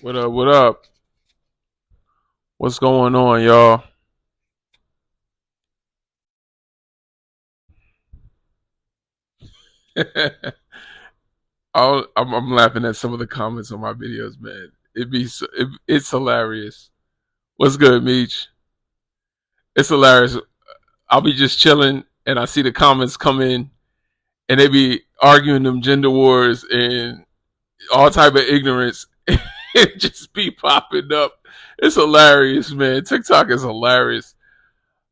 What up? What up? What's going on, y'all? I'm laughing at some of the comments on my videos, man. It's hilarious. What's good, Meech? It's hilarious. I'll be just chilling, and I see the comments come in, and they be arguing them gender wars and all type of ignorance. It just be popping up. It's hilarious, man. TikTok is hilarious.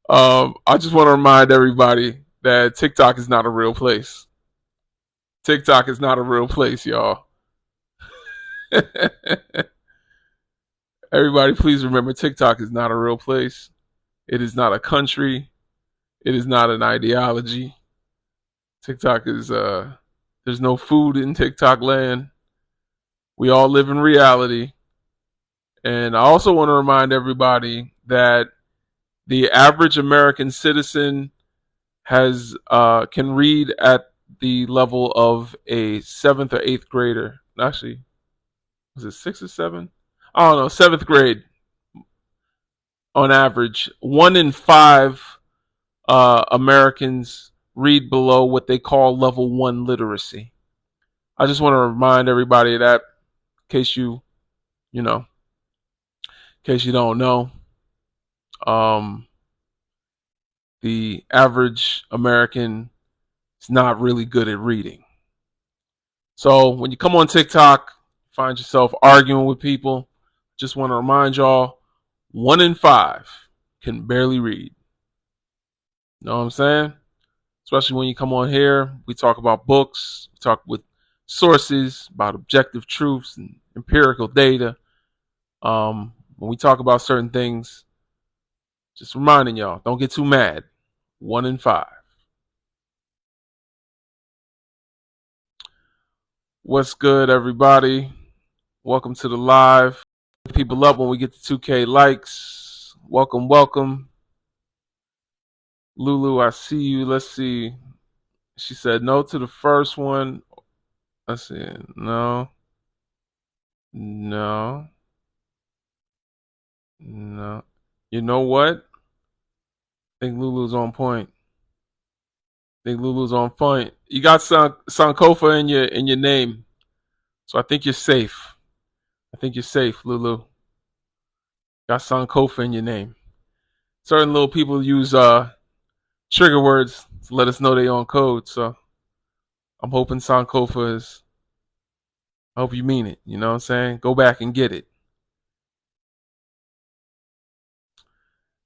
I just want to remind everybody that TikTok is not a real place. TikTok is not a real place, y'all. Everybody, please remember TikTok is not a real place. It is not a country. It is not an ideology. TikTok is there's no food in TikTok land. We all live in reality. And I also want to remind everybody that the average American citizen has can read at the level of a seventh or eighth grader. Actually, was it six or seven? I don't know, seventh grade on average. One in five Americans read below what they call level one literacy. I just want to remind everybody of that in case in case you don't know. Um, the average American is not really good at reading. So when you come on TikTok, find yourself arguing with people, just want to remind y'all, one in five can barely read. You know what I'm saying? Especially when you come on here, we talk about books, we talk with sources about objective truths and empirical data. When we talk about certain things, just reminding y'all, don't get too mad. One in five. What's good, everybody? Welcome to the live. People up when we get to 2K likes. Welcome, welcome. Lulu, I see you. Let's see. She said no to the first one. Let's see. No. No. No. You know what? I think Lulu's on point. I think Lulu's on point. You got Sankofa in your name, so I think you're safe. I think you're safe, Lulu. Got Sankofa in your name. Certain little people use trigger words to let us know they on code. So I'm hoping Sankofa is. I hope you mean it. You know what I'm saying? Go back and get it.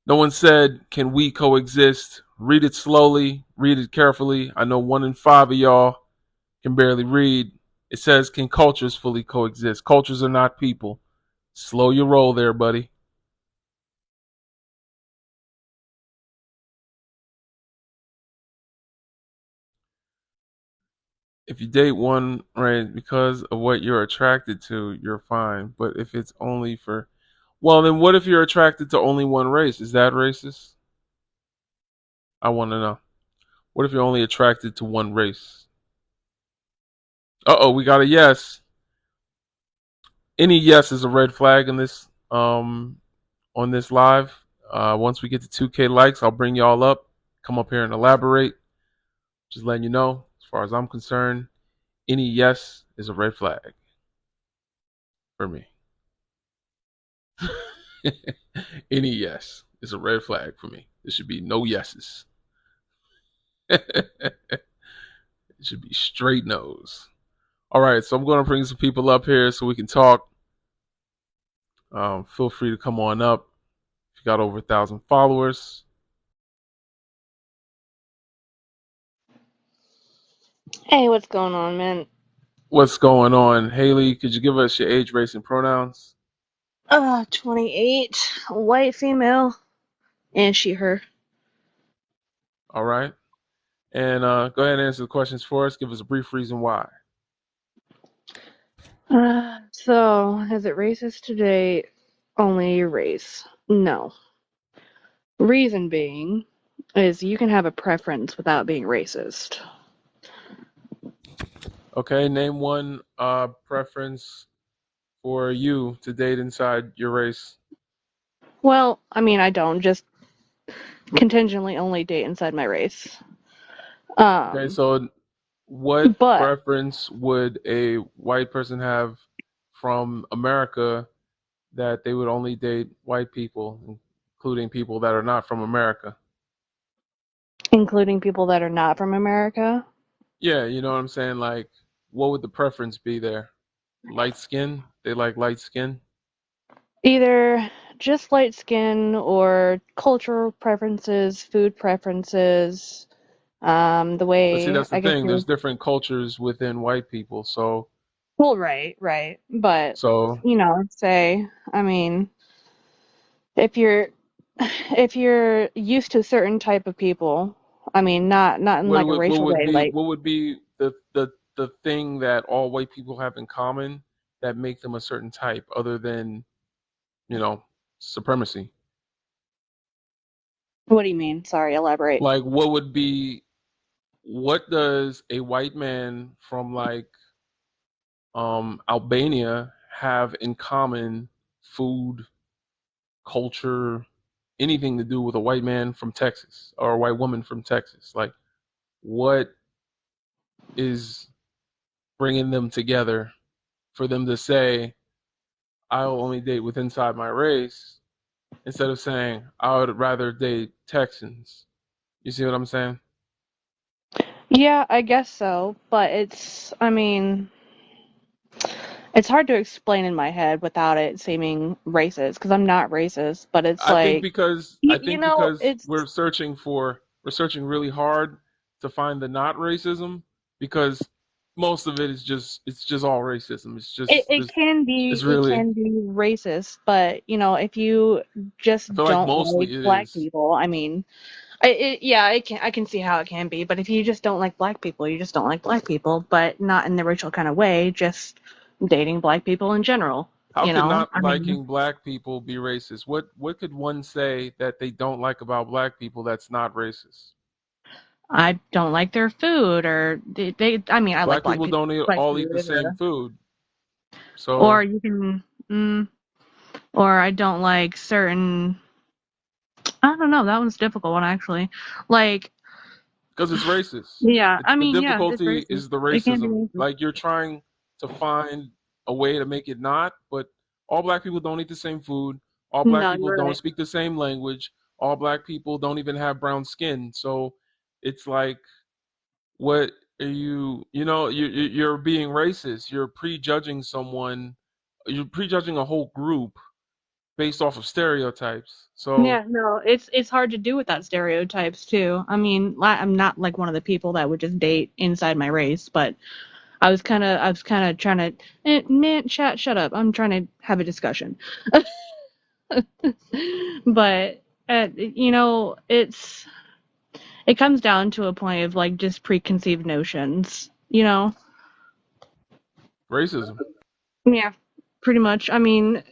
No one said, can we coexist? Read it slowly, read it carefully. I know one in five of y'all can barely read. It says, can cultures fully coexist? Cultures are not people. Slow your roll there, buddy. If you date one, right, because of what you're attracted to, you're fine. But if it's only for, well, then what if you're attracted to only one race? Is that racist? I want to know. What if you're only attracted to one race? We got a yes. Any yes is a red flag in this on this live. Once we get to 2K likes, I'll bring y'all up. Come up here and elaborate. Just letting you know, as far as I'm concerned, any yes is a red flag for me. Any yes is a red flag for me. There should be no yeses. It should be straight no's. All right, so I'm going to bring some people up here so we can talk. Feel free to come on up if you got over 1,000 followers. Hey, what's going on, man? What's going on, Haley? Could you give us your age, race, and pronouns? 28, white female, and she, her. All right. And go ahead and answer the questions for us. Give us a brief reason why. So, is it racist today? Only race? No. Reason being is you can have a preference without being racist. Okay, name one preference for you to date inside your race? Well, I mean, I don't just contingently only date inside my race. Okay, Um, so what but preference would a white person have from America that they would only date white people, including people that are not from America? including people that are not from America, Yeah, you know what I'm saying? Like, what would the preference be there? Light skin? They like light skin? either just light skin or cultural preferences, food preferences, the But see, way that's the I guess thing. you're. There's different cultures within white people. Well, right. But, So say, I mean, if you're if you're used to a certain type of people, I mean, not in like a what racial would way, be like what would be the thing that all white people have in common that make them a certain type, other than you know supremacy? what do you mean? Sorry, elaborate. Like, what does a white man from like Albania have in common? Food, culture, anything to do with a white man from Texas or a white woman from Texas? Like, what is bringing them together for them to say, I'll only date with inside my race, instead of saying I would rather date Texans? You see what I'm saying? Yeah, I guess so, but I mean, it's hard to explain in my head without it seeming racist, because I'm not racist, but it's like, I you think know, because it's, we're searching really hard to find the not racism, because most of it is just it's just all racism. It's it, just it this can it's be, it really can be racist, but, if you I just feel like don't like mostly it black is. people, I mean, I can see how it can be, but if you just don't like black people, you just don't like black people, but not in the racial kind of way, just dating black people in general, How could not I mean, liking black people be racist? What could one say that they don't like about black people that's not racist? I don't like their food, or I mean, I like Black people don't black all eat the food, same food. or So, you can, or I don't like certain, I don't know, that one's a difficult one, actually. Like, because it's racist. yeah, It's I the mean, yeah, it's difficulty racist. is the It can be racism. racist. Like, you're trying to find a way to make it not, but all black people don't eat the same food. All black No, people you're don't right. speak the same language. All black people don't even have brown skin. So, it's like, what are you're being racist. You're prejudging someone. You're prejudging a whole group based off of stereotypes. So Yeah, no, it's hard to do without stereotypes too. I mean, I'm not like one of the people that would just date inside my race, but I was kind of trying to, man, shut up. I'm trying to have a discussion. But it comes down to a point of like just preconceived notions. racism. Yeah, pretty much. I mean,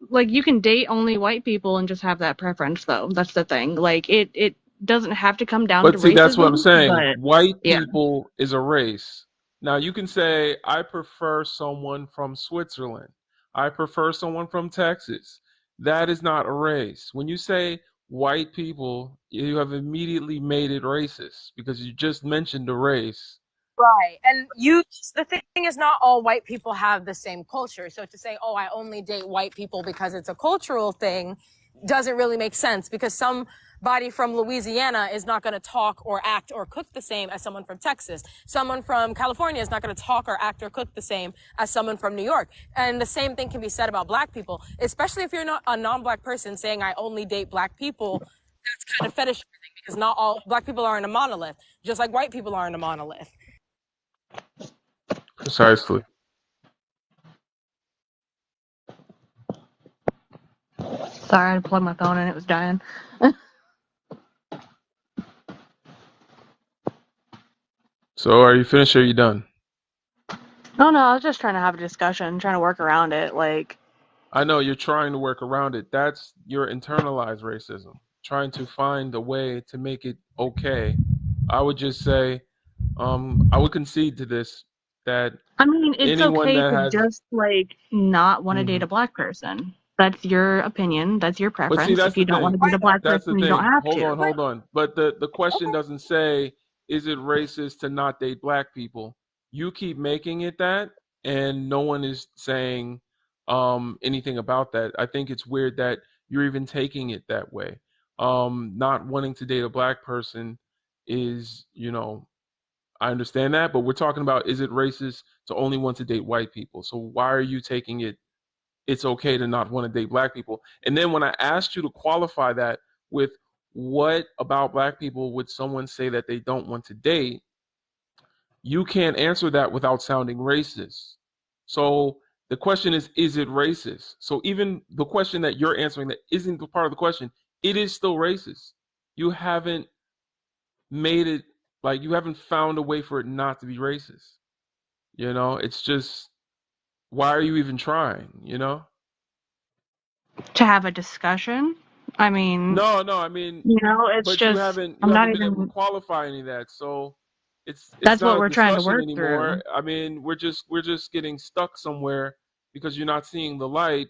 like you can date only white people and just have that preference though. That's the thing. Like it doesn't have to come down to But see, that's what I'm racism, saying. but White yeah. people is a race. Now you can say, I prefer someone from Switzerland. I prefer someone from Texas. That is not a race. When you say white people, you have immediately made it racist because you just mentioned a race. Right. And the thing is, not all white people have the same culture. So to say, oh, I only date white people because it's a cultural thing doesn't really make sense, because somebody from Louisiana is not going to talk or act or cook the same as someone from Texas. Someone from California is not going to talk or act or cook the same as someone from New York. And the same thing can be said about black people, especially if you're not a non-black person saying I only date black people. That's kind of fetishizing, because not all black people are in a monolith, just like white people are in a monolith. Precisely. Sorry, I had to plug my phone in, it was dying. So are you finished or are you done? Oh no, I was just trying to have a discussion, trying to work around it. Like, I know you're trying to work around it. That's your internalized racism, trying to find a way to make it okay. I would just say, I would concede to this. that I mean, it's anyone okay that to has. just like not want to date Mhm. a black person. That's your opinion. That's your But see, preference. that's If the you don't want thing. to date a black That's the person, you don't thing. have Hold on, to. hold on. But the question Okay. doesn't say, is it racist to not date black people? You keep making it that, and no one is saying anything about that. I think it's weird that you're even taking it that way. Not wanting to date a black person is, I understand that, but we're talking about, is it racist to only want to date white people? So why are you taking it it's okay to not want to date black people? And then when I asked you to qualify that with what about black people would someone say that they don't want to date, you can't answer that without sounding racist. So the question is it racist? So even the question that you're answering that isn't part of the question, it is still racist. You haven't made it, like, you haven't found a way for it not to be racist. It's just, why are you even trying? To have a discussion. I mean, No, no, I mean, it's but you just haven't you I'm not haven't been able to even. qualify any of that. So it's That's not what a we're trying to discussion work anymore. through. I mean, we're just getting stuck somewhere because you're not seeing the light,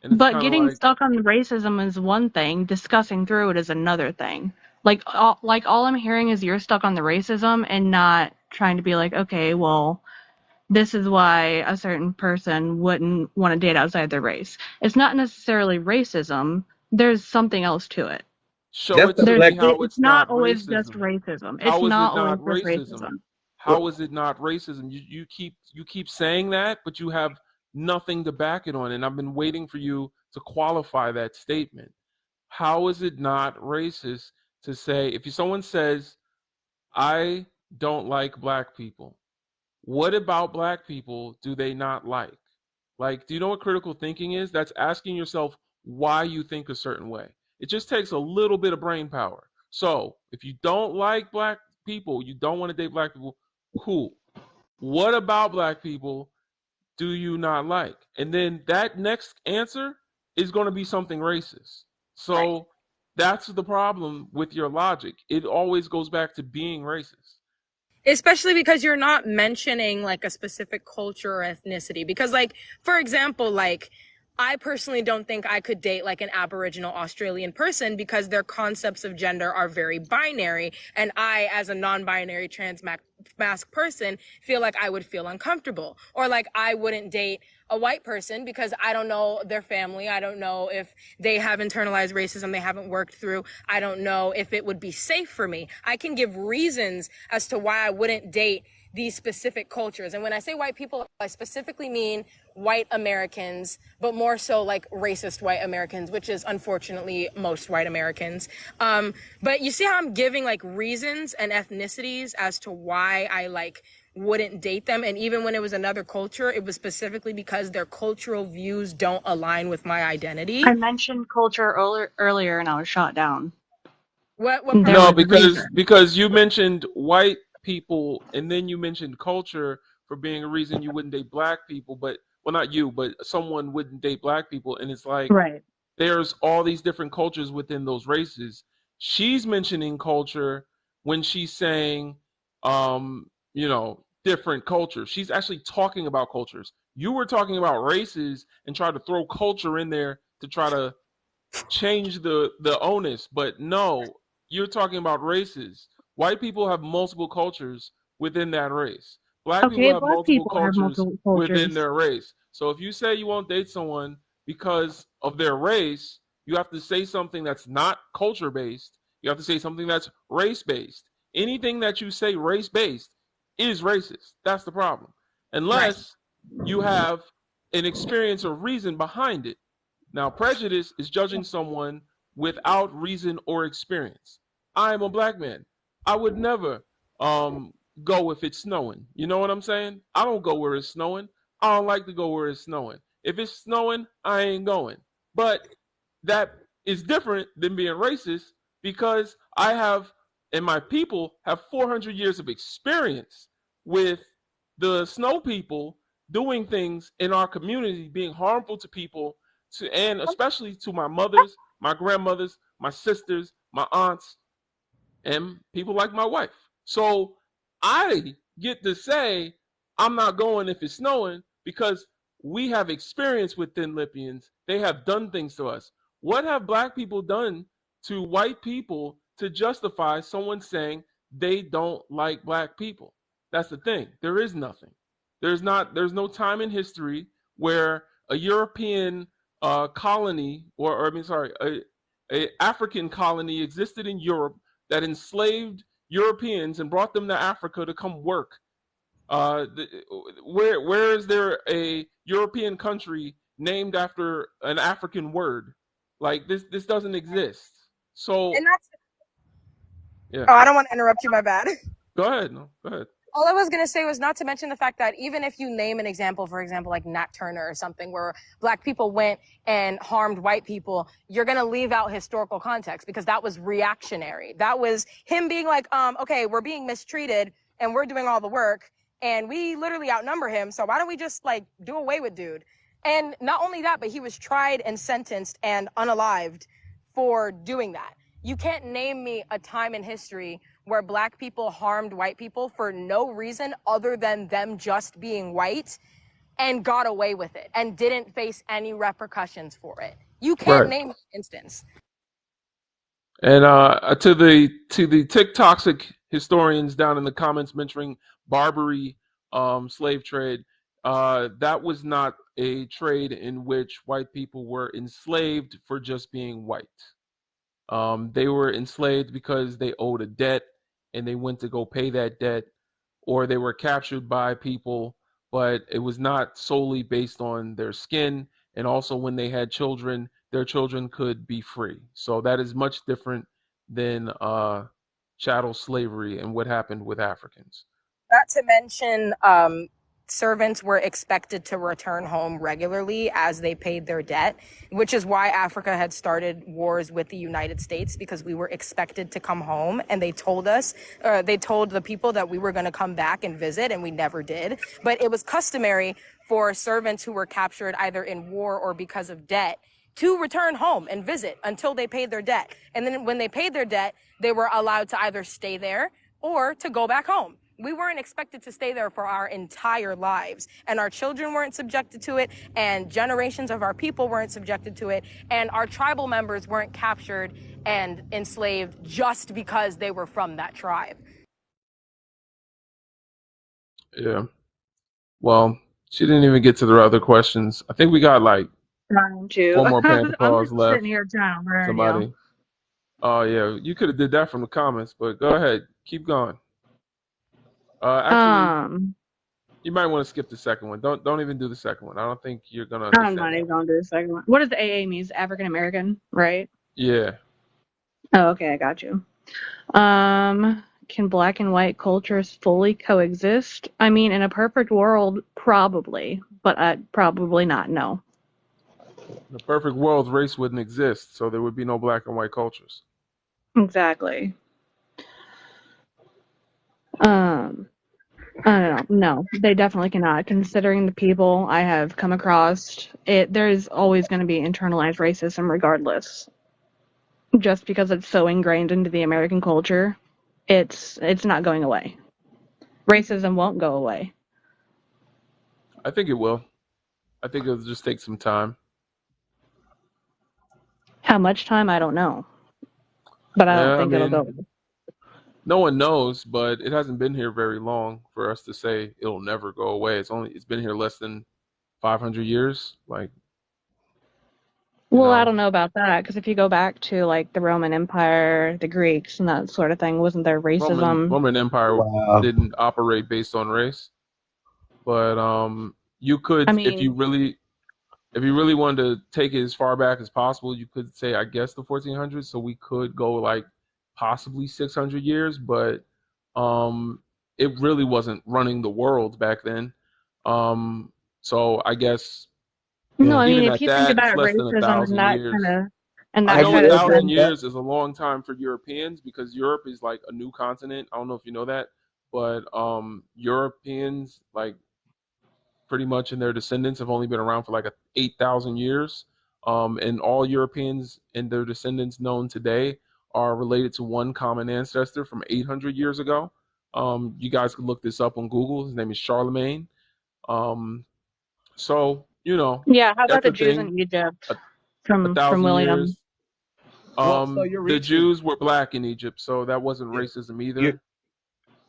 and it's But kind of getting like, stuck on the racism is one thing. Discussing through it is another thing. Like all I'm hearing is you're stuck on the racism and not trying to be like, okay, well, this is why a certain person wouldn't want to date outside their race. It's not necessarily racism. There's something else to it. show Just it to me how It's it's not not always just racism. racism. It's How is it not always not just racism? racism. How is it not racism? You keep saying that, but you have nothing to back it on, and I've been waiting for you to qualify that statement. How is it not racist to say, if someone says, I don't like black people, what about black people do they not like? Like, do you know what critical thinking is? That's asking yourself why you think a certain way. It just takes a little bit of brain power. So, if you don't like black people, you don't want to date black people, cool. What about black people do you not like? And then that next answer is going to be something racist. Right. So, that's the problem with your logic. It always goes back to being racist. Especially because you're not mentioning like a specific culture or ethnicity. Because, like, for example, like, I personally don't think I could date like an Aboriginal Australian person because their concepts of gender are very binary. And I, as a non binary trans mask person, feel like I would feel uncomfortable. Or like I wouldn't date a white person because I don't know their family. I don't know if they have internalized racism they haven't worked through. I don't know if it would be safe for me. I can give reasons as to why I wouldn't date these specific cultures. And when I say white people, I specifically mean white Americans, but more so like racist white Americans, which is unfortunately most white Americans. But you see how I'm giving like reasons and ethnicities as to why I like wouldn't date them. And even when it was another culture, it was specifically because their cultural views don't align with my identity. I mentioned culture earlier and I was shot down. What part There of No, was a because reason. because you mentioned white people and then you mentioned culture for being a reason you wouldn't date black people, but, well, not you, but someone wouldn't date black people, and it's like Right. there's all these different cultures within those races. She's mentioning culture when she's saying, different cultures. She's actually talking about cultures. You were talking about races and try to throw culture in there to try to change the onus, but no, you're talking about races. White people have multiple cultures within that race. Black people Okay, have black multiple people have cultures multiple within cultures. their race. So if you say you won't date someone because of their race, you have to say something that's not culture based. You have to say something that's race based. Anything that you say race based is racist. That's the problem. right. Unless you have an experience or reason behind it. Now, prejudice is judging someone without reason or experience. I am a black man. I would never um go if it's snowing. You know what I'm saying? I don't go where it's snowing. I don't like to go where it's snowing. If it's snowing, I ain't going. But that is different than being racist because I have, and my people have 400 years of experience with the snow people doing things in our community, being harmful to people, and especially to my mothers, my grandmothers, my sisters, my aunts, and people like my wife. So I get to say, I'm not going if it's snowing because we have experience with thin Libyans. They have done things to us. What have black people done to white people to justify someone saying they don't like black people? That's the thing. There is nothing. There's no time in history where a European colony, or I mean, sorry, a African colony existed in Europe that enslaved Europeans and brought them to Africa to come work. Uh, where is there a European country named after an African word? Like this doesn't exist. So And that's, yeah, oh, I don't want to interrupt you, my bad. go ahead. No, go ahead. All I was going to say was not to mention the fact that even if you name an example, for example, like Nat Turner or something, where black people went and harmed white people, you're going to leave out historical context because that was reactionary. That was him being like, okay, we're being mistreated and we're doing all the work and we literally outnumber him. So why don't we just like do away with dude? And not only that, but he was tried and sentenced and unalived for doing that. You can't name me a time in history where black people harmed white people for no reason other than them just being white and got away with it and didn't face any repercussions for it. You can't Right. name an instance. And to the TikToxic historians down in the comments mentioning Barbary slave trade, that was not a trade in which white people were enslaved for just being white. They were enslaved because they owed a debt and they went to go pay that debt, or they were captured by people, but it was not solely based on their skin. And also, when they had children, their children could be free. So that is much different than chattel slavery and what happened with Africans. Not to mention, servants were expected to return home regularly as they paid their debt, which is why Africa had started wars with the United States, because we were expected to come home. And they told us, they told the people that we were going to come back and visit, and we never did. But it was customary for servants who were captured either in war or because of debt to return home and visit until they paid their debt. And then when they paid their debt, they were allowed to either stay there or to go back home. We weren't expected to stay there for our entire lives, and our children weren't subjected to it, and generations of our people weren't subjected to it, and our tribal members weren't captured and enslaved just because they were from that tribe. Yeah. Well, she didn't even get to the other questions. I think we got like Trying to. 4 more I'm Panther Paws just left. sitting here trying to learn Somebody. you. Oh yeah, you could have did that from the comments, but go ahead, keep going. Actually, you might want to skip the second one. Don't even do the second one. I don't think you're gonna I'm understand not that. even going to do the second one. What does AA mean? African American, right? Yeah. Oh, okay, I got you. Can black and white cultures fully coexist? I mean, in a perfect world, probably, but probably not. No. In a perfect world, race wouldn't exist, so there would be no black and white cultures. Exactly. I don't know. No, they definitely cannot. Considering the people I have come across, there's always going to be internalized racism regardless. Just because it's so ingrained into the American culture, it's not going away. Racism won't go away. I think it will. I think it'll just take some time. How much time, I don't know. But I don't Yeah, I think it'll go away. mean, no one knows, but it hasn't been here very long for us to say it'll never go away. It's been here less than 500 years. Like, you Well, I know, don't know about that, because if you go back to like the Roman Empire, the Greeks, and that sort of thing, wasn't there racism? Roman Empire Wow. didn't operate based on race, but you I could mean, if you really wanted to take it as far back as possible, you could say, I guess, the 1400s. So we could go like possibly 600 years, but um, it really wasn't running the world back then. So I guess no, Yeah. I mean, even if at you think that, it's about less than a racism in thousand that years. kind of in I that Have know kind a you of ever thousand sense. met? years is a long time for Europeans because Europe is like a new continent. I don't know if you know that, but Europeans like pretty much and their descendants have only been around for like 8,000 years. And all Europeans and their descendants known today are related to one common ancestor from 800 years ago. You guys can look this up on Google. His name is Charlemagne. Um, so Yeah, how about that's the a Jews thing. in Egypt A, a from thousand William? years. Well, so you're The reaching. Jews were black in Egypt, so that wasn't Yeah. racism You either.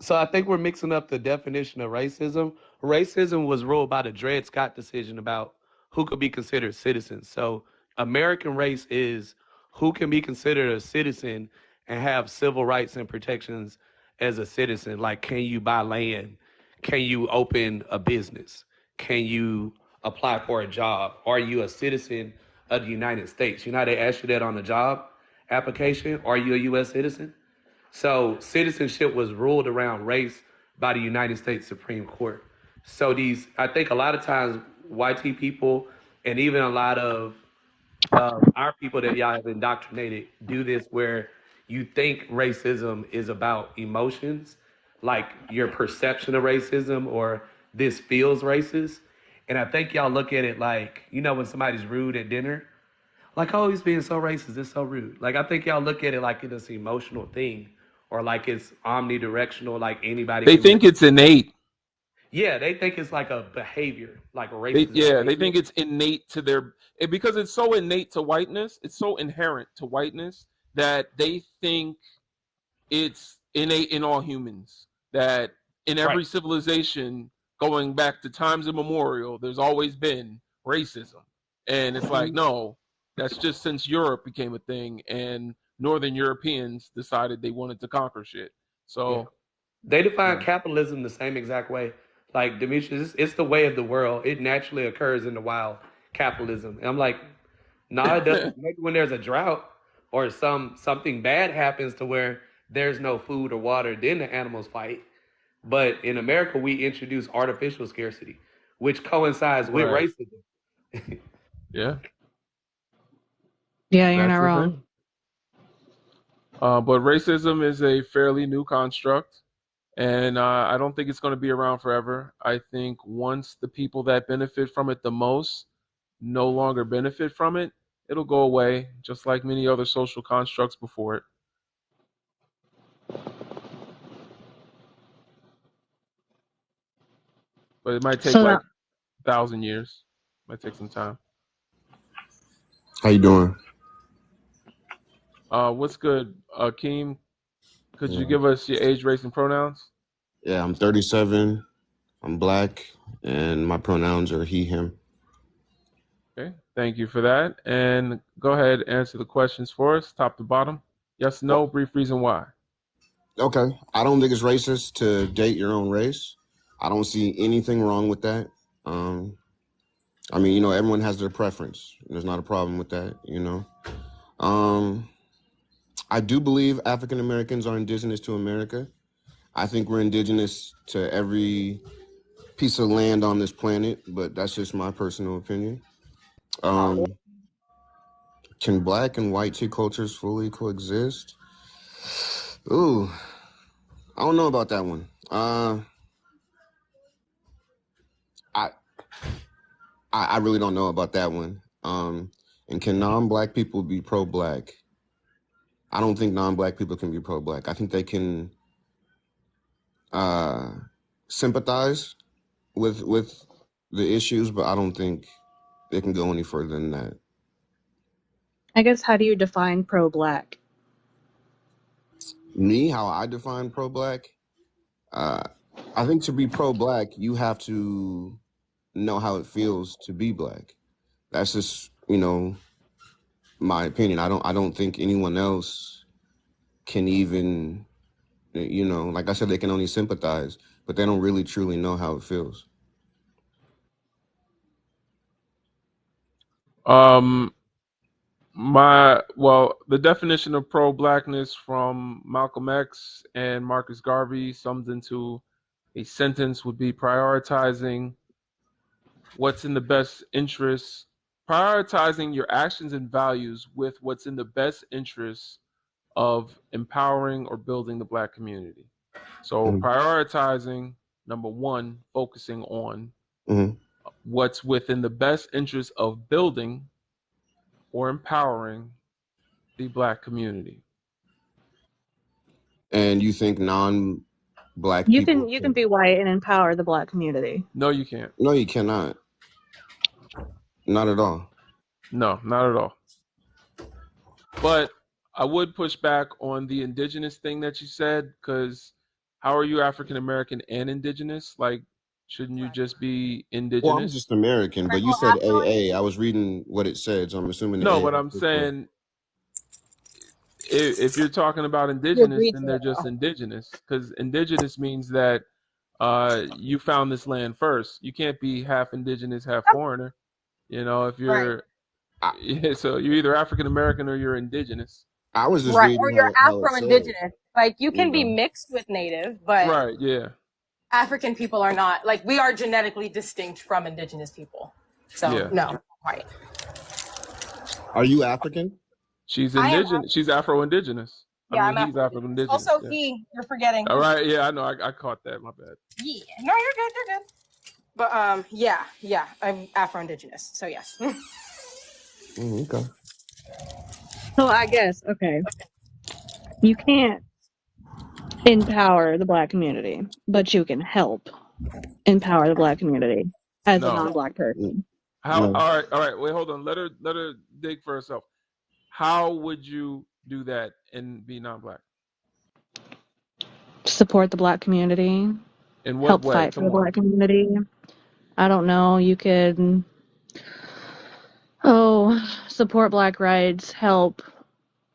So I think we're mixing up the definition of racism. Racism was ruled by the Dred Scott decision about who could be considered citizens. So American race is who can be considered a citizen and have civil rights and protections as a citizen. Like, can you buy land? Can you open a business? Can you apply for a job? Are you a citizen of the United States? You know how they ask you that on the job application? Are you a U.S. citizen? So citizenship was ruled around race by the United States Supreme Court. So I think a lot of times, white people and even a lot of our people that y'all have indoctrinated do this, where you think racism is about emotions, like your perception of racism or this feels racist. And I think y'all look at it like, when somebody's rude at dinner, like, oh, he's being so racist. It's so rude. Like, I think y'all look at it like it's an emotional thing or like it's omnidirectional, like anybody They can be. think it's innate. Yeah, they think it's like a behavior, like a racist They behavior. think it's innate to because it's so innate to whiteness. It's so inherent to whiteness that they think it's innate in all humans. That in Right. every civilization, going back to times immemorial, there's always been racism, and it's like, no, that's just since Europe became a thing and Northern Europeans decided they wanted to conquer shit. Yeah. So, They you define know, capitalism the same exact way. Like, Demetrius, it's the way of the world. It naturally occurs in the wild, capitalism. And I'm like, no, it doesn't. Maybe when there's a drought or something bad happens to where there's no food or water, then the animals fight. But in America, we introduce artificial scarcity, which coincides with right? racism. Yeah, Yeah, you're that's not the wrong. thing. But racism is a fairly new construct, and I don't think it's going to be around forever. I think once the people that benefit from it the most no longer benefit from it, it'll go away, just like many other social constructs before it. But it might take So like that 1,000 years. Might take some time. How you doing? What's good, Akeem? Could you Yeah, give us your age, race, and pronouns? yeah. I'm 37. I'm black, and my pronouns are he, him. Okay, thank you for that. And go ahead and answer the questions for us, top to bottom. Yes, Well, no, brief reason why. okay. I don't think it's racist to date your own race. I don't see anything wrong with that. Um, I mean, everyone has their preference. There's not a problem with that. Um, I do believe African Americans are indigenous to America. I think we're indigenous to every piece of land on this planet, but that's just my personal opinion. Um, can black and white two cultures fully coexist? Ooh, I don't know about that one. I I really don't know about that one. And can non-black people be pro-black? I don't think non-black people can be pro-black. I think they can uh, sympathize with the issues, but I don't think they can go any further than that. I guess, how do you define pro-black? Me, how I define pro-black, uh, I think to be pro-black, you have to know how it feels to be black. That's just my opinion. I don't think anyone else can even, like I said, they can only sympathize, but they don't really truly know how it feels. Um, the definition of pro-blackness from Malcolm X and Marcus Garvey summed into a sentence would be what's in the best interest, prioritizing your actions and values with what's in the best interest of empowering or building the black community. So Hmm. prioritizing, number one, focusing on Hmm. what's within the best interest of building or empowering the black community. And you think black You people can can. be white and empower the black community. No, you can't. No, you cannot. Not at all. No, not at all. But I would push back on the indigenous thing that you said, because how are you African American and indigenous? Like, shouldn't you Right. just be Well, I'm indigenous? just American, Right. but you Well, said Afro, AA. I was reading what it said, so I'm assuming the No, AA but I'm stood for. saying if you're talking about you indigenous, agreed then to they're it just though. indigenous, because indigenous means that you found this land first. You can't be half indigenous, half foreigner. If Right. you're I, yeah, so you're either African American or you're indigenous. I was just Right. Or reading you're how it said. Afro-Indigenous. Like you You can be know, mixed with Native, but Right, yeah. African people are not. Like we are genetically distinct from Indigenous people. So Yeah. no, right. are you African? She's I am. indigenous. She's Afro-Indigenous. I Yeah, mean, I'm he's Afro-Indigenous. Afro-Indigenous. Also, Yeah. he. You're forgetting. All right. Yeah, I know. I caught that. My bad. Yeah. No, you're good. You're good. But yeah, I'm Afro-Indigenous. So yes. Okay. So I guess, okay, you can't empower the black community, but you can help empower the black community as a No. non-black person. How? No. All right. All right. Wait. Hold on. Let her dig for herself. How would you do that and be non-black? Support the black community, In what help way? fight for Come the on. black community. I don't know, you could, support black rights, help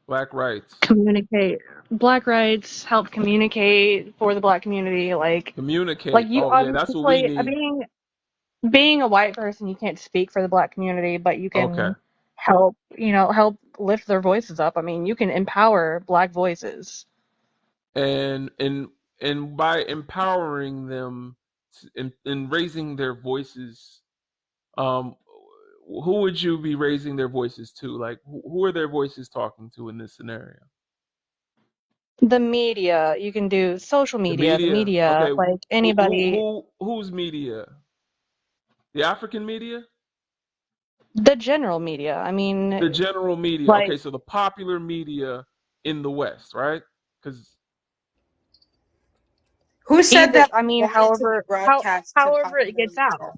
Black rights. communicate. Black rights help communicate for the black community. Like Communicate. you Oh yeah, that's what we obviously need. being a white person, you can't speak for the black community, but you Okay. can help lift their voices up. I mean, you can empower black voices. And by empowering them and raising their voices, um, who would you be raising their voices to? Like, who are their voices talking to in this scenario? The media, you can do social The media, media. Okay. like Who who anybody, who who's media? The African media? the general media. I The mean, general media. like Okay, so the popular media in the West, right? Because Who said either, that I we mean, wanted to be broadcast to however it popular gets out. media?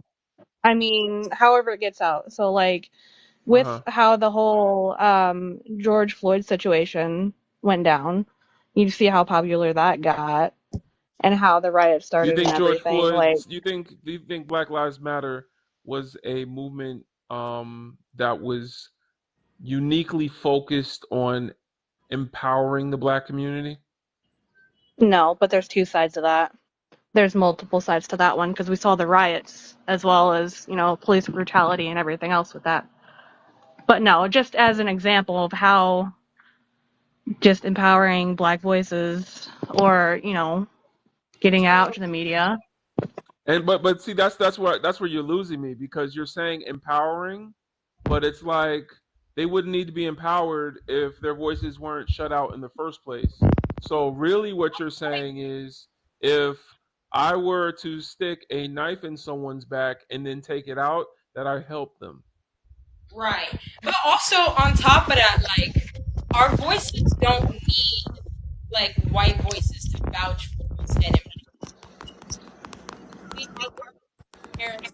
I mean, however it gets out. So like uh with huh. how the whole George Floyd situation went down, you see how popular that got and how the riots Do you started and think George everything. Floyd? Like, Do you think Black Lives Matter was a movement that was uniquely focused on empowering the Black community? no, but there's two sides to that. There's multiple sides to that one because we saw the riots as well as, police brutality and everything else with that. But no, just as an example of how just empowering black voices or, getting out to the media. And but see, that's where you're losing me, because you're saying empowering, but it's like they wouldn't need to be empowered if their voices weren't shut out in the first place. So really what you're saying is, if I were to stick a knife in someone's back and then take it out, that I help them. Right. But also on top of that, like our voices don't need like white voices to vouch for us and we need our parents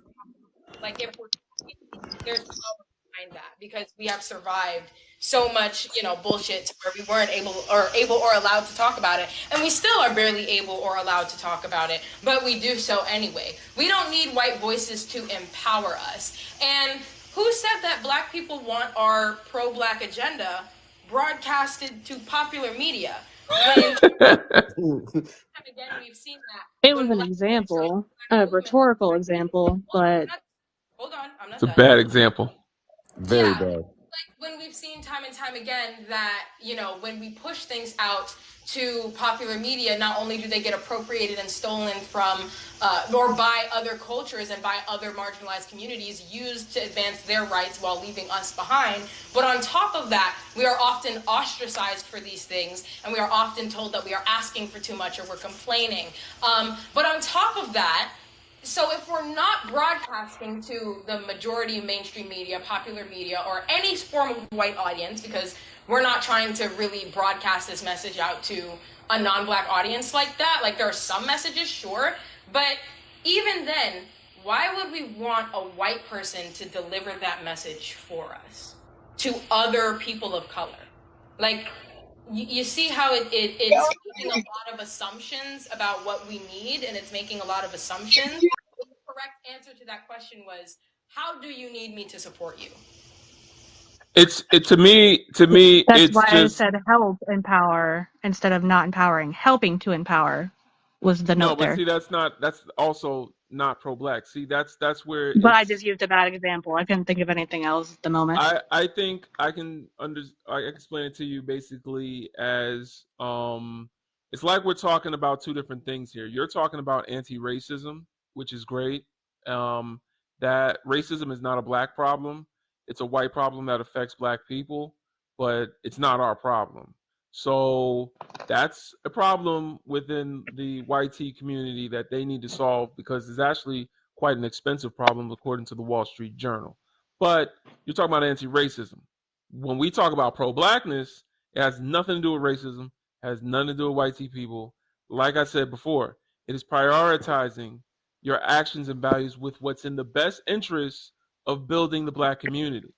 like if we're there's power behind that because we have survived so much, bullshit to where we weren't able or allowed to talk about it. And we still are barely able or allowed to talk about it, but we do so anyway. We don't need white voices to empower us. And who said that black people want our pro-black agenda broadcasted to popular media? When again we've seen that It was when an black women try example, black a movements. retaurical example, Hold on, but I'm It's not a done. bad example. Very Yeah, bad. like when we've seen time and time again that when we push things out to popular media, not only do they get appropriated and stolen from or by other cultures and by other marginalized communities used to advance their rights while leaving us behind, but on top of that we are often ostracized for these things and we are often told that we are asking for too much or we're complaining, but on top of that So if we're not broadcasting to the majority of mainstream media, popular media, or any form of white audience, because we're not trying to really broadcast this message out to a non-black audience like that. Like, there are some messages, sure, but even then, why would we want a white person to deliver that message for us to other people of color? Like, you see how it's making a lot of assumptions about what we need, and it's making a lot of assumptions. The correct answer to that question was, how do you need me to support you? To me That's it's why I just said help empower instead of not empowering. Helping to empower was the no, note but there. see that's also not pro-black. See, that's where But I it's just used a bad example. I couldn't think of anything else at the moment. I think I can explain it to you basically as it's like we're talking about two different things here. You're talking about anti-racism, which is great. Um, that racism is not a black problem. It's a white problem that affects black people, but it's not our problem. So that's a problem within the white tea community that they need to solve because it's actually quite an expensive problem according to the Wall Street Journal. But you're talking about anti-racism. When we talk about pro-blackness, it has nothing to do with racism, has nothing to do with white tea people. Like I said before, it is prioritizing your actions and values with what's in the best interest of building the black community.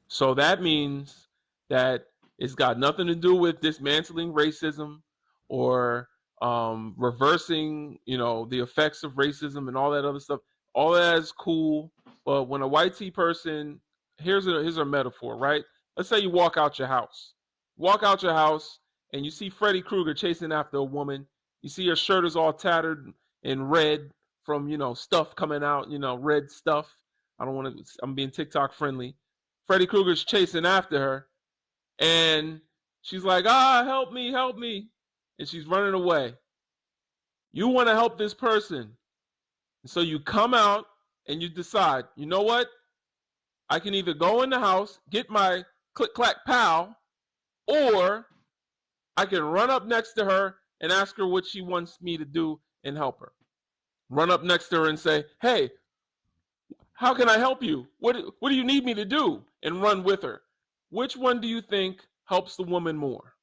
So that means that it's got nothing to do with dismantling racism or reversing, the effects of racism and all that other stuff. All that is cool, but when a white tea person, here's a metaphor, right? Let's say you walk out your house, and you see Freddy Krueger chasing after a woman. You see her shirt is all tattered and red from stuff coming out, red stuff. I don't want to. I'm being TikTok friendly. Freddy Krueger's chasing after her, and she's like, help me. And she's running away. You want to help this person. And so you come out and you decide, you know what? I can either go in the house, get my click clack pow, or I can run up next to her and ask her what she wants me to do and help her. Run up next to her and say, hey, how can I help you? What do you need me to do? And run with her. Which one do you think helps the woman more?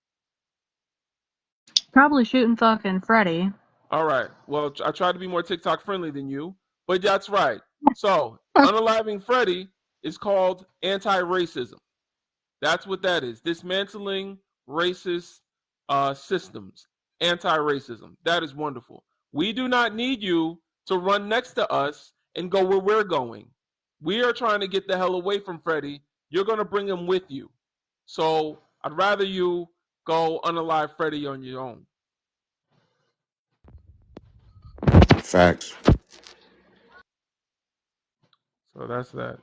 Probably shooting fucking Freddy. All right. Well, I tried to be more TikTok friendly than you, but that's right. So, unaliving Freddy is called anti-racism. That's what that is. Dismantling racist systems. Anti-racism. That is wonderful. We do not need you to run next to us and go where we're going. We are trying to get the hell away from Freddy. You're going to bring him with you. So I'd rather you go unalive Freddy on your own. Facts. So that's that.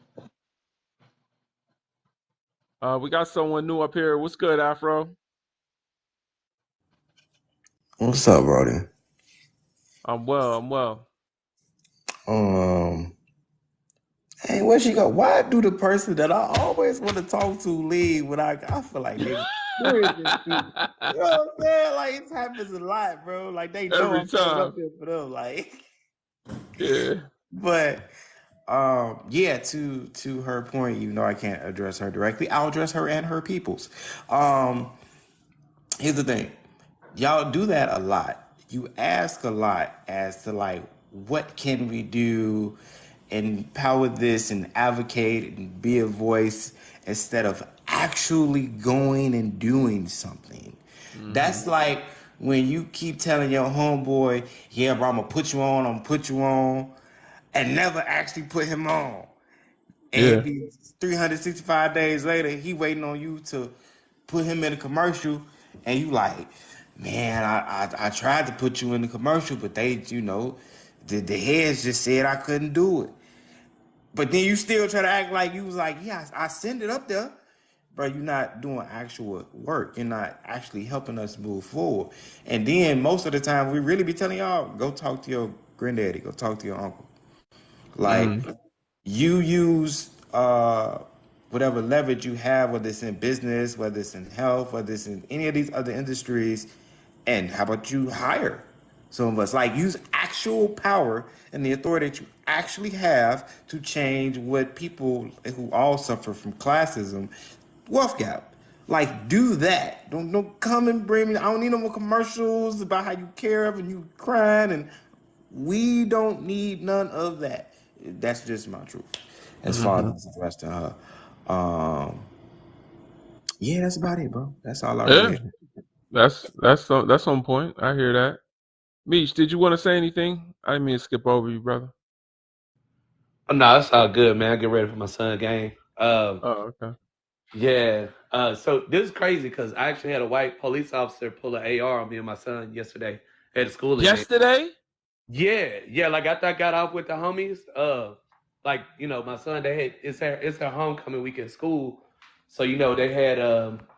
We got someone new up here. What's good, Afro? What's up, Brody? I'm well. I'm well. Um, hey, where she go? Why do the person that I always want to talk to leave when I feel like they seriously speak? You know what I'm saying? Like it happens a lot, bro. Like they know Every I'm pulling time. up there for them. Like, Yeah. but yeah. To her point, even though I can't address her directly, I'll address her and her peoples. Here's the thing. Y'all do that a lot. You ask a lot as to like what can we do and empower this and advocate and be a voice instead of actually going and doing something. That's like when you keep telling your homeboy, yeah, bro, I'm gonna put you on, and never actually put him on. And Yeah. it be 365 days later, he waiting on you to put him in a commercial, and you like, man, I tried to put you in the commercial, but they, the heads just said I couldn't do it. But then you still try to act like you was like, yeah, I send it up there. Bro, you're not doing actual work. You're not actually helping us move forward. And then most of the time, we really be telling y'all, go talk to your granddaddy, go talk to your uncle. Like, you use whatever leverage you have, whether it's in business, whether it's in health, whether it's in any of these other industries, and how about you hire? Some of us like use actual power and the authority that you actually have to change what people who all suffer from classism, wealth gap. Like do that. Don't come and bring me. I don't need no more commercials about how you care of and you crying and we don't need none of that. That's just my truth. As far as addressing her. Yeah, that's about it, bro. That's all I Yeah, really had. that's on point. I hear that. Meech, did you want to say anything? I didn't mean to skip over you, brother. Oh, no, it's all good, man. I get ready for my son game. Oh, okay. Yeah. So this is crazy because I actually had a white police officer pull an AR on me and my son yesterday at a school event. Yesterday? Yeah. Like after I got off with the homies, like my son, they had it's their homecoming week at school, so they had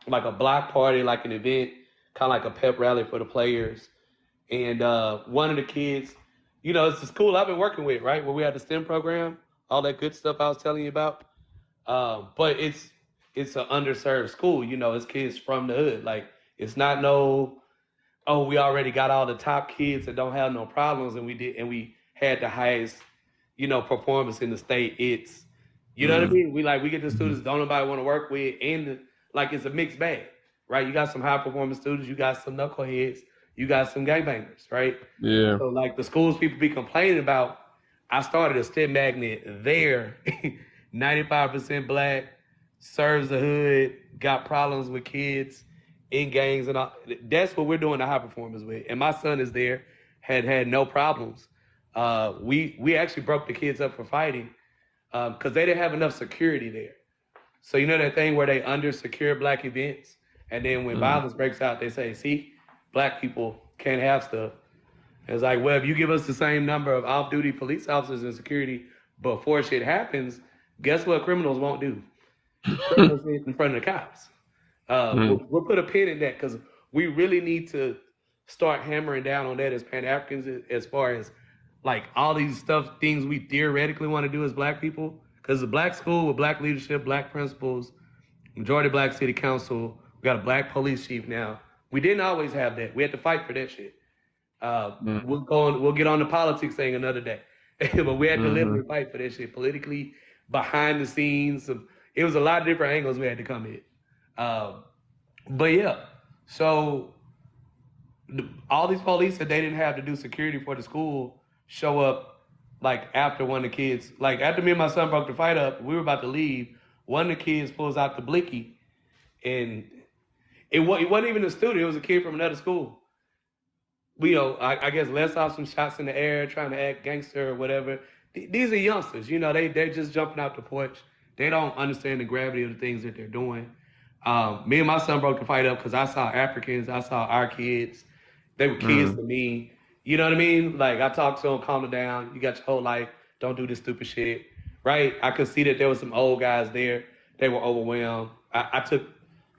like a block party, like an event, kind of like a pep rally for the players, and one of the kids, it's the school I've been working with, right, where we had the STEM program, all that good stuff I was telling you about. But it's an underserved school, it's kids from the hood, like it's not no oh, we already got all the top kids that don't have no problems, and we had the highest, performance in the state. It's, you know what I mean? We get the students don't nobody want to work with, and like it's a mixed bag, right? You got some high performing students, you got some knuckleheads, you got some gangbangers, right? Yeah. So like the schools people be complaining about, I started a STEM magnet there, 95% black, serves the hood, got problems with kids in gangs and all. That's what we're doing the high performance with. And my son is there, had no problems. We actually broke the kids up for fighting because they didn't have enough security there. So you know that thing where they under secure black events, and then when violence breaks out, they say, "See, black people can't have stuff." And it's like, well, if you give us the same number of off-duty police officers and security before shit happens, guess what criminals won't do? Criminals sit in front of the cops. We'll put a pin in that because we really need to start hammering down on that as Pan-Africans, as far as like all these things we theoretically want to do as black people. Because it's a black school with black leadership, black principals, majority black city council. We got a black police chief now. We didn't always have that. We had to fight for that shit. We'll get on the politics thing another day. But we had to literally fight for that shit politically, behind the scenes. It was a lot of different angles we had to come in. But yeah, so all these police that they didn't have to do security for the school show up like after one of the kids, like after me and my son broke the fight up, we were about to leave. One of the kids pulls out the blicky, and it wasn't even a student, it was a kid from another school. I guess lets off some shots in the air, trying to act gangster or whatever. These are youngsters, they're just jumping out the porch. They don't understand the gravity of the things that they're doing. Me and my son broke the fight up because I saw Africans, I saw our kids. They were kids to me. You know what I mean? Like I talked to them, calm them down. You got your whole life. Don't do this stupid shit, right? I could see that there was some old guys there. They were overwhelmed. I took,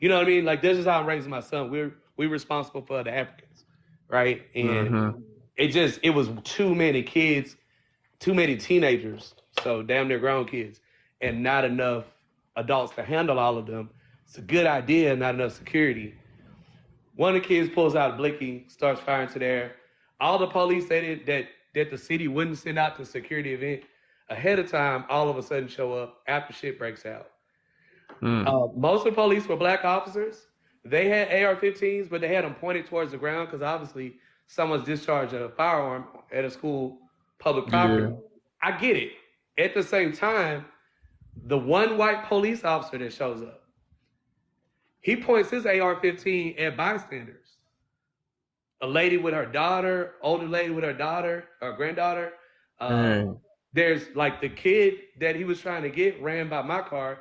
you know what I mean? Like this is how I'm raising my son. We're responsible for the Africans, right? And it was too many kids, too many teenagers, so damn near grown kids, and not enough adults to handle all of them. It's a good idea, not enough security. One of the kids pulls out a blicky, starts firing to the air. All the police that the city wouldn't send out to security event ahead of time, all of a sudden show up after shit breaks out. Most of the police were black officers. They had AR-15s, but they had them pointed towards the ground because obviously someone's discharged a firearm at a school, public property. Yeah. I get it. At the same time, the one white police officer that shows up, he points his AR-15 at bystanders. A lady with her daughter, older lady with her daughter, or granddaughter. There's like the kid that he was trying to get ran by my car,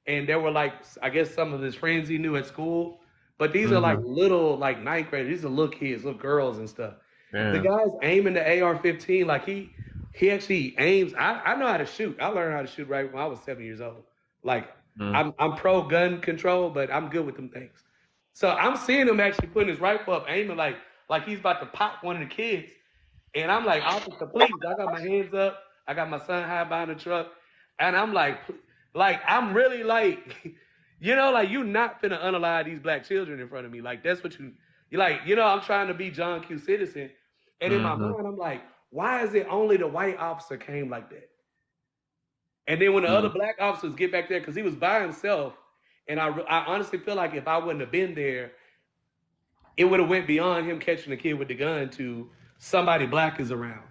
and there were like, I guess some of his friends he knew at school, but these are like little, like ninth graders. These are little kids, little girls and stuff. The guy's aiming the AR-15 like he actually aims. I know how to shoot. I learned how to shoot right when I was 7 years old. Like I'm pro gun control, but I'm good with them things. So I'm seeing him actually putting his rifle up, aiming like he's about to pop one of the kids. And I'm like, officer, please. I got my hands up. I got my son high behind the truck. And I'm like I'm really like, like you're not finna unalive these black children in front of me. Like that's what you're like, I'm trying to be John Q. Citizen. And in my mind, I'm like, why is it only the white officer came like that? And then when the other black officers get back there, because he was by himself, and I honestly feel like if I wouldn't have been there, it would have went beyond him catching the kid with the gun to somebody black is around.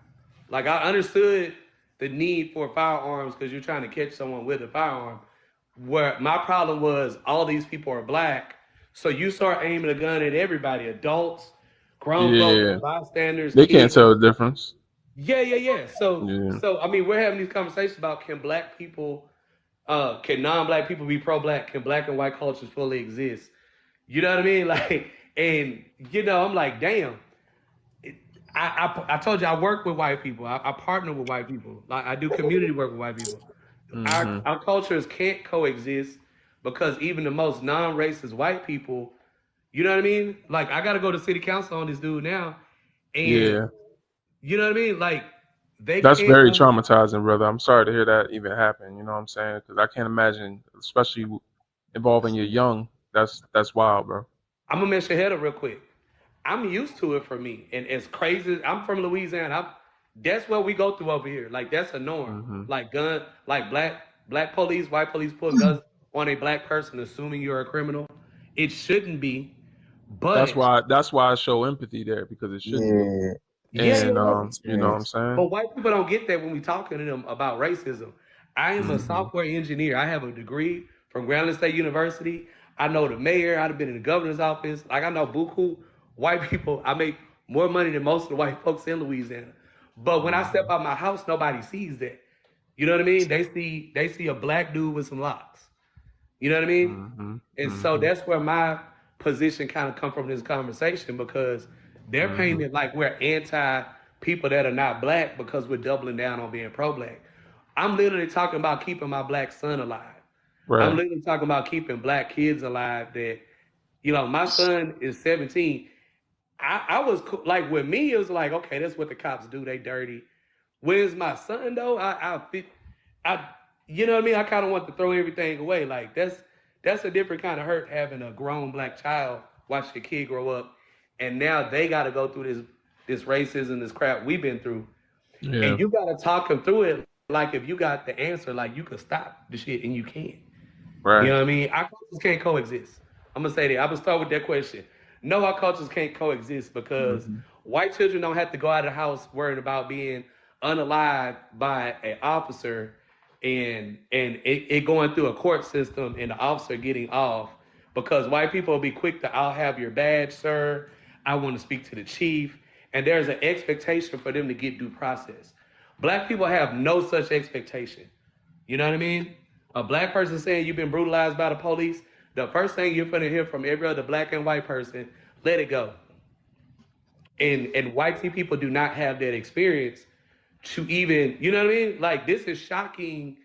Like I understood the need for firearms because you're trying to catch someone with a firearm. Where my problem was all these people are black, so you start aiming a gun at everybody, adults, grown folks, bystanders, They can't kids. tell the difference. Yeah. So I mean, we're having these conversations about can black people, can non-black people be pro-black? Can black and white cultures fully exist? You know what I mean? Like, and I'm like, damn. I told you I work with white people. I partner with white people. Like I do community work with white people. Our cultures can't coexist because even the most non-racist white people, you know what I mean? Like I got to go to city council on this dude now, and you know what I mean? Like That's very traumatizing, brother. I'm sorry to hear that even happen. You know what I'm saying? Because I can't imagine, especially involving your young. That's wild, bro. I'm gonna mention head up real quick. I'm used to it for me, and as crazy, I'm from Louisiana. That's what we go through over here. Like that's a norm. Like black police, white police putting guns on a black person, assuming you're a criminal. It shouldn't be, but that's why I show empathy there because it shouldn't be. And you know what I'm saying? But white people don't get that when we talking to them about racism. I am a software engineer. I have a degree from Grambling State University. I know the mayor. I've been in the governor's office. Like I know buku white people. I make more money than most of the white folks in Louisiana. But when I step out my house, nobody sees that. You know what I mean? They see a black dude with some locks. You know what I mean? And so that's where my position kind of come from this conversation because they're painting it like we're anti people that are not black because we're doubling down on being pro-black. I'm literally talking about keeping my black son alive. Right. I'm literally talking about keeping black kids alive that, my son is 17. I was like, with me, it was like, okay, that's what the cops do. They dirty. Where's my son though? You know what I mean? I kind of want to throw everything away. Like that's a different kind of hurt having a grown black child watch your kid grow up, and now they got to go through this racism, this crap we've been through, and you got to talk them through it. Like if you got the answer, like you could stop the shit, and you can't. Right. You know what I mean? Our cultures can't coexist. I'm gonna say that. I'm gonna start with that question. No, our cultures can't coexist because white children don't have to go out of the house worried about being unalived by an officer and it going through a court system and the officer getting off because white people will be quick to, I'll have your badge, sir. I want to speak to the chief. And there's an expectation for them to get due process. Black people have no such expectation. You know what I mean? A black person saying you've been brutalized by the police, the first thing you're going to hear from every other black and white person, let it go. And white people do not have that experience to even, you know what I mean? Like, this is shocking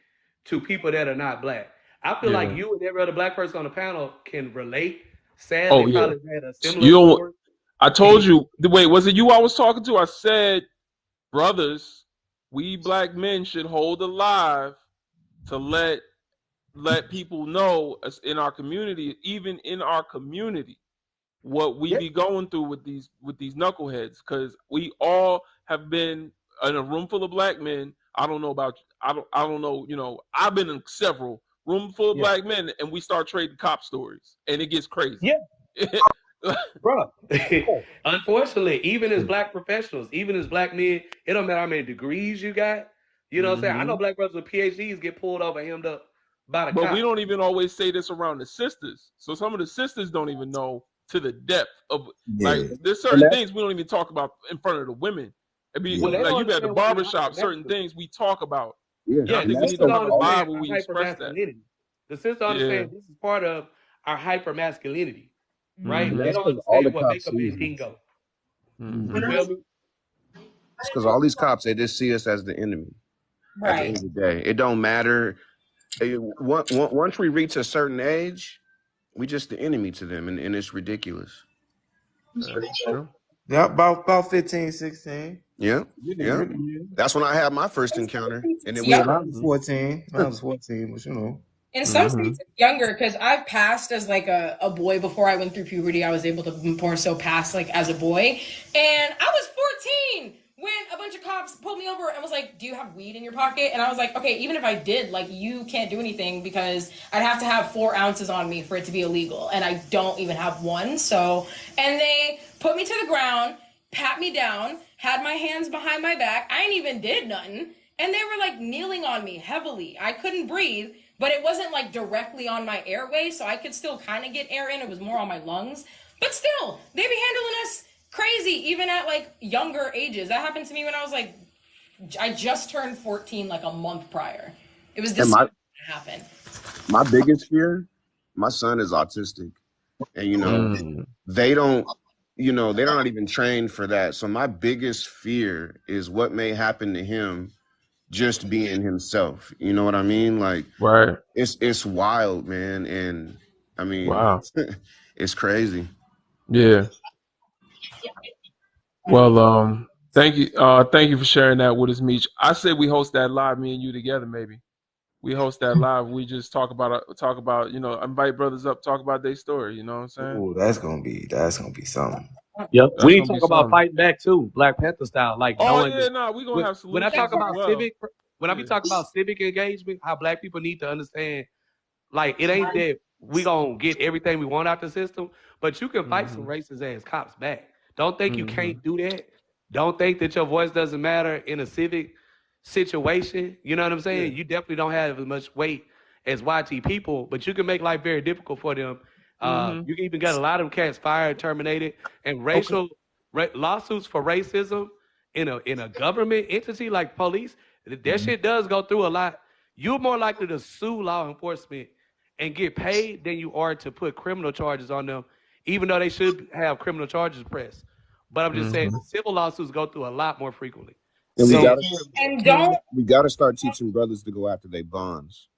to people that are not black. I feel like you and every other black person on the panel can relate. Sadly, probably had a similar story. I told you, wait, was it you I was talking to? I said, brothers, we black men should hold alive to let people know in our community, even in our community, what we be going through with these knuckleheads, because we all have been in a room full of black men. I don't know about I don't know, I've been in several room full of black men, and we start trading cop stories, and it gets crazy. Bro, unfortunately, even as black professionals, even as black men, it don't matter how many degrees you got. You know what I'm saying? I know black brothers with PhDs get pulled over, hemmed up by the cops. We don't even always say this around the sisters. So some of the sisters don't even know to the depth of like there's certain things we don't even talk about in front of the women. It'd be like you at the barbershop, certain things we talk about. I think we need to have a Bible we express that. The sister understands this is part of our hyper masculinity. Right? They don't understand what make a man dingo. It's because all these cops, they just see us as the enemy. Right. At the end of the day, it don't matter. Once we reach a certain age, we just the enemy to them, and it's ridiculous. Yeah, about 15, 16. Yeah. That's when I had my first encounter. And then I was 14. I was 14, but In some Mm-hmm. states, it's younger because I've passed as like a boy before I went through puberty. I was able to more so pass like as a boy. And I was 14 when a bunch of cops pulled me over and was like, "Do you have weed in your pocket?" And I was like, "Okay, even if I did, like, you can't do anything because I'd have to have 4 ounces on me for it to be illegal. And I don't even have one." So, and they put me to the ground, pat me down, had my hands behind my back. I ain't even did nothing. And they were like kneeling on me heavily. I couldn't breathe, but it wasn't like directly on my airway, so I could still kind of get air in. It was more on my lungs. But still, they be handling us crazy, even at like younger ages. That happened to me when I was like, I just turned 14 like a month prior. It was And my December when it happened. my biggest fear, my son is autistic, and Mm. they don't, they're not even trained for that. So my biggest fear is what may happen to him just being himself. You know what I mean? Like Right. it's wild, man, and I mean, Wow. it's crazy. Yeah. Well, thank you for sharing that with us, Meech. I say we host that live, me and you together, maybe. We host that live. We just talk about, invite brothers up, talk about their story. You know what I'm saying? Ooh, that's gonna be something. Yep. We That's need gonna to be talk about something. fighting back too, Black Panther style, like Oh knowing yeah, that no, we're gonna have when I talk solutions as about well. when I be Yeah. talking about civic engagement, how Black people need to understand, like, it ain't that we gonna get everything we want out the system, but you can fight some Mm-hmm. racist ass cops back. Don't think you Mm-hmm. can't do that. Don't think that your voice doesn't matter in a civic situation. You know what I'm Yeah. saying? You definitely don't have as much weight as YT people, but you can make life very difficult for them. Mm-hmm. You can even get a lot of them cats fired, terminated, and Okay. lawsuits for racism in a government entity like police. That shit does go through a lot. You're more likely to sue law enforcement and get paid than you are to put criminal charges on them, even though they should have criminal charges pressed. But I'm just saying Mm-hmm. the civil lawsuits go through a lot more frequently. And we So gotta Yeah. start, And can don't, we gotta start teaching brothers to go after their bonds.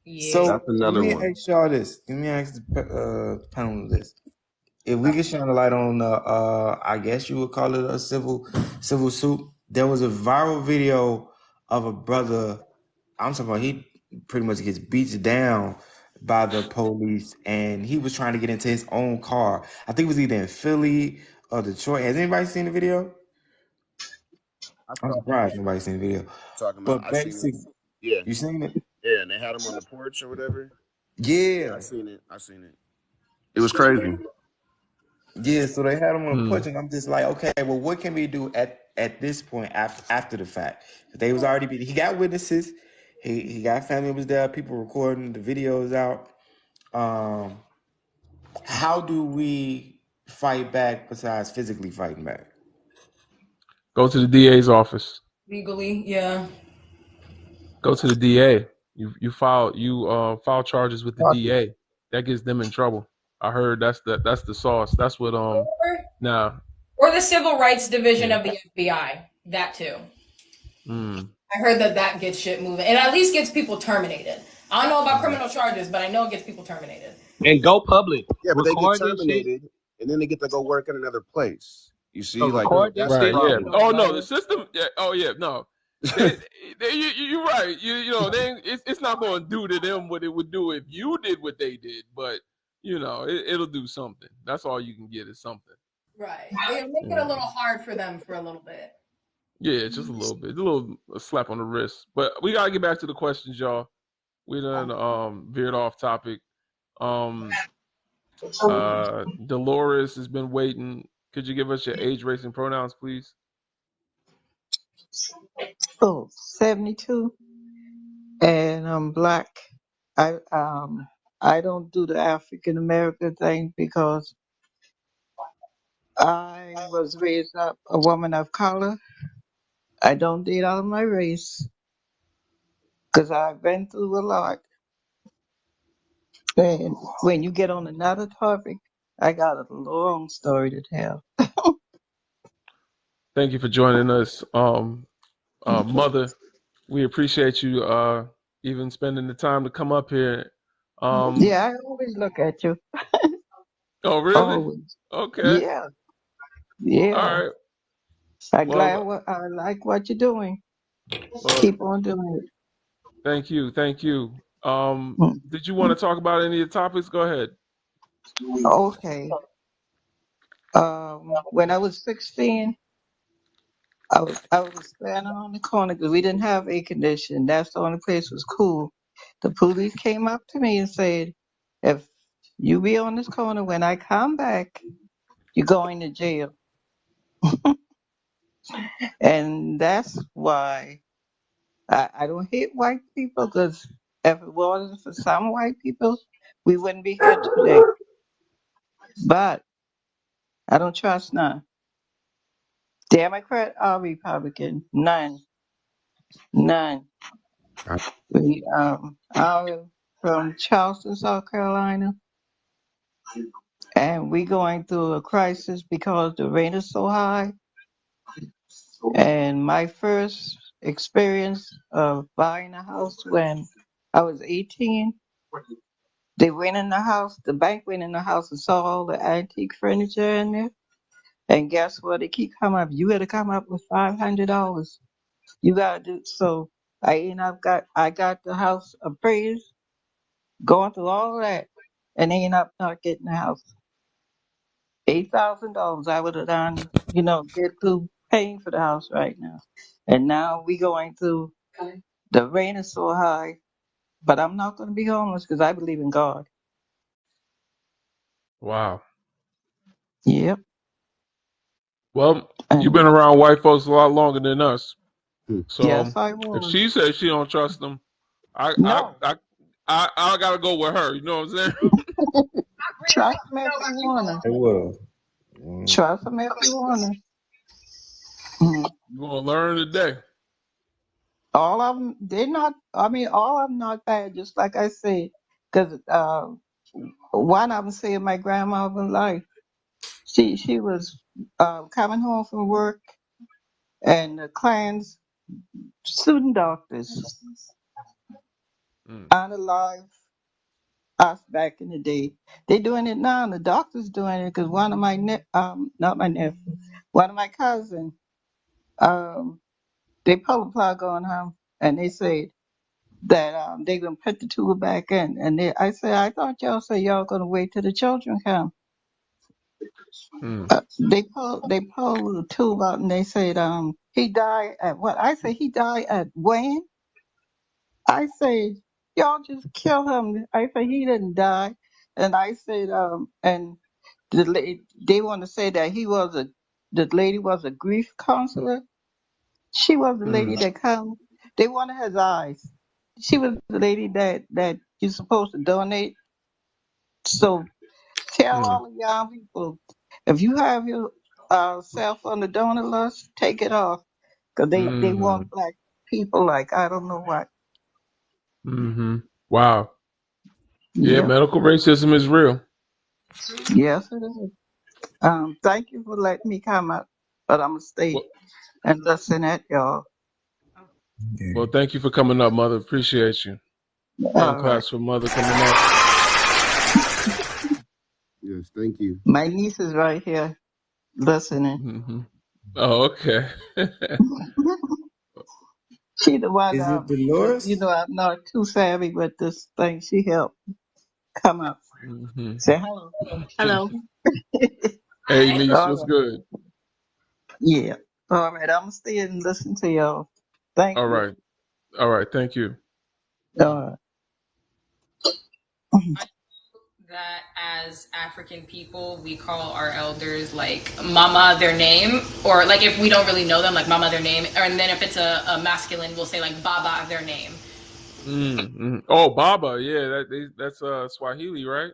yeah. so That's let another me one. ask y'all this. Let me ask the panel this. If we could shine a light on I guess you would call it a civil suit. There was a viral video of a brother. I'm talking about he pretty much gets beat down by the police, and he was trying to get into his own car. I think it was either in Philly or Detroit. Has anybody seen the video? I I'm saw surprised nobody's seen the video. talking about. But I seen it. basically, Yeah, you seen it? yeah, and they had him on the porch or whatever. Yeah, I Yeah. seen it. I seen it. It was crazy. Yeah, so they had him on the Mm-hmm. porch, and I'm just like, okay, well, what can we do at this point after the fact? They was already he got witnesses, he got family was there, people recording the videos out. Um, how do we fight back besides physically fighting back? Go to the DA's office. Legally, yeah. Go to the DA. You file charges with the DA. That gets them in trouble. I heard that's the sauce. That's what Or, now. or the Civil Rights Division Yeah. of the FBI. That too. Mm. I heard that gets shit moving. It at least gets people terminated. I don't know about Mm. criminal charges, but I know it gets people terminated. And go public. Yeah, but they get Record this shit. terminated, and then they get to go work in another place. You So see, like record this that's the Right. shit, Yeah. put it problem. on Oh no, the blast. system. Yeah. Oh yeah. No. They, you're right. It's not going to do to them what it would do if you did what they did, but it'll do something. That's all you can get is something. Right. It'll make it Yeah. a little hard for them for a little bit. Yeah, just a little bit, a slap on the wrist. But we gotta get back to the questions, y'all. We done veered off topic. Um, Dolores has been waiting. Could you give us your age, race, and pronouns, please? Oh, 72, and I'm black. I don't do the African American thing because I was raised up a woman of color. I don't date out of my race because I've been through a lot. And when you get on another topic, I got a long story to tell. Thank you for joining us, Mother. We appreciate you even spending the time to come up here. Um, Yeah, I always look at you. oh, really? Always. Okay. Yeah, All yeah. right. I Well, like what you're doing. well, Keep on doing it. thank you. Thank you. Did you want to talk about any of the topics? Go ahead. Okay. When I was 16, I was standing on the corner because we didn't have air conditioning. That's the only place was cool. The police came up to me and said, "If you be on this corner when I come back, you're going to jail." And that's why I don't hate white people, because if it wasn't for some white people, we wouldn't be here today. But I don't trust none. Democrat or Republican, none, none. I'm from Charleston, South Carolina, and we going through a crisis because the rent is so high. And my first experience of buying a house when I was 18, they went in the house, the bank went in the house and saw all the antique furniture in there. And guess what? They keep coming up. You got to come up with $500. You got to do so. I got the house appraised, going through all that, and they end up not getting the house. $8,000 I would have done, get through paying for the house right now. And now we going through, the rent is so high, but I'm not going to be homeless because I believe in God. Wow. Yep. Well, you've And been around white folks a lot longer than us. Hmm. So yes, I if was. she says she don't trust them, I I No, I I gotta go with her. You know what I'm saying? trust me if you wanna. It will. Trust me if you wanna. Mhm. You're gonna learn today. All of them, they're not. I mean, all of them not bad. Just like I said, because one of them saved my grandmother's life. She was coming home from work, and the clients, student doctors, Mm. unalive us back in the day. They doing it now. The doctors doing it because one of my not my nephew, one of my cousin, um, they pull the plug on him, and they said that they gonna put the tube back in. And I said, I thought y'all said y'all gonna wait till the children come. Mm. They pulled the tube out, and they said he died at what? I said he died at when? I said y'all just kill him. I said he didn't die. And I said and they want to say that the lady was a grief counselor. She was the lady Mm. that come. They wanted his eyes. She was the lady that you're supposed to donate. So tell Mm. all the young people, if you have your self on the donor list, take it off, because they Mm. want black people like I don't know what. Mm-hmm. Wow. Yeah, Yep. medical racism is real. Yes, it is. Thank you for letting me come up, but I'm gonna stay Well, and listen at y'all. well, thank you for coming up, mother. Appreciate you. Hand All right. claps for mother coming up. Yes, thank you. My niece is right here listening. Mm-hmm. Oh, okay. She the one, Is it you Dolores? know, I'm not too savvy with this thing. She helped come up. Mm-hmm. Say hello. Hello. Hey, niece, All what's right. good? Yeah. All right. I'm gonna stay and listen to y'all. Thank All you. right. All right. Thank you. All right. That as African people, we call our elders like mama their name, or like if we don't really know them, like mama their name, and then if it's a masculine, we'll say like baba their name. Mm-hmm. Oh, Baba. Yeah, that's Swahili, right?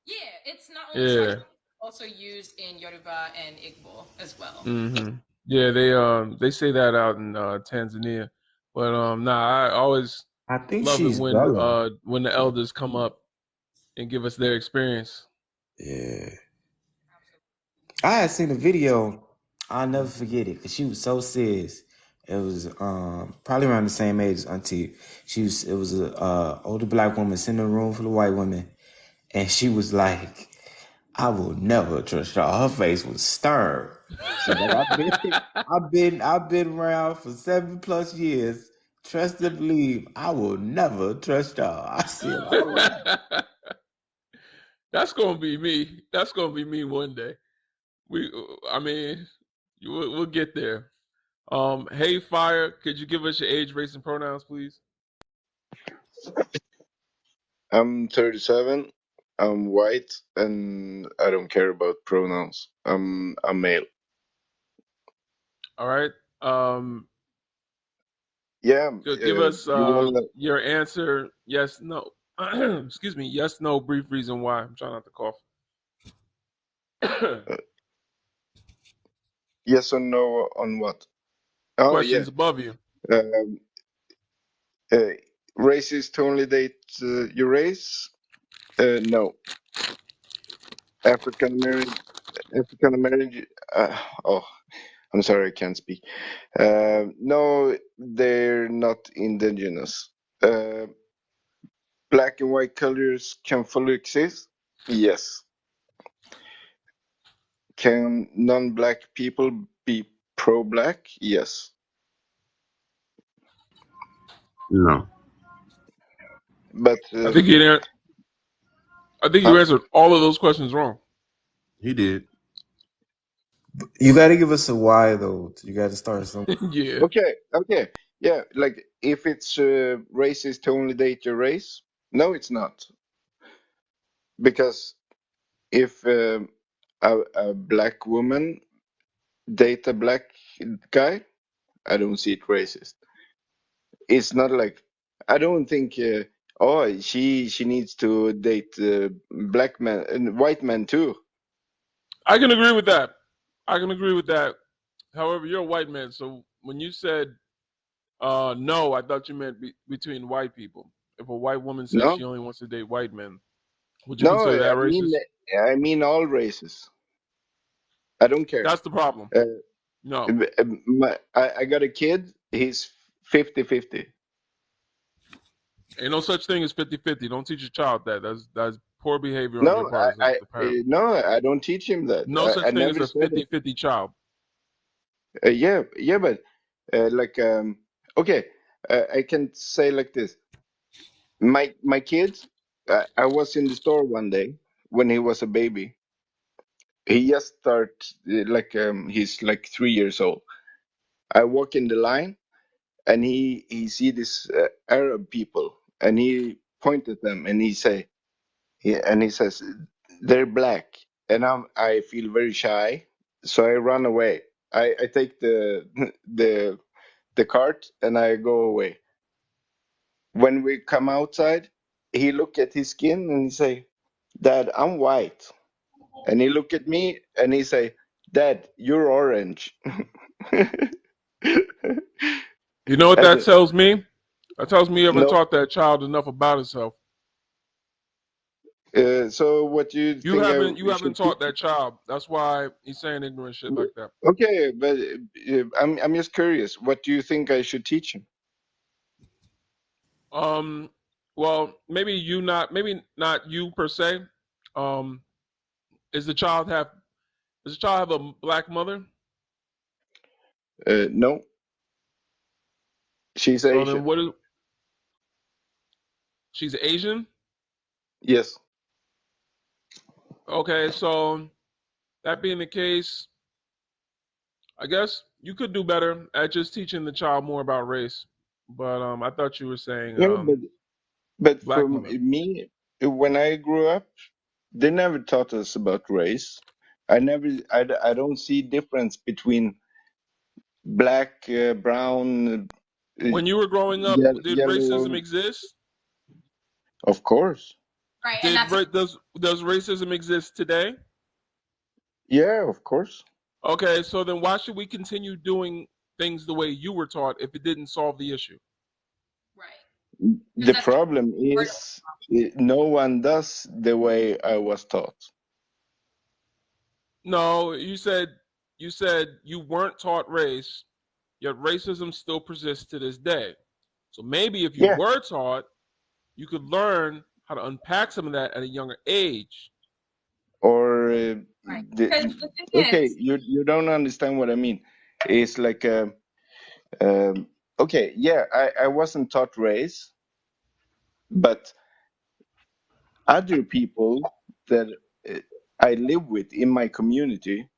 Yeah, it's not only Swahili, Yeah. it's also used in Yoruba and Igbo as well. Mm-hmm. Yeah, they say that out in Tanzania. But nah, I always I think love it she's Bella. when the elders come up and give us their experience. Yeah. I had seen a video. I'll never forget it because she was so serious. It was probably around the same age as Auntie. It was a older black woman sitting in a room full of white women, and she was like, "I will never trust y'all." Her face was stern. She's like, I've been around for 7+ years Trust and believe. I will never trust y'all. I said, all right. That's gonna be me. That's gonna be me one day. We, I mean, we'll get there. Hey, Fire, could you give us your age, race, and pronouns, please? I'm 37. I'm white, and I don't care about pronouns. I'm a male. All right. Yeah, Give us you wanna? your answer. Yes, no. Excuse me. Yes, no. Brief reason why. I'm trying not to cough. Uh, yes or no on what? Oh yeah. Questions above you. Um, uh, Racist to only date your race? No. African American. African American. Oh, I'm sorry, I can't speak. No, they're not indigenous. Black and white colors can fully exist. Yes. Can non-black people be pro-black? Yes. No. But I think you. I think you huh? answered all of those questions wrong. He did. You got to give us a why, though. You got to start somewhere. Yeah. Okay, okay. Yeah, like if it's racist to only date your race? No, it's not. Because if a black woman date a black guy, I don't see it racist. It's not like I don't think oh she needs to date black men and white men too. I can agree with that. I can agree with that. However, you're a white man, so when you said no, I thought you meant between white people. If a white woman says No, she only wants to date white men, would you no, consider that racist? I mean all races. I don't care. That's the problem. Uh, No. I got a kid. He's 50-50. Ain't no such thing as 50-50. Don't teach your child that. That's poor behavior on your No, part as I the parent. no, I don't teach him that. No I such thing as never a said it. 50-50 child. Yeah, yeah, but like okay, I can say like this. My kid, I was in the store one day when he was a baby. He just start like he's like 3 years old. I walk in the line and he see this Arab people and he point at them and he says they're black and I feel very shy, so I run away. I take the the cart and I go away. When we come outside, he look at his skin and he say, "Dad, I'm white." And he look at me and he say, "Dad, you're orange." You know what that And tells me? That tells me you haven't no, taught that child enough about himself. so what do you You think I haven't should teach taught that child. That's why he's saying ignorant shit him? like that. Okay, but I'm just curious. What do you think I should teach him? Um, well, maybe not you per se. Um, is the child have does the child have a black mother? No, she's So then Asian. what is she's Asian? Yes. Okay, so that being the case, I guess you could do better at just teaching the child more about race. But I thought you were saying Yeah, but black from mother. me, when I grew up, they never taught us about race. I don't see difference between black, brown, When you were growing up, did racism yellow. exist? Of course. Right. And that's Does racism exist today? Yeah, of course. Okay, so then why should we continue doing things the way you were taught if it didn't solve the issue? right. Because The that's problem is no one does the way I was taught. No, you said you weren't taught race, yet racism still persists to this day. So maybe if you Yeah. were taught, you could learn how to unpack some of that at a younger age. Or right. Because the thing okay, is, you don't understand what I mean. It's like okay, yeah, I wasn't taught race, but other people that uh, I live with in my community,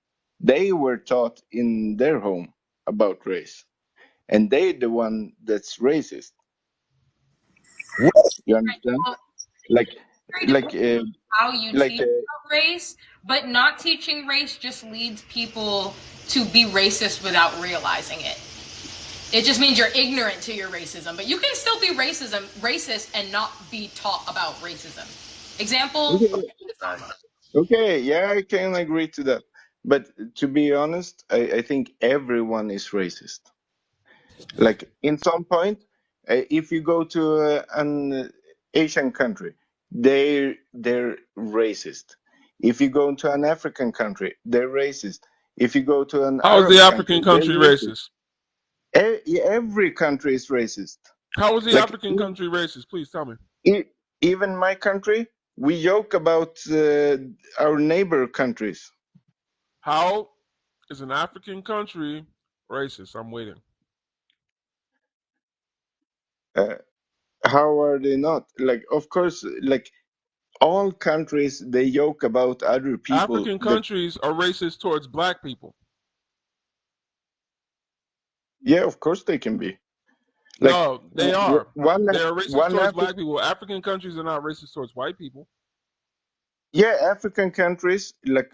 they were taught in their home about race, and they the one that's racist. What? You understand? Like, Very like, different how you like. teach about race, but not teaching race just leads people to be racist without realizing it. It just means you're ignorant to your racism, but you can still be racist and not be taught about racism. Example, Okay, okay, yeah, I can agree to that. But to be honest, I think everyone is racist. Like in some point, if you go to an Asian country, they're racist. If you go into an African country, they're racist. If you go to an How is the Arab African country, they're country racist. racist? Every country is racist. How is the Like African country racist? Please tell me. even my country, we joke about our neighbor countries. How is an African country racist? I'm waiting. Uh, how are they not? Like, of course, like all countries, they joke about other people African that, countries are racist towards black people. yeah, of course they can be. Like No, they are. one, They are racist one towards Afri- black people. African countries are not racist towards white people. yeah, African countries, like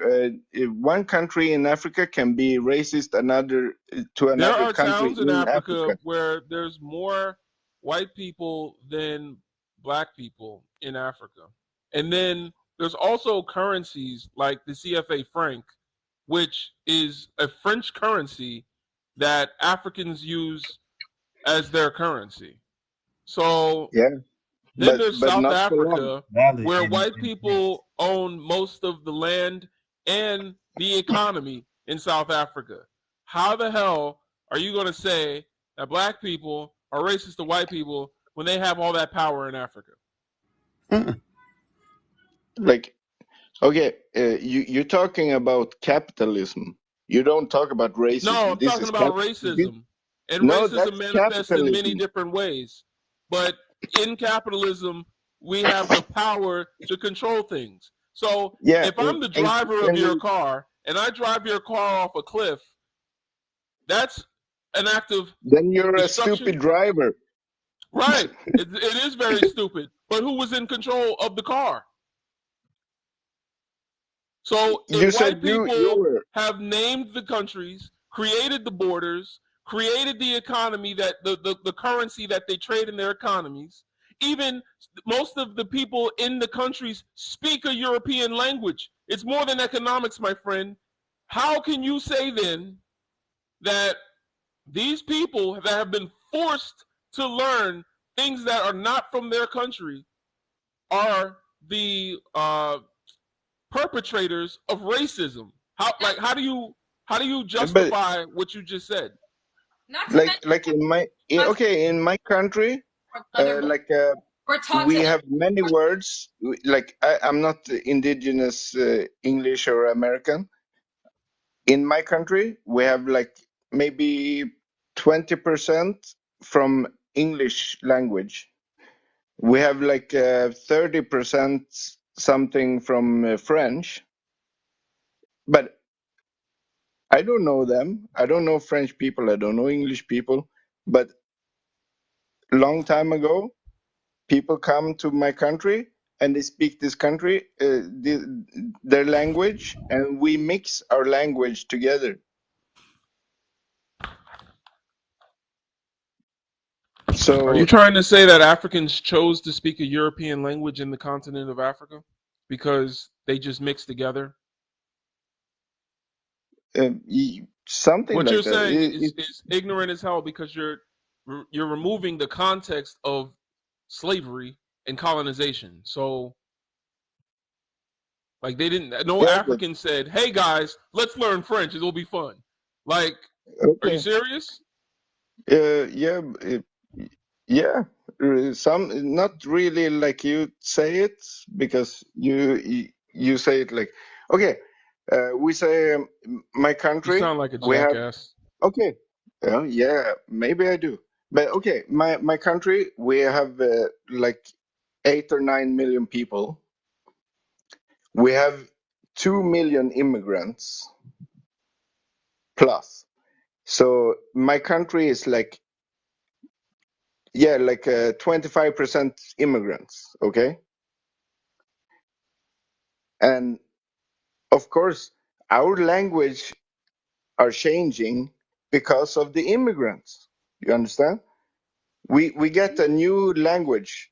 one country in Africa can be racist another to There another are country towns in in Africa Africa. where there's more white people than black people in Africa. And then there's also currencies like the CFA franc, which is a French currency that Africans use as their currency. So Yeah, then there's but South not for long. Africa, Valid where in white people own most of the land and the economy in South Africa. How the hell are you going to say that black people are racist to white people when they have all that power in Africa? Like, okay, you're talking about capitalism. You don't talk about No, racism. I'm This talking is about racism. And no, racism that's manifests in many capitalism. different ways. But in capitalism, we have the power to control things. So Yeah, if I'm the driver of your and car and I drive your car off a cliff, that's an act of then you're a destruction. stupid driver. Right. It is very stupid. But who was in control of the car? So if You said white you people were. have named the countries, created the borders, created the economy that the currency that they trade in their economies, even most of the people in the countries speak a European language. It's more than economics, my friend. How can you say then that these people that have been forced to learn things that are not from their country are the perpetrators of racism? How do you But justify what you just said? not to mention like in my okay, in my country, other, like we're taught we to. have many words. Like I'm not indigenous English or American. In my country, we have like maybe 20% from English language. We have like 30% something from French, but I don't know them. I don't know French people. I don't know English people. But long time ago, people come to my country and they speak this country, their language, and we mix our language together. Are you So trying to say that Africans chose to speak a European language in the continent of Africa because they just mixed together? something What like you're that. saying is ignorant as hell because you're removing the context of slavery and colonization. So like they didn't no Yeah, but African said, "Hey guys, let's learn French. It'll be fun." Like, are you okay. serious? Yeah, yeah. Some not really like you say it because you say it like okay. We say my You country. sound like a We have jackass. okay. Yeah, maybe I do. But okay, my country, we have like 8 or 9 million people. We have 2 million immigrants plus. So my country is like, yeah, like 25% immigrants, okay? And of course, our language are changing because of the immigrants. You understand? We get a new language.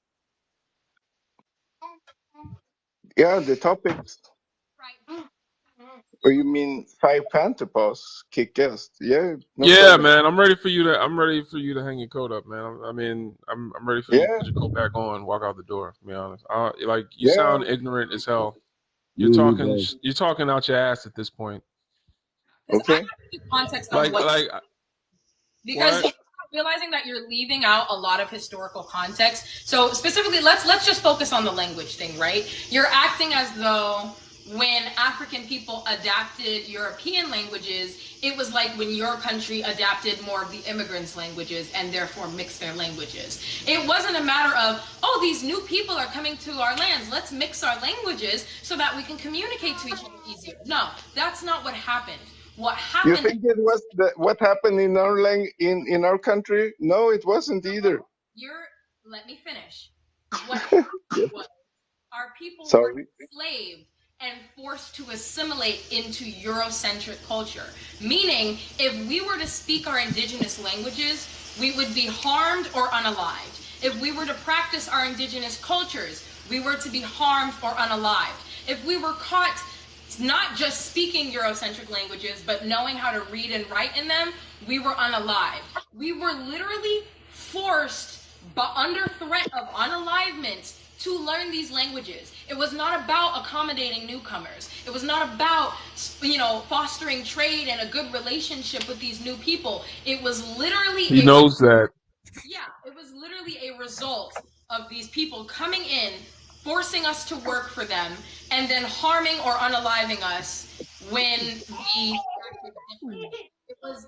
Yeah, the topics. Right. Or you mean Five Panther Paws kick ass? Yeah, no Yeah, problem. man, I'm ready for you to hang your coat up, man. I'm ready for you to Yeah, put your coat back on, walk out the door. To be honest, like you yeah. sound ignorant as hell. You guys. You're talking out your ass at this point. Because I Okay. have to give context on Like, what, like because what? you're realizing that you're leaving out a lot of historical context. So specifically, let's just focus on the language thing, right? You're acting as though when African people adapted European languages, it was like when your country adapted more of the immigrants' languages and therefore mixed their languages. It wasn't a matter of, oh, these new people are coming to our lands, let's mix our languages so that we can communicate to each other easier. No, that's not what happened. What You happened, think it was what happened in our in our country? No, it wasn't either. you're, let me finish. What happened Yes. was our people were Sorry. enslaved and forced to assimilate into Eurocentric culture. Meaning, if we were to speak our indigenous languages, we would be harmed or unalived. If we were to practice our indigenous cultures, we were to be harmed or unalived. If we were caught not just speaking Eurocentric languages, but knowing how to read and write in them, we were unalived. We were literally forced, but under threat of unalivement, to learn these languages. It was not about accommodating newcomers. It was not about, fostering trade and a good relationship with these new people. It was literally He knows that. it was literally a result of these people coming in, forcing us to work for them, and then harming or unaliving us when we acted different.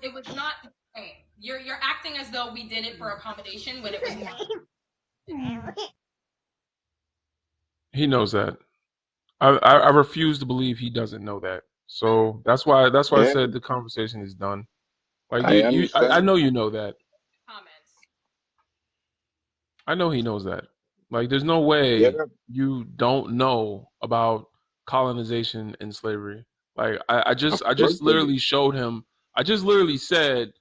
It was not the same. You're acting as though we did it for accommodation when it was more. He knows that. I refuse to believe he doesn't know that. So that's why I Yeah, said the conversation is done. Like I I understand. know you know that. Comments. I know he knows that. Like there's no Yeah, way you don't know about colonization and slavery. Like I of just I course just I do. literally showed him. I just literally said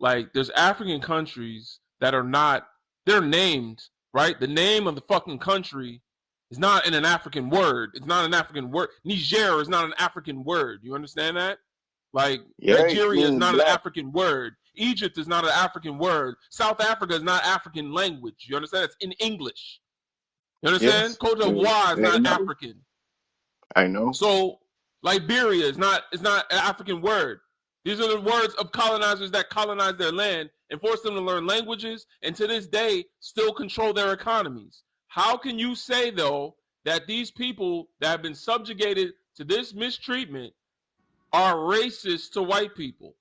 like there's African countries that are not, they're named, right? The name of the fucking country is not in an African word. It's not an African word. Niger is not an African word. You understand that? Like Yeah, it Nigeria is means not an black. African word. Egypt is not an African word. South Africa is not African language. You understand? It's in English. You understand? Yes, Cote I d'Ivoire is not know. African. I know. So Liberia is not an African word. These are the words of colonizers that colonized their land and forced them to learn languages and to this day still control their economies. How can you say though that these people that have been subjugated to this mistreatment are racist to white people?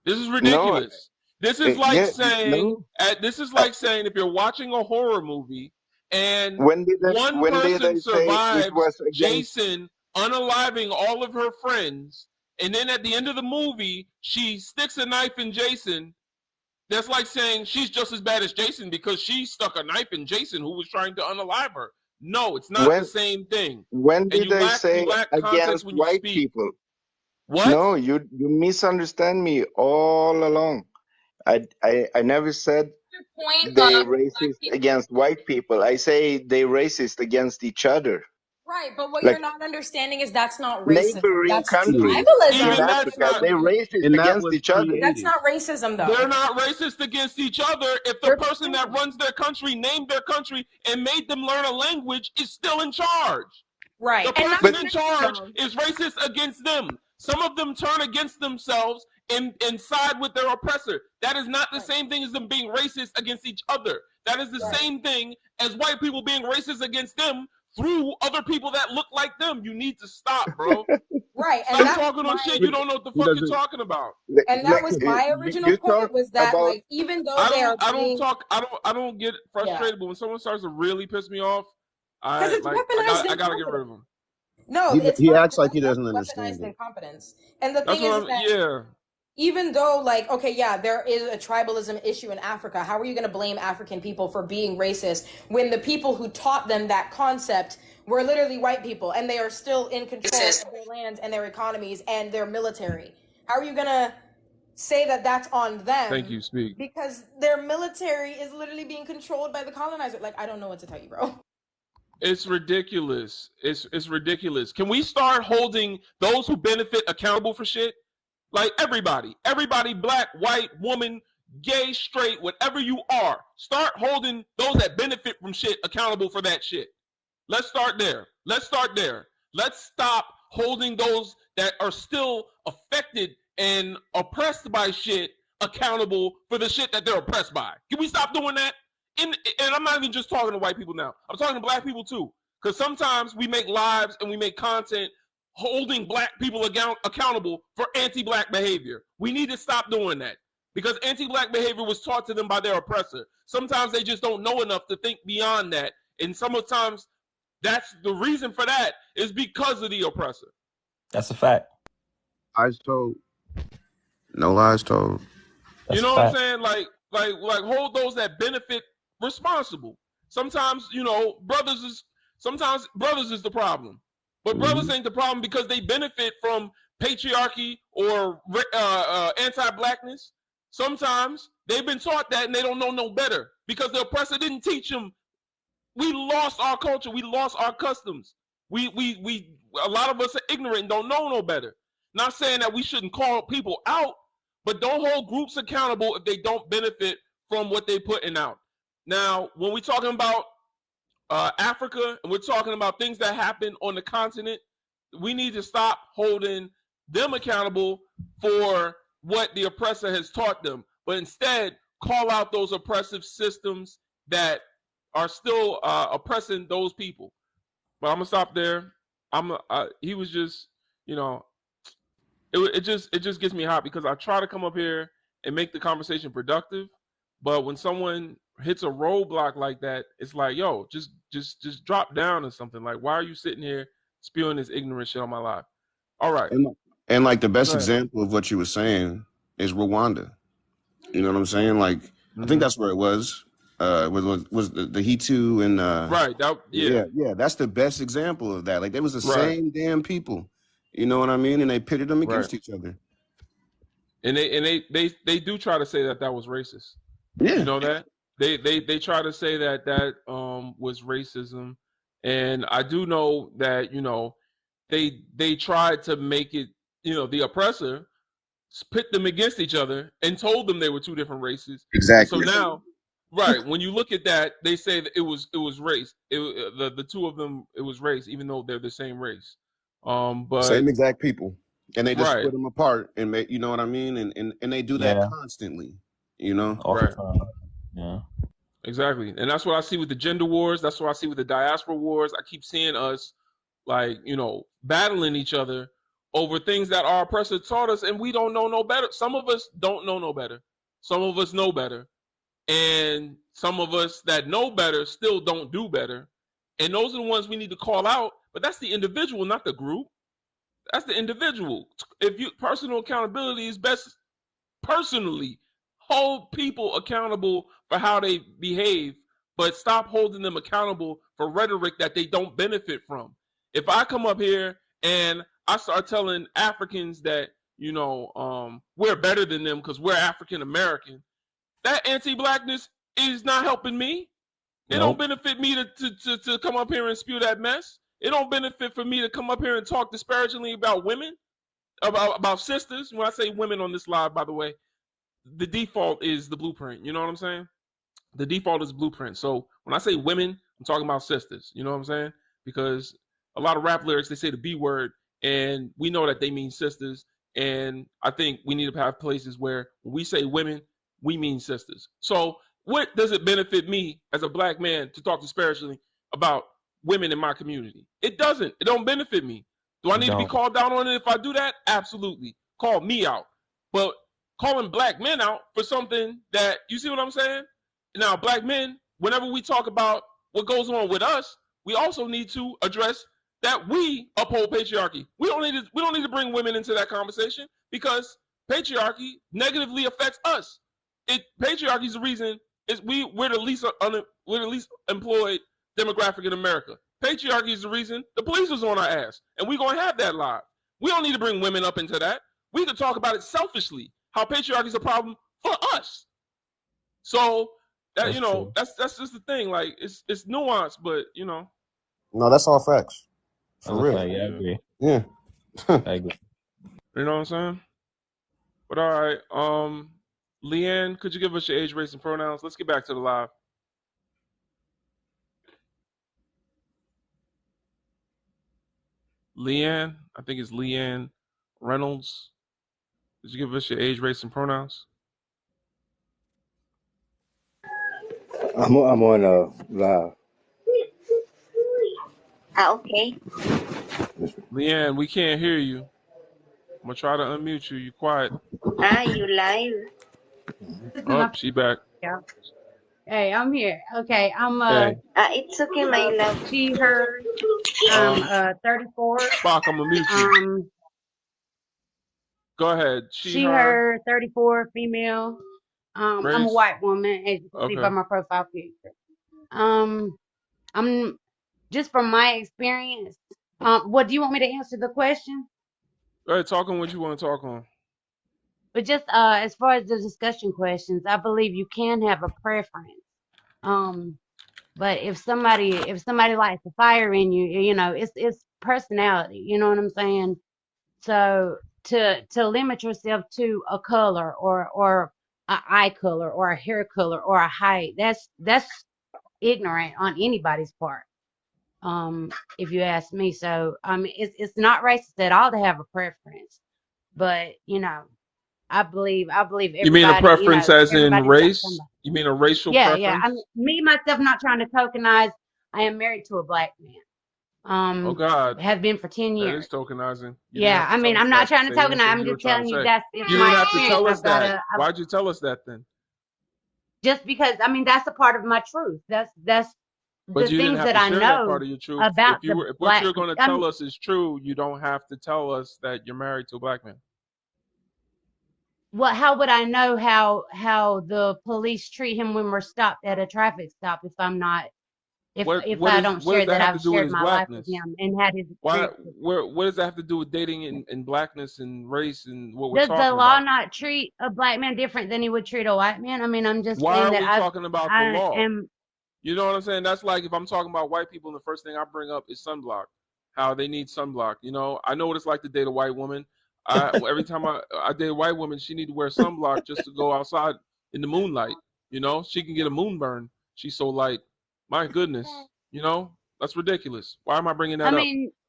This is No, ridiculous. This is like yeah, saying no. this is Uh, like saying if you're watching a horror movie and when did one I person say it survives was against? Jason unaliving all of her friends, and then at the end of the movie she sticks a knife in Jason, that's like saying she's just as bad as Jason because she stuck a knife in Jason who was trying to unalive her. No, it's not the When same thing. when And did I you say lack context against when you white speak. people? What? No, you misunderstand me all along. I never said Your point they of black racist people. against white people. I say they racist against each other. Right, but what you're Like not understanding is that's not racism. neighboring That's countries in Even tribalism. that's Africa, not. they racist And that against was each other. That's created. not racism, They're though. not racist against each other if the You're person that runs their country, named their country, and made them learn a language is still in charge. right, The and person But in that's charge racism. is racist against them. Some of them turn against themselves and side with their oppressor. That is not the Right, same thing as them being racist against each other. That is the right. same thing as white people being racist against them through other people that look like them. You need to stop, bro. Right, and Stop that was talking on my shit you don't know what the He fuck you're doesn't. talking about. and that was my original You point talk was that about. like even though they are being I don't get frustrated, but when someone starts to really piss me off, because it's weaponized I gotta get rid of incompetence. them. No, it's He fine. acts like That's he doesn't weaponized understand it. incompetence. And the That's thing what is I'm. that Yeah, even though like okay yeah there is a tribalism issue in Africa, how are you going to blame African people for being racist when the people who taught them that concept were literally white people and they are still in control of their lands and their economies and their military? How are you going to say that that's on thank them you. Speak. because their military is literally being controlled by the colonizer? Like, I don't know what to tell you, bro. It's ridiculous. It's ridiculous. Can we start holding those who benefit accountable for shit? Like everybody, black, white, woman, gay, straight, whatever you are, start holding those that benefit from shit accountable for that shit. Let's start there. Let's stop holding those that are still affected and oppressed by shit accountable for the shit that they're oppressed by. Can we stop doing that? And I'm not even just talking to white people now. I'm talking to black people too. Because sometimes we make lives and we make content holding black people accountable for anti-black behavior. We need to stop doing that because anti-black behavior was taught to them by their oppressor. Sometimes they just don't know enough to think beyond that. And sometimes that's the reason for that is because of the oppressor. That's a fact. Lies told. No lies told. That's You know a what I'm fact. saying? Like hold those that benefit responsible. Sometimes, brothers is the problem. But brothers ain't the problem because they benefit from patriarchy or anti-blackness. Sometimes they've been taught that and they don't know no better because the oppressor didn't teach them. We lost our culture. We lost our customs. We a lot of us are ignorant and don't know no better. Not saying that we shouldn't call people out, but don't hold groups accountable if they don't benefit from what they're putting out. Now, when we're talking about Africa and we're talking about things that happen on the continent, we need to stop holding them accountable for what the oppressor has taught them, but instead call out those oppressive systems that are still oppressing those people. But I'm gonna stop there. He was just, you know, it just gets me hot because I try to come up here and make the conversation productive, but when someone hits a roadblock like that, it's like, yo, just drop down or something. Like, why are you sitting here spewing this ignorant shit on my live? All right. And like the best example of what you were saying is Rwanda. You know what I'm saying? Like I think that's where it was. Was the Hutu and right. Yeah. That's the best example of that. Like they was the same damn people. You know what I mean? And they pitted them against each other. And they do try to say that was racist. Yeah. You know that they try to say that was racism, and I do know that they tried to make it the oppressor pit them against each other and told them they were two different races. Exactly. And so now, right, when you look at that, they say that it was race. The two of them, it was race, even though they're the same race. But same exact people, and they just right. split them apart and make, you know what I mean, and they do that constantly. All the time. Yeah. Exactly. And that's what I see with the gender wars. That's what I see with the diaspora wars. I keep seeing us battling each other over things that our oppressor taught us, and we don't know no better. Some of us don't know no better. Some of us know better. And some of us that know better still don't do better. And those are the ones we need to call out. But that's the individual, not the group. That's the individual. Personal accountability is best personally. Hold people accountable for how they behave, but stop holding them accountable for rhetoric that they don't benefit from. If I come up here and I start telling Africans that, we're better than them because we're African American, that anti-blackness is not helping me. It don't benefit me to come up here and spew that mess. It don't benefit for me to come up here and talk disparagingly about women, about sisters. When I say women on this live, by the way, the default is the blueprint. You know what I'm saying? The default is blueprint. So when I say women, I'm talking about sisters. You know what I'm saying? Because a lot of rap lyrics, they say the B word, and we know that they mean sisters. And I think we need to have places where when we say women, we mean sisters. So what does it benefit me as a black man to talk disparagingly about women in my community. It doesn't. It don't benefit me. Do I need to be called down on it if I do that? Absolutely. Call me out. But calling black men out for something that, you see what I'm saying? Now, black men, whenever we talk about what goes on with us, we also need to address that we uphold patriarchy. We don't need to bring women into that conversation because patriarchy negatively affects us. Patriarchy is the reason we're the least employed demographic in America. Patriarchy is the reason the police is on our ass, and we're gonna have that live. We don't need to bring women up into that. We can talk about it selfishly, how patriarchy is a problem for us. So that that's just the thing. Like it's nuanced, but No, that's all facts. For real. Fact. Yeah, I agree. Yeah. I agree. You know what I'm saying? But all right, Leanne, could you give us your age, race, and pronouns? Let's get back to the live. Leanne, I think it's Leanne Reynolds. Could you give us your age, race, and pronouns? I'm on live. Okay. Leanne, we can't hear you. I'm gonna try to unmute you. You quiet. You live? Oh, she back. Yeah. Hey, I'm here. Okay, I'm Hey. It's okay, my love. she, her. I'm 34. Spock, I'm gonna mute you. Go ahead. She, her, 34, female. I'm a white woman, as you can see by my profile picture. I'm just from my experience. What do you want me to answer the question? Go ahead, talk on what you want to talk on. But just as far as the discussion questions, I believe you can have a preference. But if somebody lights a fire in you, it's personality. You know what I'm saying? So to limit yourself to a color or an eye color or a hair color or a height, that's ignorant on anybody's part. If you ask me. So it's not racist at all to have a preference, but I believe everybody. You mean a preference as in race? You mean a racial preference? Yeah. Me myself, not trying to tokenize. I am married to a black man. Oh God. Have been for 10 years. That is tokenizing. Yeah, I mean, I'm not trying to tokenize. I'm just telling you that's you didn't have to tell us that. Why'd you tell us that then? Just because, I mean, that's a part of my truth. That's but the things that I know that part of your truth. about if what you're going to tell us is true, you don't have to tell us that you're married to a black man. Well, how would I know how the police treat him when we're stopped at a traffic stop if I'm not if I don't share that I've shared my life with him and had his experience? What does that have to do with dating and blackness and race and what we're talking about? Does the law not treat a black man different than he would treat a white man? I mean, I'm just saying that Why are we talking about the law? You know what I'm saying? That's like if I'm talking about white people and the first thing I bring up is sunblock, how they need sunblock. I know what it's like to date a white woman. Every time I date a white woman, she need to wear sunblock just to go outside in the moonlight. She can get a moonburn. She's so light. My goodness, that's ridiculous. Why am I bringing that up?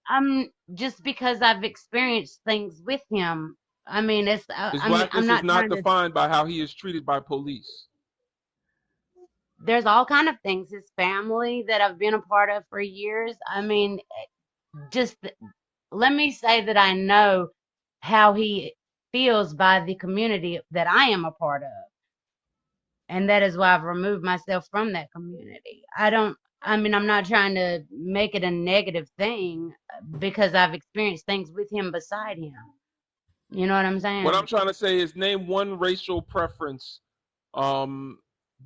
I mean, just because I've experienced things with him. I mean, his blackness is not defined by how he is treated by police. There's all kind of things. His family that I've been a part of for years. I mean, just let me say that I know how he feels by the community that I am a part of. And that is why I've removed myself from that community. I'm not trying to make it a negative thing because I've experienced things with him beside him. You know what I'm saying? What I'm trying to say is name one racial preference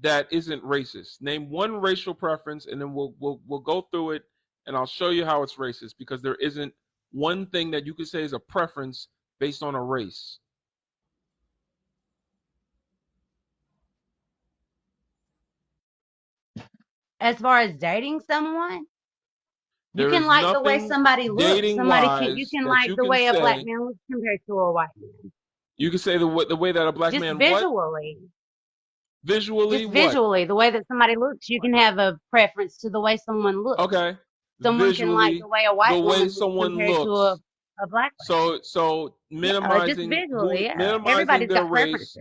that isn't racist. Name one racial preference, and then we'll go through it, and I'll show you how it's racist because there isn't one thing that you could say is a preference based on a race. As far as dating someone, you can like the way somebody looks. You can like the way a black man looks compared to a white man. You can say the way that a black man visually. Visually, just visually, the way that somebody looks, you can have a preference to the way someone looks. Okay. Someone can like the way a white woman looks compared to a black person. So minimizing, just visually, minimizing their race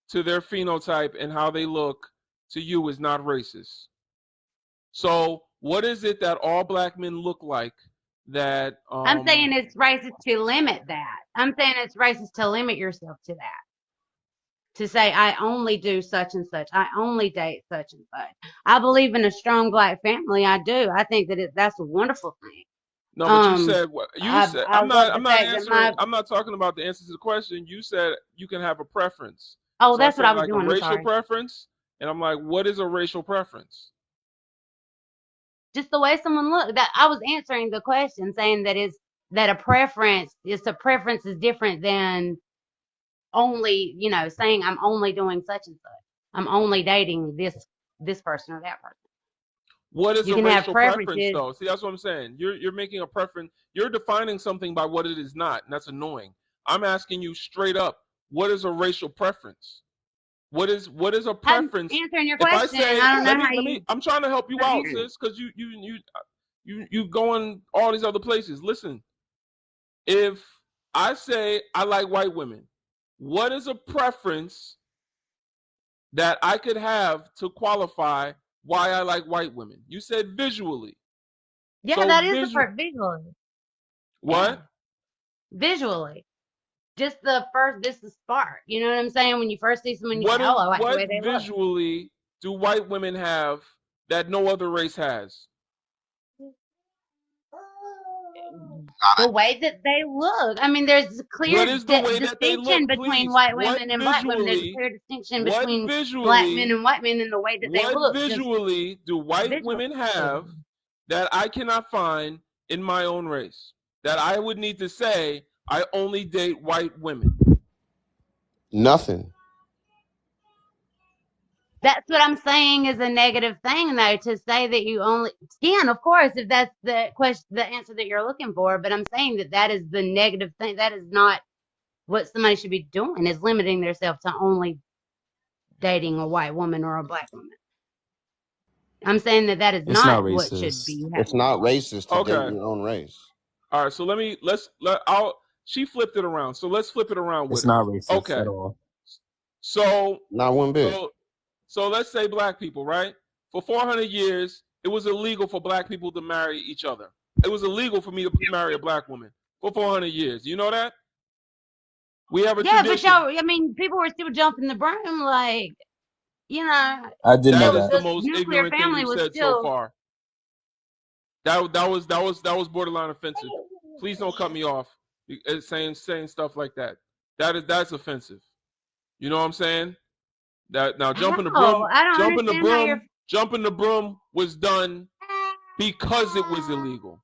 to their phenotype and how they look to you is not racist. So What is it that all black men look like that I'm saying it's racist to limit that. I'm saying it's racist to limit yourself to that. To say, I only do such and such. I only date such and such. I believe in a strong black family. I do. I think that that's a wonderful thing. No, but you said I I'm love not the fact that answering. I'm not talking about the answer to the question. You said you can have a preference. Oh, So I that's what said I was like a doing. I'm racial sorry. preference, and I'm like, what is a racial preference? Just the way someone looks. That I was answering the question, saying that a preference is different than only, saying I'm only doing such and such. I'm only dating this person or that person. What is You a can have racial preference, preferences. though? See, that's what I'm saying. You're making a preference. You're defining something by what it is not, and that's annoying. I'm asking you straight up. What is a racial preference? What is a I'm preference? answering your If I question. say, I don't know let how me, I'm trying to help you out, sis, because you going all these other places. Listen, if I say I like white women, what is a preference that I could have to qualify why I like white women? You said visually. Yeah, So that is the part visually. What? Yeah. Visually. Just this is spark. You know what I'm saying? When you first see someone, you say, oh, I like the way they look. What visually do white women have that no other race has? The way that they look. I mean, there's a clear What is the way that they distinction look, between please? white What women and black women. There's a visually? clear distinction What between black men visually? and white men in the way that they What look. visually do white women have that I cannot find in my own race? That I would need to say I only date white women. Nothing. That's what I'm saying is a negative thing, though, to say that you only can, of course, if that's the question, the answer that you're looking for. But I'm saying that is the negative thing. That is not what somebody should be doing, is limiting themselves to only dating a white woman or a black woman. I'm saying that is not what should be happening. It's not racist to date your own race. All right, so she flipped it around. So let's flip it around with It's not racist at all. So not one bit. So let's say black people, right? For 400 years, it was illegal for black people to marry each other. It was illegal for me to marry a black woman for 400 years. You know that? We have a tradition. But y'all, I mean, people were still jumping the broom, like, I didn't know that. that. Was the most ignorant thing you said so far. That was borderline offensive. Please don't cut me off saying stuff like that. That's offensive. You know what I'm saying? That now jumping the broom was done because it was illegal.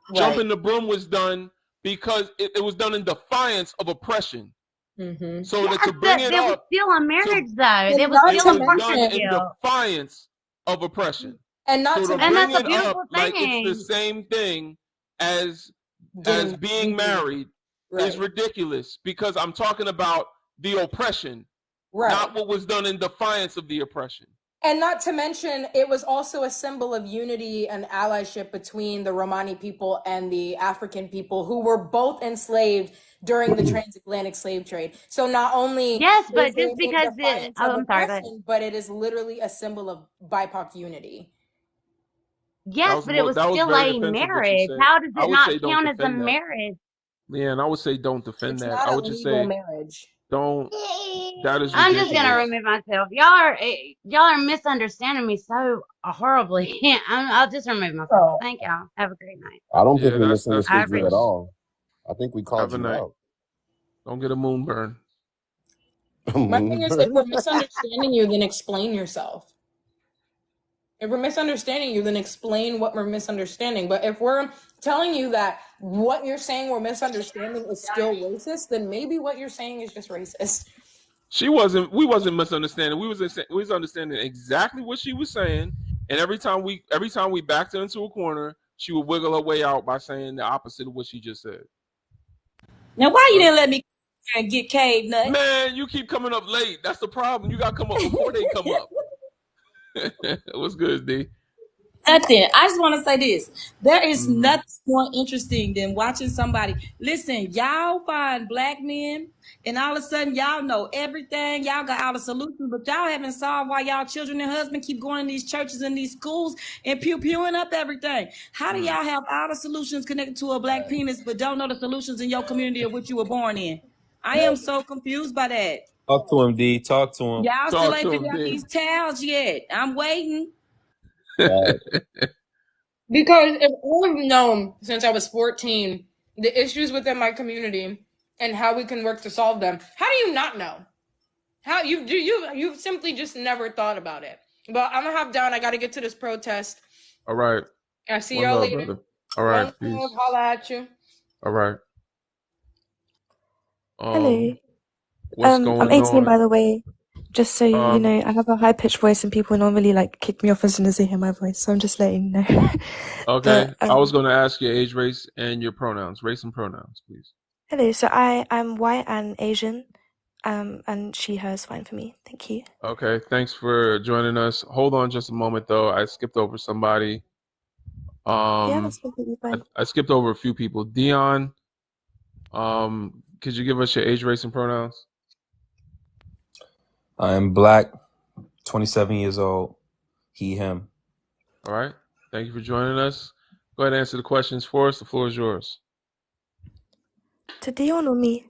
Right. Jumping the broom was done because it was done in defiance of oppression. Mm-hmm. So that to bring it up, was still a marriage, though. It was still a done in defiance of oppression. And not so to bring that's it a beautiful up thing. like it's the same thing as being married is ridiculous, because I'm talking about the oppression, not what was done in defiance of the oppression. And not to mention, it was also a symbol of unity and allyship between the Romani people and the African people, who were both enslaved during the transatlantic slave trade. So not only but just because but it is literally a symbol of BIPOC unity. Yes, but it was still a marriage. How does it not count as a marriage? Man, I would say don't defend that. I would just say marriage. Don't. That is ridiculous. I'm just gonna remove myself. Y'all are misunderstanding me so horribly. I'll just remove myself. Thank y'all. Have a great night. I don't think we misunderstood you at all. I think we called you out. Don't get a moon burn. My thing is, if we're misunderstanding you, then explain yourself. If we're misunderstanding you, then explain what we're misunderstanding. But if we're telling you that what you're saying we're misunderstanding is still racist, then maybe what you're saying is just racist. We wasn't misunderstanding. We was understanding exactly what she was saying. And every time we backed her into a corner, she would wiggle her way out by saying the opposite of what she just said. Now, why you didn't let me and get cave nut? Man, you keep coming up late. That's the problem. You got to come up before they come up. What's good, D? Nothing. I just want to say this. There is Mm-hmm. nothing more interesting than watching somebody. Listen, y'all find black men, and all of a sudden y'all know everything. Y'all got all the solutions, but y'all haven't solved why y'all children and husband keep going in these churches and these schools and pewing up everything. How do y'all have all the solutions connected to a black penis, but don't know the solutions in your community of which you were born in? I am so confused by that. Talk to him, D. Talk to him. Y'all still Talk ain't to him, figured out D. these towels yet. I'm waiting. Right. Because if I've known since I was 14 the issues within my community and how we can work to solve them, how do you not know? How you simply just never thought about it. But I'm gonna hop down. I gotta get to this protest. All right. I see One y'all love, later. brother. All right. One love. Peace. Holla at you. All right. Hello. What's I'm going 18 on? by the way. Just so you Um, know, I have a high pitched voice and people normally like kick me off as soon as they hear my voice, so I'm just letting you know. okay. But I was going to ask your age, race, and your pronouns. Race and pronouns, please. hello, so I'm white and Asian, and she her is fine for me. Thank you. Okay. Thanks for joining us. Hold on just a moment, though. I skipped over somebody. Yeah, that's completely fine. I skipped over a few people. Dion, could you give us your age, race, and pronouns? I'm black, 27 years old. He, him. All right. Thank you for joining us. Go ahead and answer the questions for us. The floor is yours. To Dion or me?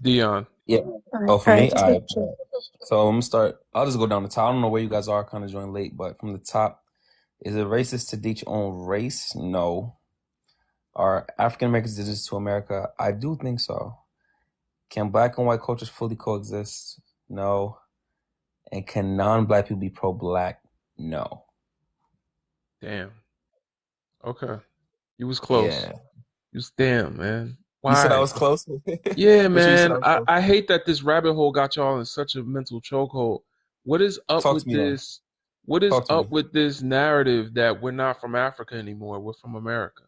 Dion. Yeah. Alright, For me? just All right. making sure. So I'm gonna start. I'll just go down the top. I don't know where you guys are. Kind of joined late, but from the top, is it racist to date your own race? No. Are African Americans indigenous to America? I do think so. Can black and white cultures fully coexist? No. And can non-black people be pro-black? No. Damn. Okay. You was close. Yeah. You was damn, man. You said I Why? was close. Yeah, Which you said I man. was I, close. I hate that this rabbit hole got y'all in such a mental chokehold. What is up Talk to with me then. this? What is Talk to up me. with this narrative that we're not from Africa anymore? We're from America.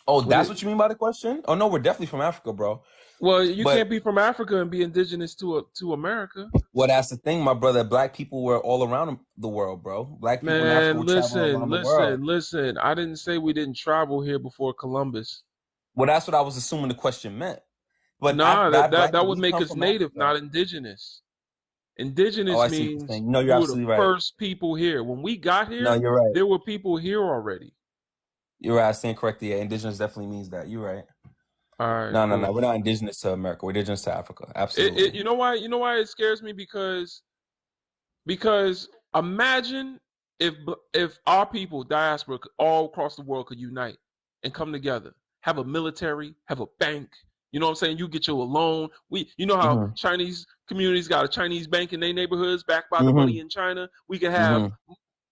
Oh, What that's it? what you mean by the question? Oh no, we're definitely from Africa, bro. Well, you But can't be from Africa and be indigenous to America. well, that's the thing, my brother. Black people were all around the world, bro. Black people in Africa Man, were traveling listen, around the world. listen, listen. I didn't say we didn't travel here before Columbus. Well, that's what I was assuming the question meant. But Nah, that black that, that people, would we make come us from native, Africa. not indigenous. Oh, Indigenous I see what you're means saying. No, you're you were the absolutely right. first people here. When we got No, here, you're right. there were people here already. You're right. I stand correctly. Yeah, indigenous definitely means that. You're right. All right, No. cool. We're not indigenous to America. We're indigenous to Africa. Absolutely. You know why? You know why it scares me because imagine if our people diaspora all across the world could unite and come together, have a military, have a bank. You know what I'm saying? You get you a loan. You know how Mm-hmm. Chinese communities got a Chinese bank in their neighborhoods backed by the Mm-hmm. money in China. We could have Mm-hmm.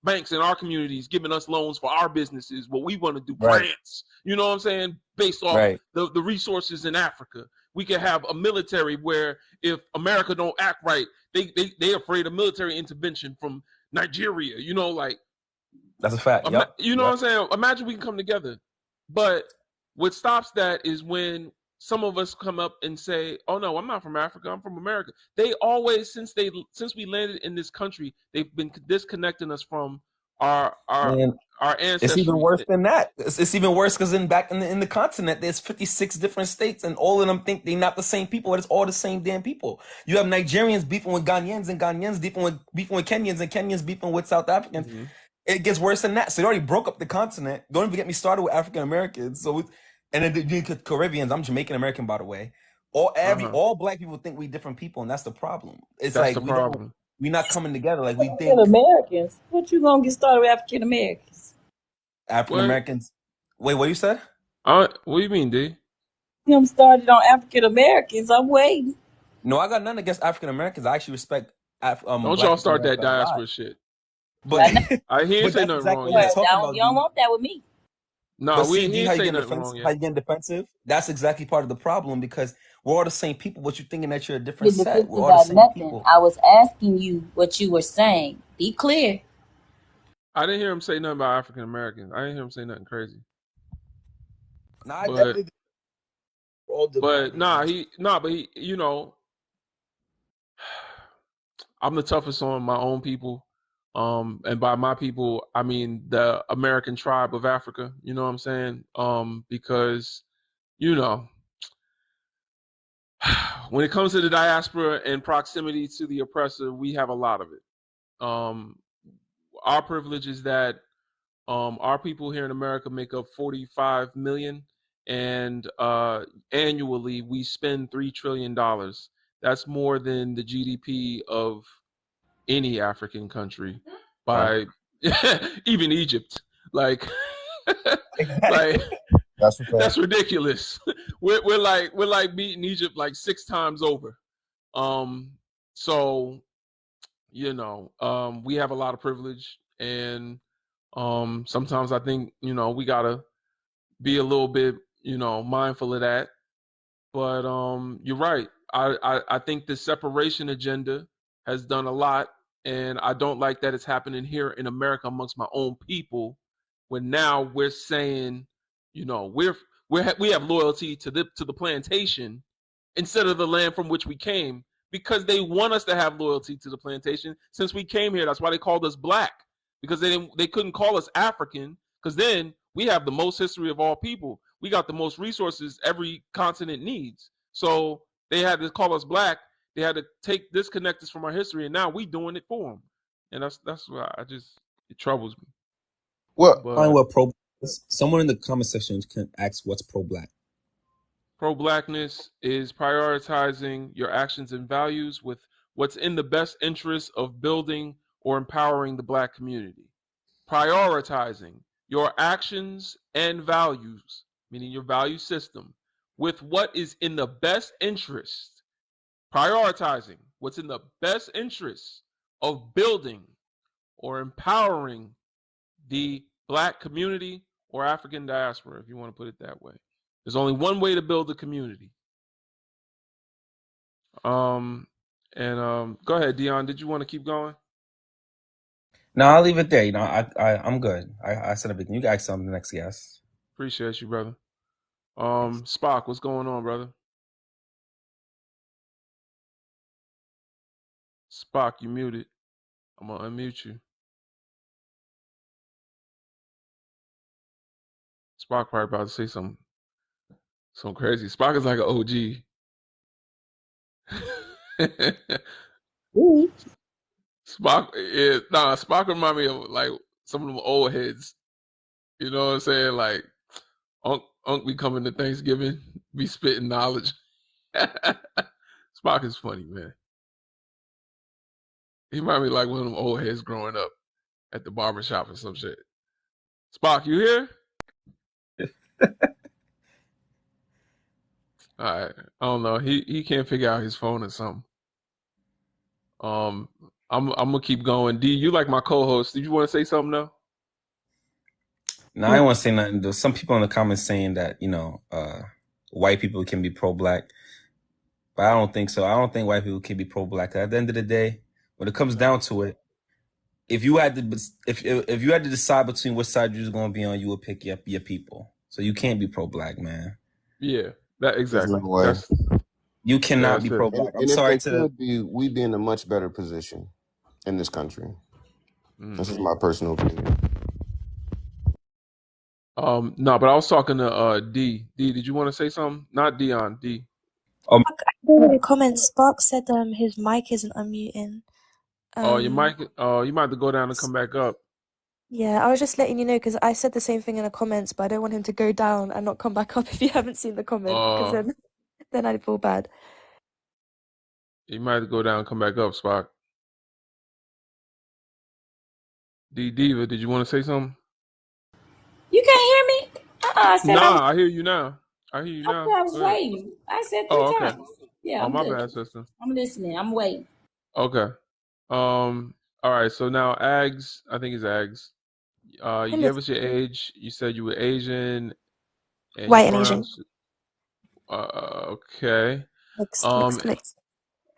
banks in our communities giving us loans for our businesses, what we want to do, Right. grants. You know what I'm saying? Based off Right. the resources in Africa. We could have a military where if America don't act right, they afraid of military intervention from Nigeria. You know, like That's a fact. Yep. you know what I'm saying? Imagine we can come together. But what stops that is when some of us come up and say, "Oh no, I'm not from Africa. I'm from America." They always, since we landed in this country, they've been disconnecting us from our our Man, our it's even ancestry. worse than that. It's even worse because back in the continent, there's 56 different states, and all of them think they're not the same people, but it's all the same damn people. You have Nigerians beefing with Ghanaians, and Ghanaians beefing with Kenyans, and Kenyans beefing with South Africans. Mm-hmm. It gets worse than that. So they already broke up the continent. Don't even get me started with African Americans. And then the Caribbeans. I'm Jamaican American, by the way. All black people think we different people, and that's the problem. It's That's like the problem. we're not coming together. Like we African think Americans. What you gonna get started with African Americans? African What? Americans. Wait, what you said? What do you mean, D? Him started on African Americans. I'm waiting. No, I got nothing against African Americans. I actually respect Don't black y'all people in start that America a lot. diaspora shit. But I know. He ain't but say that's nothing exactly wrong what he's yet. talking about, You don't D. want that with me. Nah, But see, he D, ain't how you say getting nothing wrong defensive? How yet. you getting defensive? That's exactly part of the problem because we're all the same people, but you're thinking that you're a different Get set. We're defensive all the about same nothing. people. I was asking you what you were saying. Be clear. I didn't hear him say nothing about African Americans. I didn't hear him say nothing crazy. Nah, I But definitely did. We're all but divided. but he, you know, I'm the toughest on my own people. And by my people, I mean the American tribe of Africa. You know what I'm saying? Because you know, when it comes to the diaspora and proximity to the oppressor, we have a lot of it. Our privilege is that our people here in America make up 45 million, and annually we spend $3 trillion. That's more than the GDP of any African country Right. by even Egypt. Like, like Exactly. That's a fact. that's ridiculous. We're like beating Egypt like 6 times over. Um, so we have a lot of privilege, and sometimes I think we gotta be a little bit mindful of that. But you're right. I think the separation agenda has done a lot, and I don't like that it's happening here in America amongst my own people. When now we're saying, we have loyalty to the plantation instead of the land from which we came, because they want us to have loyalty to the plantation since we came here. That's why they called us black, because they couldn't call us African, because then we have the most history of all people. We got the most resources every continent needs. So they had to call us black. They had to disconnect us from our history, and now we doing it for them. And that's why it troubles me. Well, find But what pro is. Someone in the comment section can ask what's pro black. pro-blackness is prioritizing your actions and values with what's in the best interest of building or empowering the black community. Prioritizing your actions and values, meaning your value system, with what is in the best interest. Prioritizing what's in the best interest of building or empowering the black community or African diaspora, if you want to put it that way. There's only one way to build a community. Go ahead, Dion. Did you want to keep going? No, I'll leave it there. I'm good. I said everything. You guys, something next guest. Appreciate you, brother. Spock, what's going on, brother? Spock, you muted. I'm gonna unmute you. Spock probably about to say something crazy. Spock is like an OG. Spock remind me of like some of them old heads. You know what I'm saying? Like Unc be coming to Thanksgiving, be spitting knowledge. Spock is funny, man. He might be like one of them old heads growing up at the barbershop or some shit. Spock, you here? All right. I don't know. He can't figure out his phone or something. I'm gonna keep going. D, you like my co-host. Did you want to say something though? No, I don't want to say nothing. There's some people in the comments saying that, white people can be pro-black. But I don't think so. I don't think white people can be pro-black. At the end of the day, when it comes down to it, if you had to decide between which side you was going to be on, you would pick your people. So you can't be pro-black, man. Yeah, that There's no exactly. way. You cannot be it. pro-black. I'm And if sorry they could be, we'd be in a much better position in this country. This is my personal opinion. No, but I was talking to D. D, did you want to say something? Not Dion, D. I saw in the comments, Spark said his mic isn't unmuting. Your mic. You might have to go down and come back up. Yeah, I was just letting you know because I said the same thing in the comments, but I don't want him to go down and not come back up if you haven't seen the comment, because then I'd feel bad. You might have to go down and come back up, Spock. D Diva, did you want to say something? You can't hear me? I hear you now. I hear you now. I was waiting. I said three times. Yeah, I'm my good. bad, sister. I'm listening. I'm waiting. Okay. All right. So now, Ags, I think it's Ags. You gave us your age. You said you were Asian. And White and Asian. Okay. Mixed.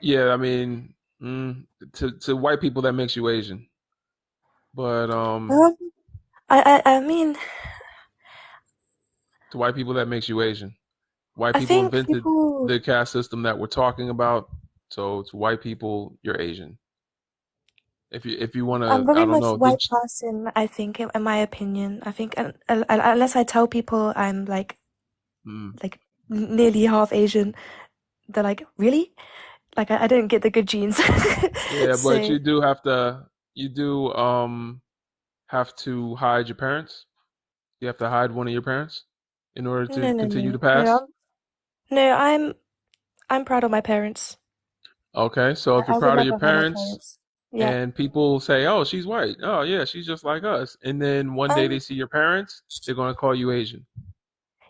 Yeah, I mean, to white people that makes you Asian. But I mean, to white people that makes you Asian. White people invented the caste system that we're talking about. So to white people, you're Asian. If you want I'm to, I very don't much know. white person, I think, in my opinion. I think unless I tell people I'm Mm. like nearly half Asian, they're like, really? Like I don't get the good genes. Yeah, but So you do have to hide your parents. You have to hide one of your parents in order to no, no, continue no, to no. pass. No, I'm proud of my parents. Okay, so if you're I would proud of your never hide my parents parents. Yeah. and people say, "Oh, she's white. Oh, yeah, she's just like us," and then one day they Um. see your parents, they're gonna call you Asian.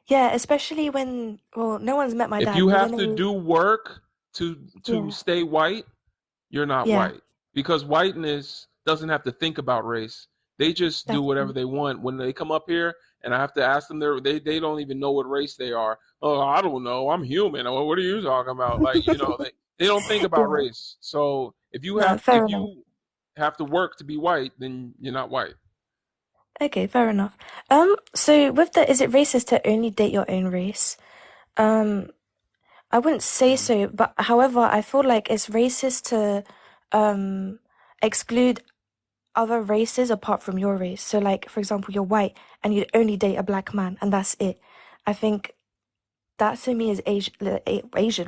Yeah, especially when, well, no one's met my If dad, you but when have to they, do work to yeah, stay white, you're not yeah, white because whiteness doesn't have to think about race. They just do that's whatever true. they want. When they come up here and I have to ask them, they don't even know what race they are. Oh, I don't know. I'm human. Oh, what are you talking about? Like, they don't think about Yeah. race. So No, fair if enough. you have to work to be white, then you're not white. Okay, fair enough. So with the, is it racist to only date your own race? Um, I wouldn't say Mhm. so, but however, I feel like it's racist to um exclude other races apart from your race. So like, for example, you're white and you only date a black man and that's it. I think that to me is Asian.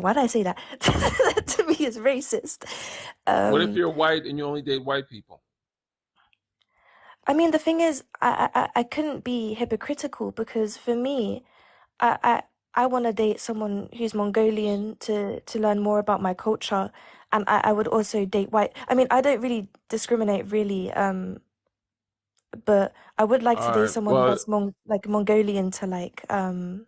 Why did I say that? That to me is racist. What if Um, you're white and you only date white people? I mean, the thing is, I couldn't be hypocritical because for me, I I, I want to date someone who's Mongolian to learn more about my culture, and I would also date white. I mean, I don't really discriminate really, but I would like to All date right. someone Well, that's Mongolian to um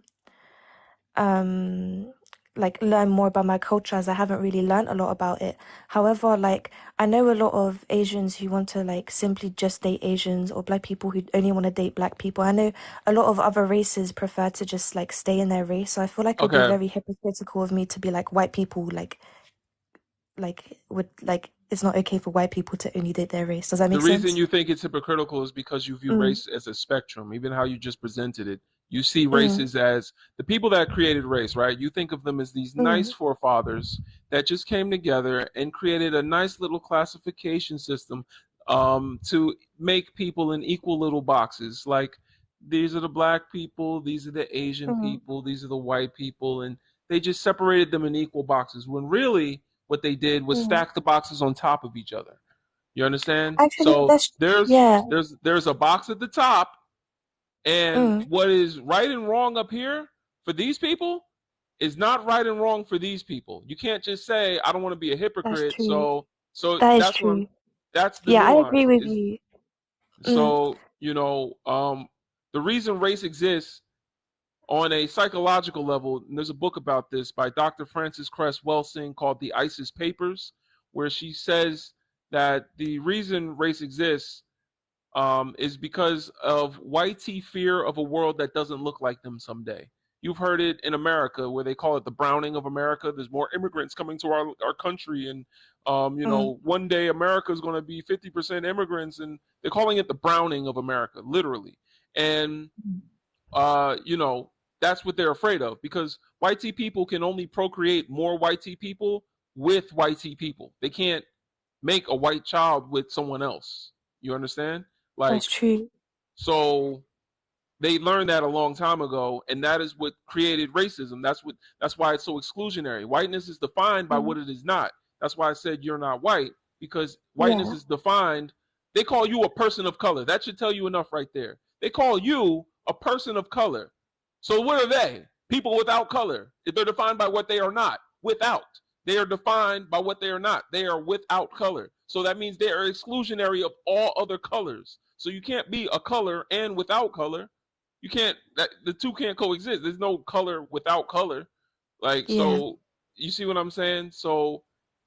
like learn more about my culture as I haven't really learned a lot about it. However, like I know a lot of Asians who want to like simply just date Asians or black people who only want to date black people. I know a lot of other races prefer to just like stay in their race. So I feel like it would be okay. very hypocritical of me to be like white people would like it's not okay for white people to only date their race. Does that The make reason sense? you think it's hypocritical is because you view Mm, race as a spectrum, even how you just presented it. You see mm, races as the people that created race, right? You think of them as these nice mm, forefathers that just came together and created a nice little classification system to make people in equal little boxes. Like, these are the black people, these are the Asian mm, people, these are the white people, and they just separated them in equal boxes when really what they did was mm. stack the boxes on top of each other. You understand? Actually, So that's yeah. there's a box at the top, and Mm, what is right and wrong up here for these people is not right and wrong for these people. You can't just say I don't want to be a that's hypocrite. true. So That is that's what I'm. true. That's the Yeah, I agree nuance. with Is you. Mm, so the reason race exists on a psychological level, and there's a book about this by Dr. Frances Cress Welsing called The ISIS Papers, where she says that the reason race exists is because of whitey fear of a world that doesn't look like them someday. You've heard it in America where they call it the browning of America. There's more immigrants coming to our country, and mm, one day America is going to be 50% immigrants, and they're calling it the browning of America, literally. And you know, that's what they're afraid of because whitey people can only procreate more whitey people with whitey people. They can't make a white child with someone else. You understand? that's Like, true. so they learned that a long time ago, and that is what created racism. That's why it's so exclusionary. Whiteness is defined by Mm, what it is not. That's why I said you're not white, because whiteness yeah, is defined. They call you a person of color. That should tell you enough right there. They call you a person of color. So what are they? People without color. If they're defined by what they are not. Without. They are defined by what they are not. They are without color. So that means they are exclusionary of all other colors. So you can't be a color and without color. You can't, the two can't coexist. There's no color without color. Like, yeah. so you see what I'm saying? So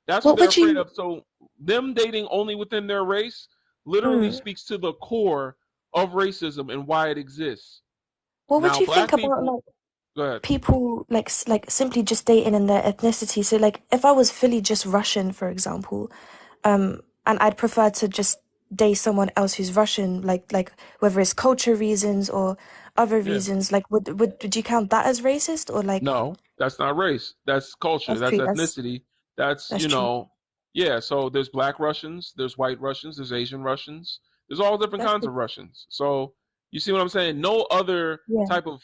that's what What they're would afraid you? of. So them dating only within their race literally Mm, speaks to the core of racism and why it exists. what would Now, you think black about people, like go ahead. people like simply just dating in their ethnicity? So like, if I was fully just Russian, for example, and I'd prefer to just date someone else who's Russian, like whether it's culture reasons or other Yeah. reasons, like would you count that as racist or like No, that's not race. That's culture. that's That's true. ethnicity. That's, That's true. Yeah, so there's black Russians, there's white Russians, there's Asian Russians, there's all different That's kinds good. of Russians. So you see what I'm saying? No other Yeah. type of,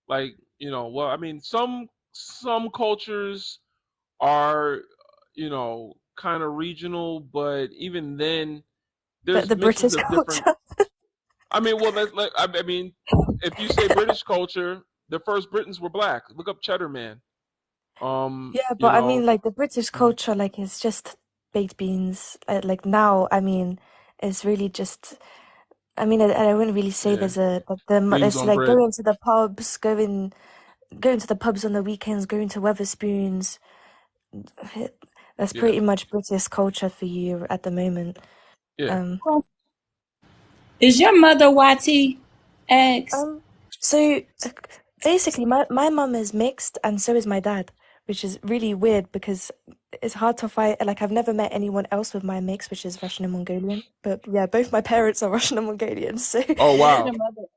like, well, I mean, some cultures are, kind of regional, but even then, there's The mixes British of different. culture. I mean, well, I mean, if you say British culture, the first Britons were black. Look up Cheddar Man. Yeah, You but I mean, know, like the British mm, culture, like it's just baked beans. Like now, I mean, it's really just. I mean, I wouldn't really say yeah, there's a beans there's on like bread. going to the pubs, going to the pubs on the weekends, going to Weatherspoons. That's Yeah, pretty much British culture for you at the moment. yeah. Um, Is your mother YT? X? um, so basically, my mum is mixed, and so is my dad, which is really weird because it's hard to find. Like, I've never met anyone else with my mix, which is Russian and Mongolian. But yeah, both my parents are Russian and Mongolian, so Oh Your wow. mother.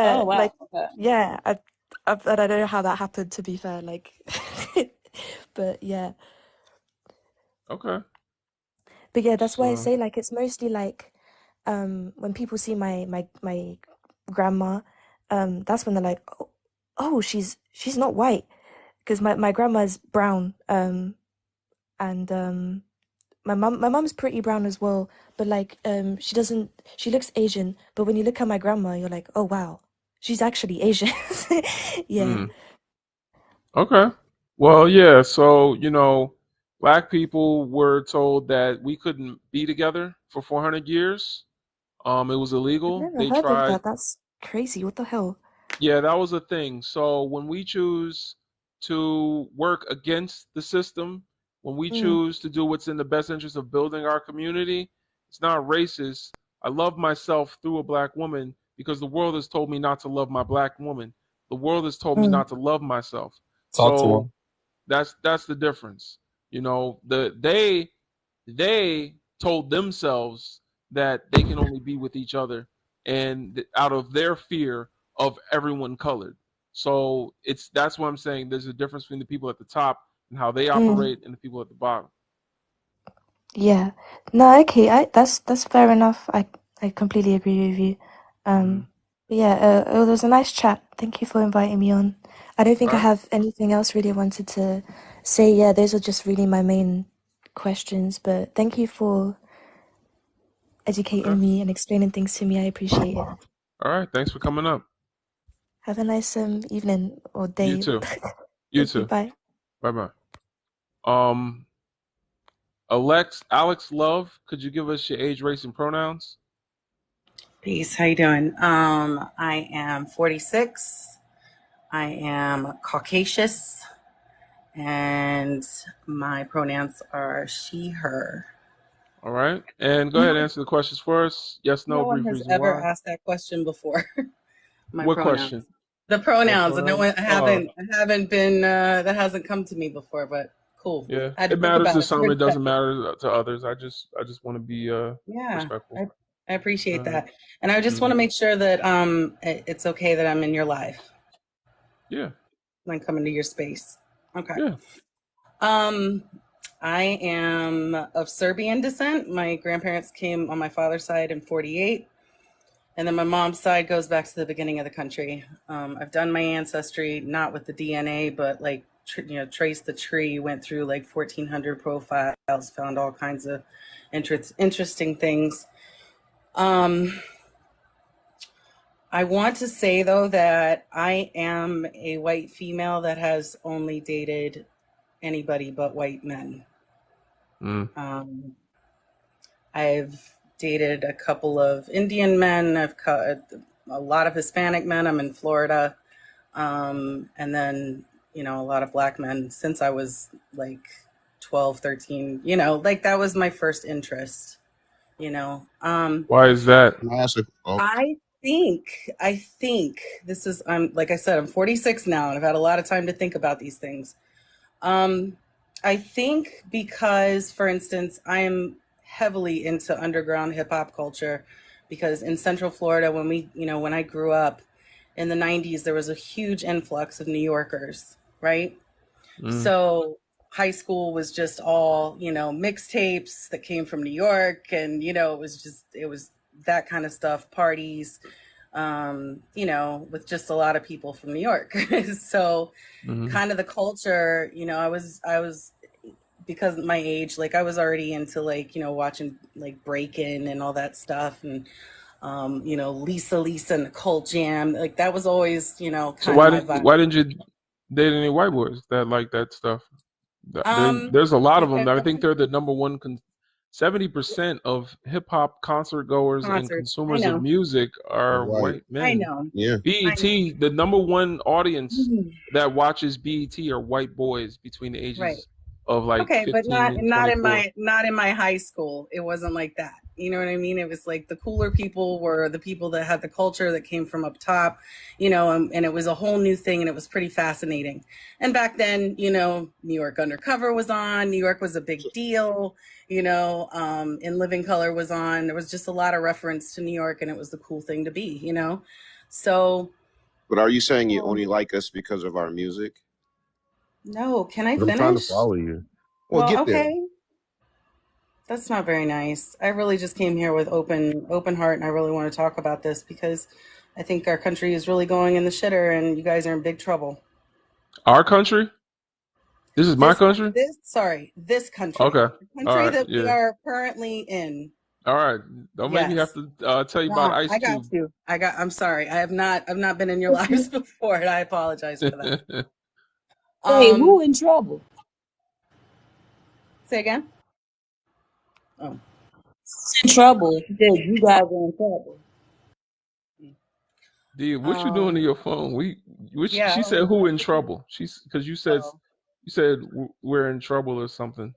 Oh yeah, wow. like Okay. yeah, I don't know how that happened. To be fair, like, but yeah. Okay. But yeah, that's why I So, say like it's mostly like when people see my grandma, that's when they're like, oh, oh she's not white because my grandma's brown, and my mum's pretty brown as well, but like she looks Asian, but when you look at my grandma, you're like, oh wow, she's actually Asian. Yeah. mm, okay. Well, yeah. So, black people were told that we couldn't be together for 400 years. It was I've illegal. never They heard of tried. that. That's crazy. What the hell? Yeah, that was a thing. So when we choose to work against the system, when we Mm, choose to do what's in the best interest of building our community, it's not racist. I love myself through a black woman because the world has told me not to love my black woman. The world has told me mm, not to love myself. Talk to So him. that's the difference. They told themselves that they can only be with each other, and out of their fear of everyone colored. So that's what I'm saying. There's a difference between the people at the top and how they mm. operate and the people at the bottom. Yeah. No, okay, that's fair enough. I completely agree with you. Mm-hmm. But yeah, it was a nice chat. Thank you for inviting me on. I don't think All I right. have anything else really wanted to say. Yeah, those are just really my main questions, but thank you for Okay. educating me and explaining things to me. I appreciate it. All right. Thanks for coming up. Have a nice evening or You day. too. You Thank you. too. Bye. Bye bye. Um, Alex Love, could you give us your age, race, and pronouns? Peace. How you doing? I am 46. I am Caucasian, and my pronouns are she, her. All right. And go ahead and No, answer the questions for us. Yes, no, no one brief has reason ever why. asked that question before. My What question? pronouns. The Oh, pronouns, and no pronouns. one. I haven't been. That hasn't come to me before, but cool. Yeah. I had to It think matters about to it for some. a It doesn't second. matter to others. I just want to be Yeah, respectful. I appreciate Uh, that, and I just want mm, to make sure that it's okay that I'm in your life yeah. when coming to your space. Okay. Yeah. Um, I am of Serbian descent. My grandparents came on my father's side in 48. And then my mom's side goes back to the beginning of the country. I've done my ancestry, not with the DNA, but like, traced the tree, went through like 1,400 profiles, found all kinds of interesting things. Um, I want to say, though, that I am a white female that has only dated anybody but white men. Mm. Um, I've dated a couple of Indian men. I've cut a lot of Hispanic men. I'm in Florida. And then, a lot of black men since I was like 12, 13, like that was my first interest, you know. Why is that? Can I ask oh, I think this is, like I said, I'm 46 now and I've had a lot of time to think about these things. Um, I think because, for instance, I'm heavily into underground hip hop culture because in Central Florida, when I grew up in the 90s, there was a huge influx of New Yorkers, right? Mm. So high school was just all, mixtapes that came from New York. And, it was that kind of stuff, parties, with just a lot of people from New York. So kind of the culture, I was because of my age, like I was already into like, watching like Breakin' and all that stuff. And, Lisa and the Cult Jam, like that was always, So kind of my vibe. why didn't you date any white boys that like that stuff? There's a lot of them. I think they're the number one. 70% of hip hop concert goers and Concerts. I consumers of know. music are Right. white I men. know. Yeah. BET, the number one audience that watches BET are white boys between the ages Right. of like Okay, but 15 and 24. not in my high school. It wasn't like that. You know what I mean? It was like the cooler people were the people that had the culture that came from up top, and it was a whole new thing, and it was pretty fascinating. And back then, New York Undercover was on. New York was a big deal. In Living Color was on. There was just a lot of reference to New York, and it was the cool thing to be. So. But are you saying you only like us because of our music? No, can I I'm trying to finish? follow you. Well, Well, get there. okay. That's not very nice. I really just came here with open heart, and I really want to talk about this because I think our country is really going in the shitter, and you guys are in big trouble. Our country? This is my country? This country. Okay. The country All right. that we Yeah. are currently in. All right. Don't make me have Yes. to tell you about Ice I got Cube. you. I'm sorry. I've not been in your lives before, and I apologize for that. Hey, who in trouble? Say again? Oh. In trouble. She said you guys are in trouble. Dude, what you doing to your phone? Yeah, She said who in trouble? Because you said we're in trouble or something.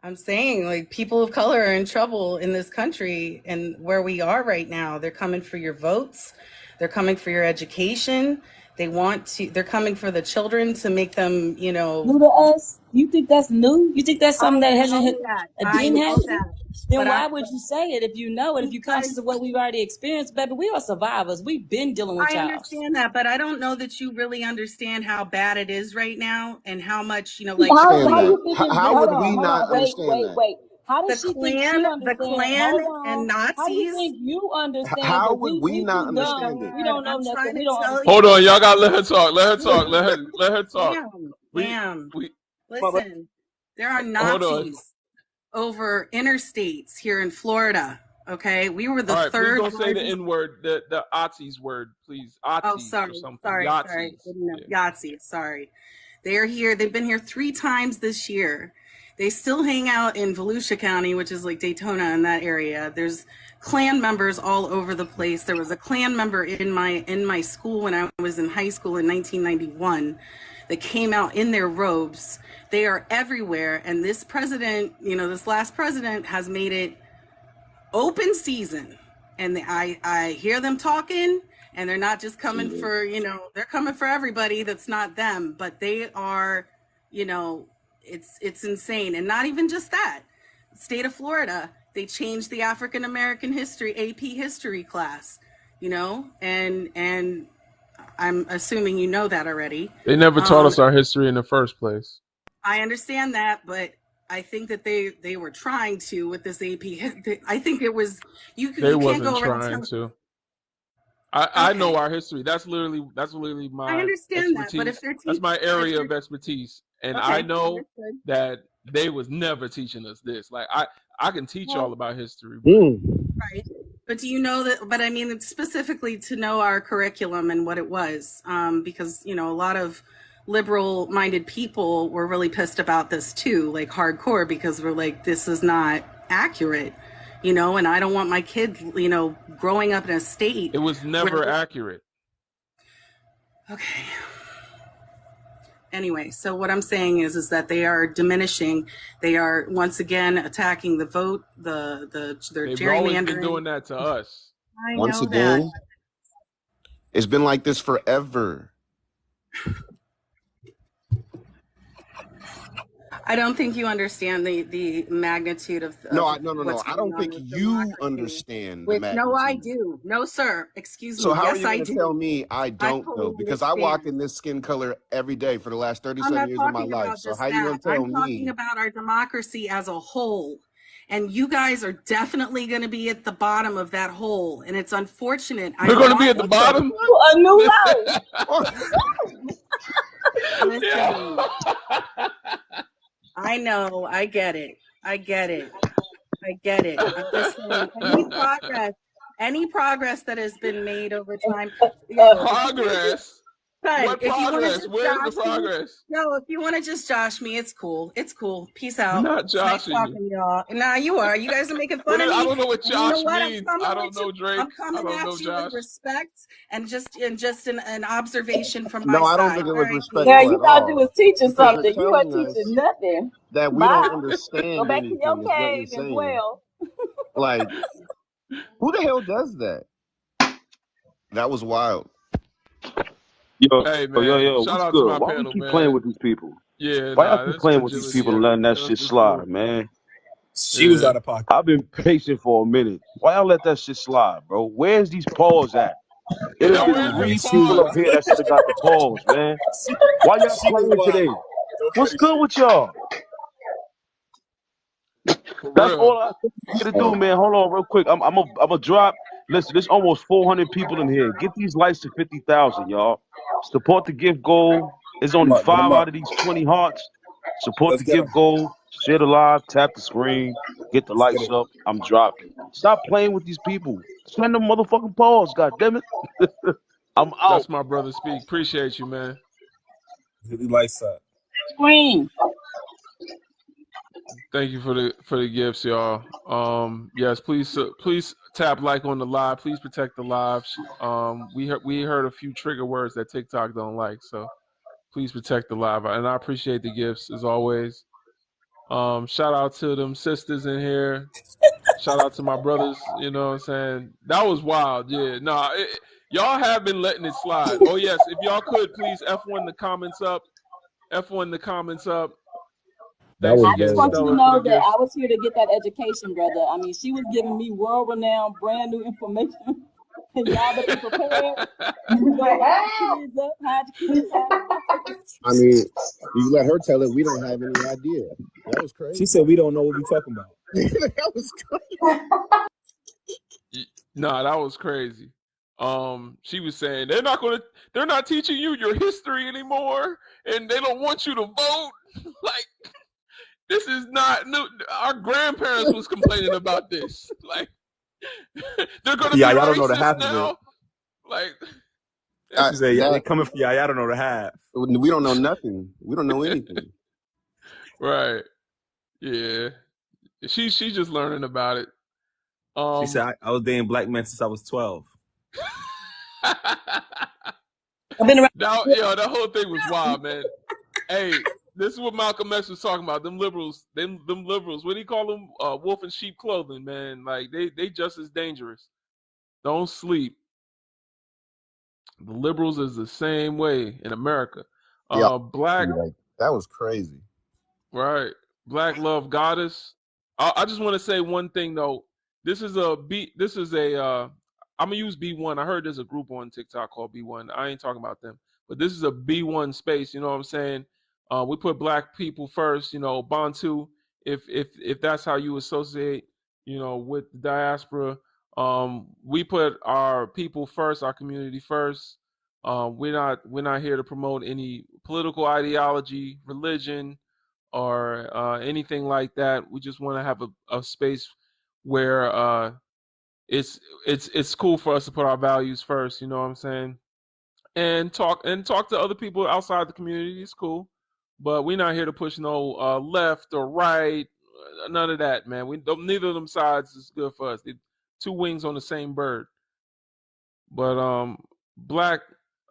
I'm saying like people of color are in trouble in this country and where we are right now. They're coming for your votes. They're coming for your education. They're coming for the children to make them, New to us? You think that's new? You think that's something that hasn't I been know happening? that. Then But why would you say it if you know it, if you're conscious of what we've already experienced? Baby, we are survivors. We've been dealing with I y'all. understand that, but I don't know that you really understand how bad it is right now and how much, How that. you thinking? How Hold would on, we hold not on, understand that? wait. How the does she think she the understand? Klan Hold and on. How do you Nazis. think you understand? How But would we we not too understand dumb. it? We don't know I'm nothing. trying We to don't tell understand. Hold on, y'all gotta let her talk. Let her talk. Let her talk. Damn. We Listen, there are hold on. Nazis over interstates here in Florida. Okay, we were the All right, please third don't say the largest. N word, the Aussies word, please. Oh, Aussies or sorry, something. sorry. Yahtzees. Yeah. Yahtzee. Sorry, they're here. They've been here 3 times this year. They still hang out in Volusia County, which is like Daytona in that area. There's Klan members all over the place. There was a Klan member in my school when I was in high school in 1991 that came out in their robes. They are everywhere, and this president, this last president, has made it open season. And I hear them talking, and they're not just coming for, they're coming for everybody that's not them, but they are, it's insane. And not even just that. State of Florida, they changed the African American history AP history class, and I'm assuming you know that already. They never taught us our history in the first place. I understand that, but I think that they were trying to with this AP. I think it was you can't go around trying telling. to. I know our history. That's literally I my understand that, but if expertise. they're That's my area teaching, of expertise, and okay, I know understood. that they was never teaching us this. Like I can teach all about history. Right. But do you know that? But I mean, specifically to know our curriculum and what it was, because a lot of liberal-minded people were really pissed about this too, like hardcore, because we're like, this is not accurate, and I don't want my kid, growing up in a state. It was never accurate. Okay. Anyway, so what I'm saying is that they are diminishing. They are once again attacking the vote. They're They've gerrymandering. always been doing that to us. Once again, it's been like this forever. I don't think you understand the magnitude of No, what's I going don't on think with you democracy. understand the With no, I magnitude. do. No, sir. Excuse So me. how are Yes, you I going to tell do. me I I don't know? fully Because I walk understand. in this skin color every day for the last I'm 37 not years of my talking life. about So just how you that. going to I'm tell talking me? about our democracy as a whole. And you guys are definitely going to be at the bottom of that hole. And it's unfortunate. I We're gonna be want at the What the bottom. A new low. listen. Yeah. I know. I get it. I get it. I get it. I'm just saying any progress that has been made over time, yo, if you want to just Progress. son, What if you want to progress? just Where's the josh me, progress? yo, if you want to just josh me, it's cool. It's cool. Peace We're out. not It's nice joshing you. talking to y'all. Nah, you are. You guys are making fun What of is, I me. don't know what And you know Josh what? I'm means. coming I with don't you. know Drake. I'm I coming don't know at you with Josh. respect and just an observation from my No, I don't side. think it All was right, Now peace. respectful you at thought you all was teaching because you're something. You ain't telling teaching us nothing. that we don't Bye. Go understand back to your anything, is what you're cave and saying. dwell. Like, who the hell does that? That was wild. Yo, Hey man, shout what's out to good? my Why we panel, keep playing man. with these people? Yeah, Why y'all nah, keep that's playing with these fragility. people and letting that That's shit for sure. slide, man? She was Yeah, out of pocket. I've been patient for a minute. Why y'all let that shit slide, bro? Where's these paws at? It yeah. have been Where's them 3 She people up pause? was here that should have got the paws, man. she, Why y'all she was playing wild. today? No What's funny good shit. with y'all? For That's real. all I think you to do, man. Hold on, real quick. I'm a drop. Listen, there's almost 400 people in here. Get these lights to 50,000, y'all. Support the gift goal. There's Get 'em only up. Get 'em 5 up. out of these 20 hearts. Support Let's the get gift 'em. goal. Share the live. Tap the screen. Get the Let's get lights it. up. I'm dropping. Stop playing with these people. Send them motherfucking paws. God damn it. I'm out. That's my brother. Speak. Appreciate you, man. Get these lights up. Scream. Thank you for the gifts, y'all. Yes, please tap like on the live. Please protect the lives. We heard a few trigger words that TikTok don't like, so please protect the live. And I appreciate the gifts as always. Shout out to them sisters in here. Shout out to my brothers. You know what I'm saying? That was wild. Yeah. No, y'all have been letting it slide. Oh yes, if y'all could please F1 the comments up. F1 the comments up. That Thanks was I again, just very want you to Stella, for the know that I gifts. was here to get that education, brother. I mean, she was giving me world renowned, brand new information. And y'all better be prepared. You better lock your kids up, hide your kids, hide the wives. I mean, you let her tell it. We don't have any idea. That was She crazy. said we don't know what we talking about. That was crazy. Nah, that was crazy. She was saying they're not teaching you your history anymore, and they don't want you to vote. Like this is not new. Our grandparents was complaining about this. Like they're gonna Yeah, be y'all don't know the racist half of it. now. Like She said, yeah, they That coming for y'all. Y'all don't know the half. we don't know nothing. We don't know anything. right, yeah. She just learning about it. She Um, said, I was dating black men since I was 12. I've been around. that whole thing was wild, man. Hey, this is what Malcolm X was talking about. Them liberals, them liberals. What do you call them? Wolf in sheep clothing, man. Like they just as dangerous. Don't sleep. The liberals is the same way in America. Yeah, Black, like that was crazy. right? Black love goddess. I just want to say one thing though. This is a B. This is a. I'm gonna use B1. I heard there's a group on TikTok called B1. I ain't talking about them, but this is a B1 space. You know what I'm saying? We put black people first. You know, Bantu. If that's how you associate, you know, with the diaspora, we put our people first, our community first. We're not here to promote any political ideology, religion, or anything like that. We just want to have a space where it's cool for us to put our values first. You know what I'm saying? And talk to other people outside the community. It's cool, but we're not here to push no left or right. None of that, man. Neither of them sides is good for us. They two wings on the same bird. But black,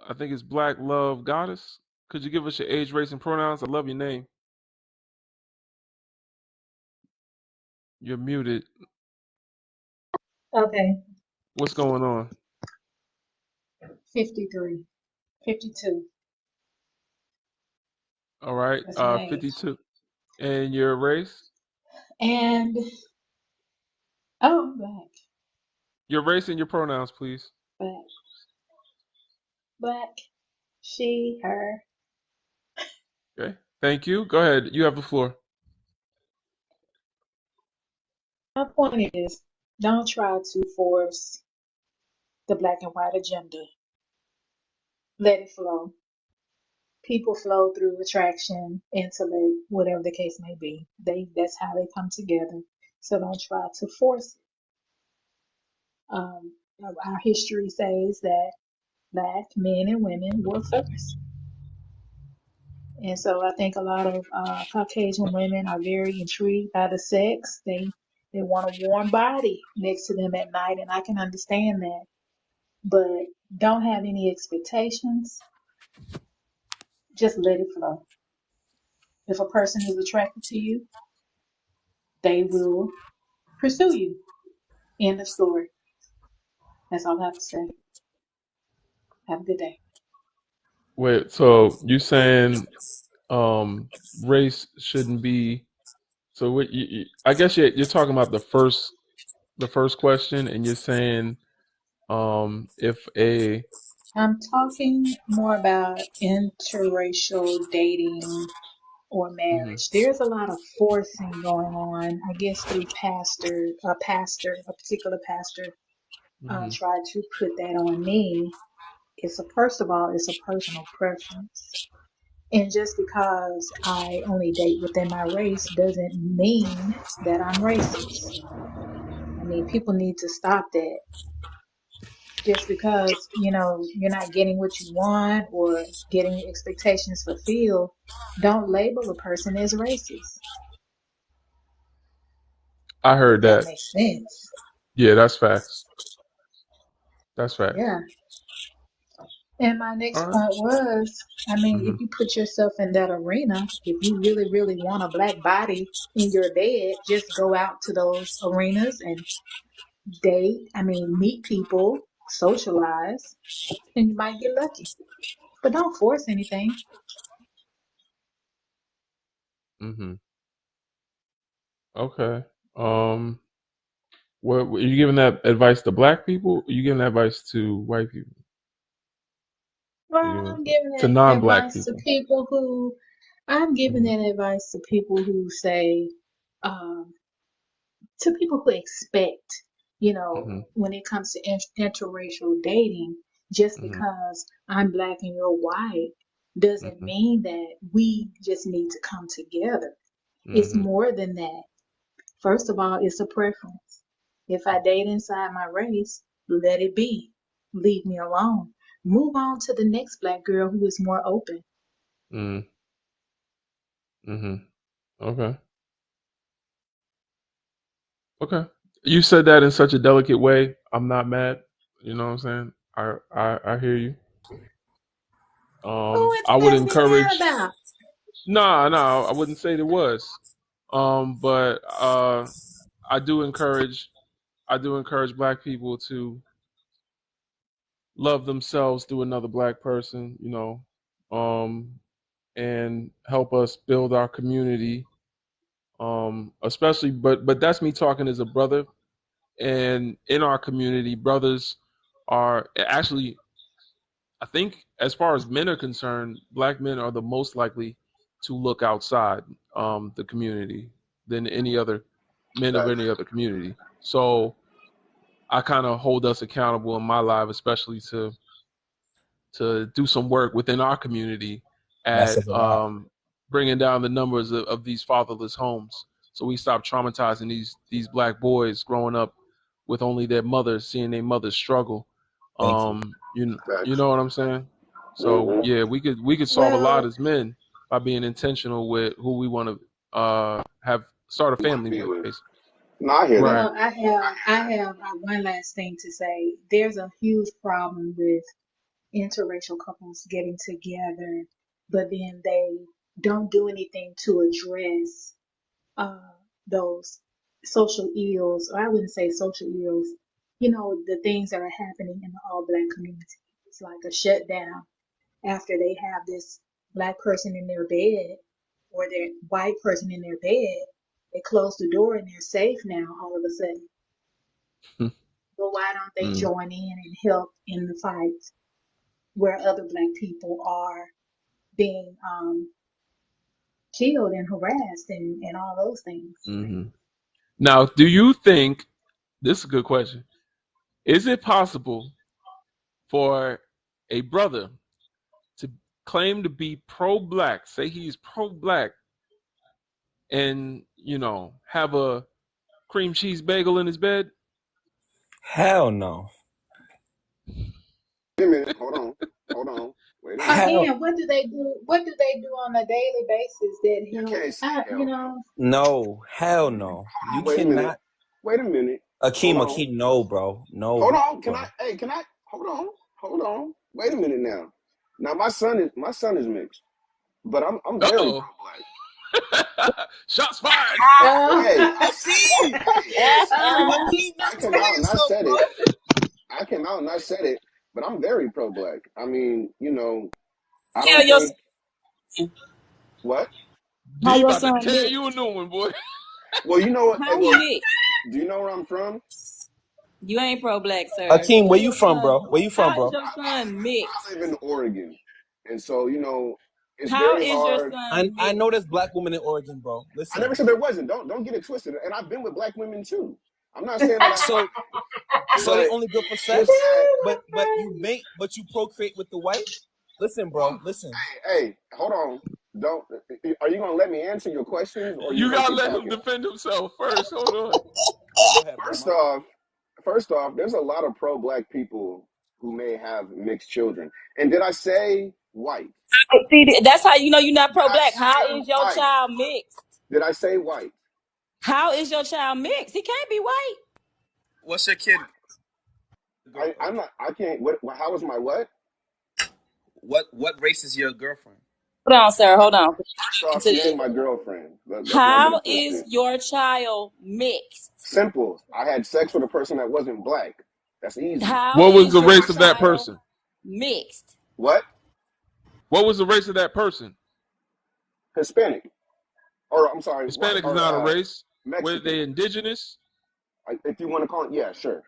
I think it's Black Love Goddess. Could you give us your age, race, and pronouns? I love your name. You're muted. Okay, What's going on? 53, 52. All right. That's my age. 52. And your race? And oh, I'm black, Your race and your pronouns, please. black, black, she, her. Okay. Thank you. Go ahead. You have the floor. My point is, don't try to force the black and white agenda. Let it flow. People flow through attraction, intellect, whatever the case may be. That's how they come together. So don't try to force it. Our history says that black men and women were forced. And so I think a lot of Caucasian women are very intrigued by the sex. They want a warm body next to them at night, and I can understand that. But don't have any expectations. Just let it flow. If a person is attracted to you, they will pursue you. End of story. That's all I have to say. Have a good day. Wait, so you saying race shouldn't be so what I guess you're talking about the first question and you're saying if a I'm talking more about interracial dating or mhm, marriage. There's a lot of forcing going on, I guess, through a particular pastor, mhm, tried to put that on me. First of all, it's a personal preference. And just because I only date within my race doesn't mean that I'm racist. I mean, people need to stop that. Just because, you're not getting what you want or getting your expectations fulfilled, don't label a person as racist, I if heard that that. makes sense. Yeah, that's facts. That's facts. Yeah. And my All next right. point was, I mean, if Mhm. you put yourself in that arena, if you really, really want a black body in your bed, just go out to those arenas and date, meet people, socialize, and you might get lucky. But don't force anything. Mhm. Okay. Um what are you giving that advice to black people? Or are you giving that advice to white people? Well, You I'm giving to that non-black advice to people. people who, I'm giving Mhm. that advice to people who say, um, to people who expect, Mhm. when it comes to interracial dating, just Mhm. because I'm black and you're white doesn't Mhm. mean that we just need to come together. It's Mhm. more than that. First of all, it's a preference. If I date inside my race, let it be. Leave me alone. Move on to the next black girl who is more open. Mhm. Mhm. Okay. Okay. You said that in such a delicate way. I'm not mad. You know what I'm saying? I hear you. Oh, what I you would gotta be mad encourage. about? Nah, nah. I wouldn't say there was. But I do encourage. I do encourage black people to love themselves through another black person. And help us build our community. Especially, but that's me talking as a brother. And in our community, brothers are actually, I think, as far as men are concerned, black men are the most likely to look outside the community than any other men of any other community. So I kind of hold us accountable in my life, especially to do some work within our community That at says a lot. bringing down the numbers of these fatherless homes, so we stop traumatizing these black boys growing up with only their mothers, seeing their mothers struggle. Thank you. You know what I'm saying? So Hmm. yeah, we could solve a lot Well, as men by being intentional with who we want to have start a family with, basically. No, I hear that. Right. well, I have one last thing to say. There's a huge problem with interracial couples getting together, but then they don't do anything to address uh, those social ills, or I wouldn't say social ills, the things that are happening in the all black community. It's like a shutdown after they have this black person in their bed. or their white person in their bed, they close the door and they're safe now all of a sudden. But why don't they join in and help in the fight where other black people are being killed and harassed and all those things? Now, do you think this is a good question? Is it possible for a brother to claim to be pro-black, say he's pro-black, and have a cream cheese bagel in his bed? Hell no. Wait a minute. Hold on. Wait a minute. Hell Again, what do they do? What do they do on a daily basis that You help? can't say hell no. no. Hell no. You Hold on. Wait a minute. cannot. Wait a minute. Hold Akeem, on. Akeem, no, bro. No, Hold on. Can bro. I? Hey, can I? Hold on. Hold on. Wait a minute now. Now my son is mixed, but I'm very Uh-oh. pro-black. Shots fired. Hey, Akeem! Akeem, I don't came play out and I yourself, said bro. it. I came out and I said it, but I'm very pro-black. I mean, I Yeah, don't your think what. how D your about to son tear mixed? you a new one, boy. Well, you know what? Hey, How he well, mixed? do you know where I'm from? You ain't pro black, sir. Akeem, How where you your from, son? bro? Where you from, How is bro? your son I mixed? live in Oregon, and so it's How very is your hard. son I mixed? know there's black women in Oregon, bro. I Listen. never said there wasn't. Don't get it twisted. And I've been with black women too. I'm not saying that I So haven't, so they but only good for just sex? that. But you procreate with the white? Listen, Well, bro. Listen. hey, hold on. Don't. Are you gonna let me answer your questions, or are you You gonna gotta keep let him talking? defend himself first. Hold on. Oh, go ahead, bro. First off, there's a lot of pro-black people who may have mixed children. And did I say white? See, that's how you know you're not Did pro I black. How say is your white? child mixed? Did I say white? How is your child mixed? He can't be white. What's your kid? I'm not. I can't. What? How is my what? What race is your girlfriend? Hold on, sir. Hold on. First off, To she ain't this. my girlfriend. Let's not get How it is twisted. your child mixed? Simple. I had sex with a person that wasn't black. That's easy. How What was is the your race of that child person? mixed? What? What was the race of that person? Hispanic. Or I'm sorry, white Hispanic is or not a race. Were Mexican. they indigenous? If you want to call it, yeah, sure.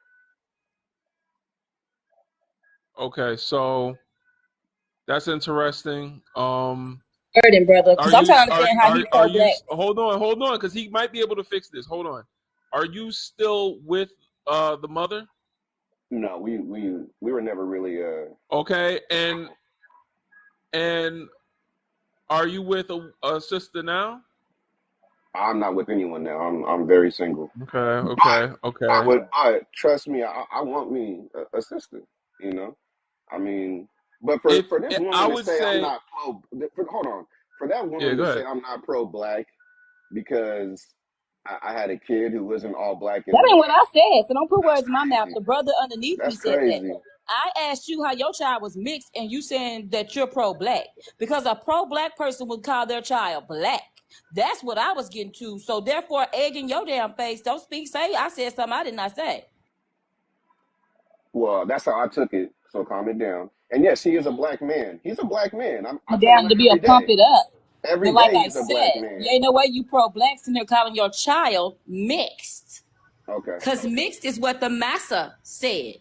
Okay, so that's interesting. Burden, brother, because Are I'm you trying to are understand how he are pro you black. hold on, because he might be able to fix this. Hold on. Are you still with the mother? No, we were never really Okay, and are you with a sister now? I'm not with anyone now. I'm very single. Okay, But okay, okay. trust me, I want me a sister. You know, I mean, but If for this I woman to would say I'm say, not hold on, for that yeah, woman go to say ahead. I'm not pro black because I had a kid who wasn't all black That and ain't what I said. So don't put that's words in my mouth. crazy. The brother underneath me That's said that. crazy. I asked you how your child was mixed, and you saying that you're pro black because a pro black person would call their child black. That's what I was getting to. So therefore, egg in your damn face. Don't speak. Say I said something I did not say. Well, that's how I took it. So calm it down. And yes, he is a black man. He's a black man. I tell him Damn that to be a every pump day. it up. Every But like day I he's a black said, man. you ain't no way you pro black sitting there calling your child mixed. Okay. Cause mixed is what the massa said.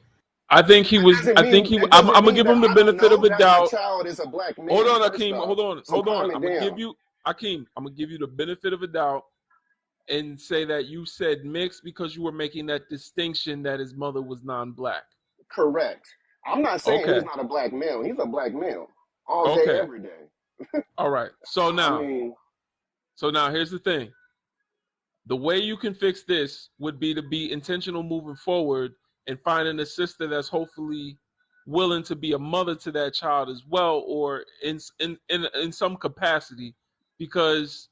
I think he was. I think he. That I'm doesn't gonna mean give that him the I don't benefit of know the that my doubt. child is a black Hold man, on, first Akeem. off. Hold on. So Hold on. calm it I'm gonna give down. you Akeem. I'm gonna give you the benefit of a doubt and say that you said mixed because you were making that distinction that his mother was non-black. Correct. I'm not saying he's Okay. not a black male. He's a black male. All day, Okay. every day. All right. So I mean, So now here's the thing. The way you can fix this would be to be intentional moving forward and finding a sister that's hopefully willing to be a mother to that child as well, or in some capacity, because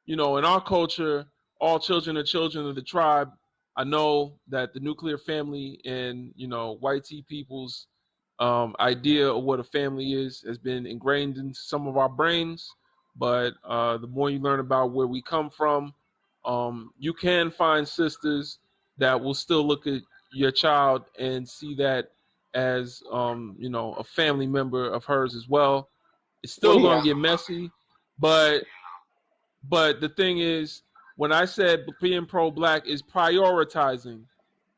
in our culture, all children are children of the tribe. I know that the nuclear family and white tea people's idea of what a family is has been ingrained into some of our brains, but the more you learn about where we come from, you can find sisters that will still look at your child and see that as a family member of hers as well. It's well, still going to get messy, but But the thing is, when I said being pro-black is prioritizing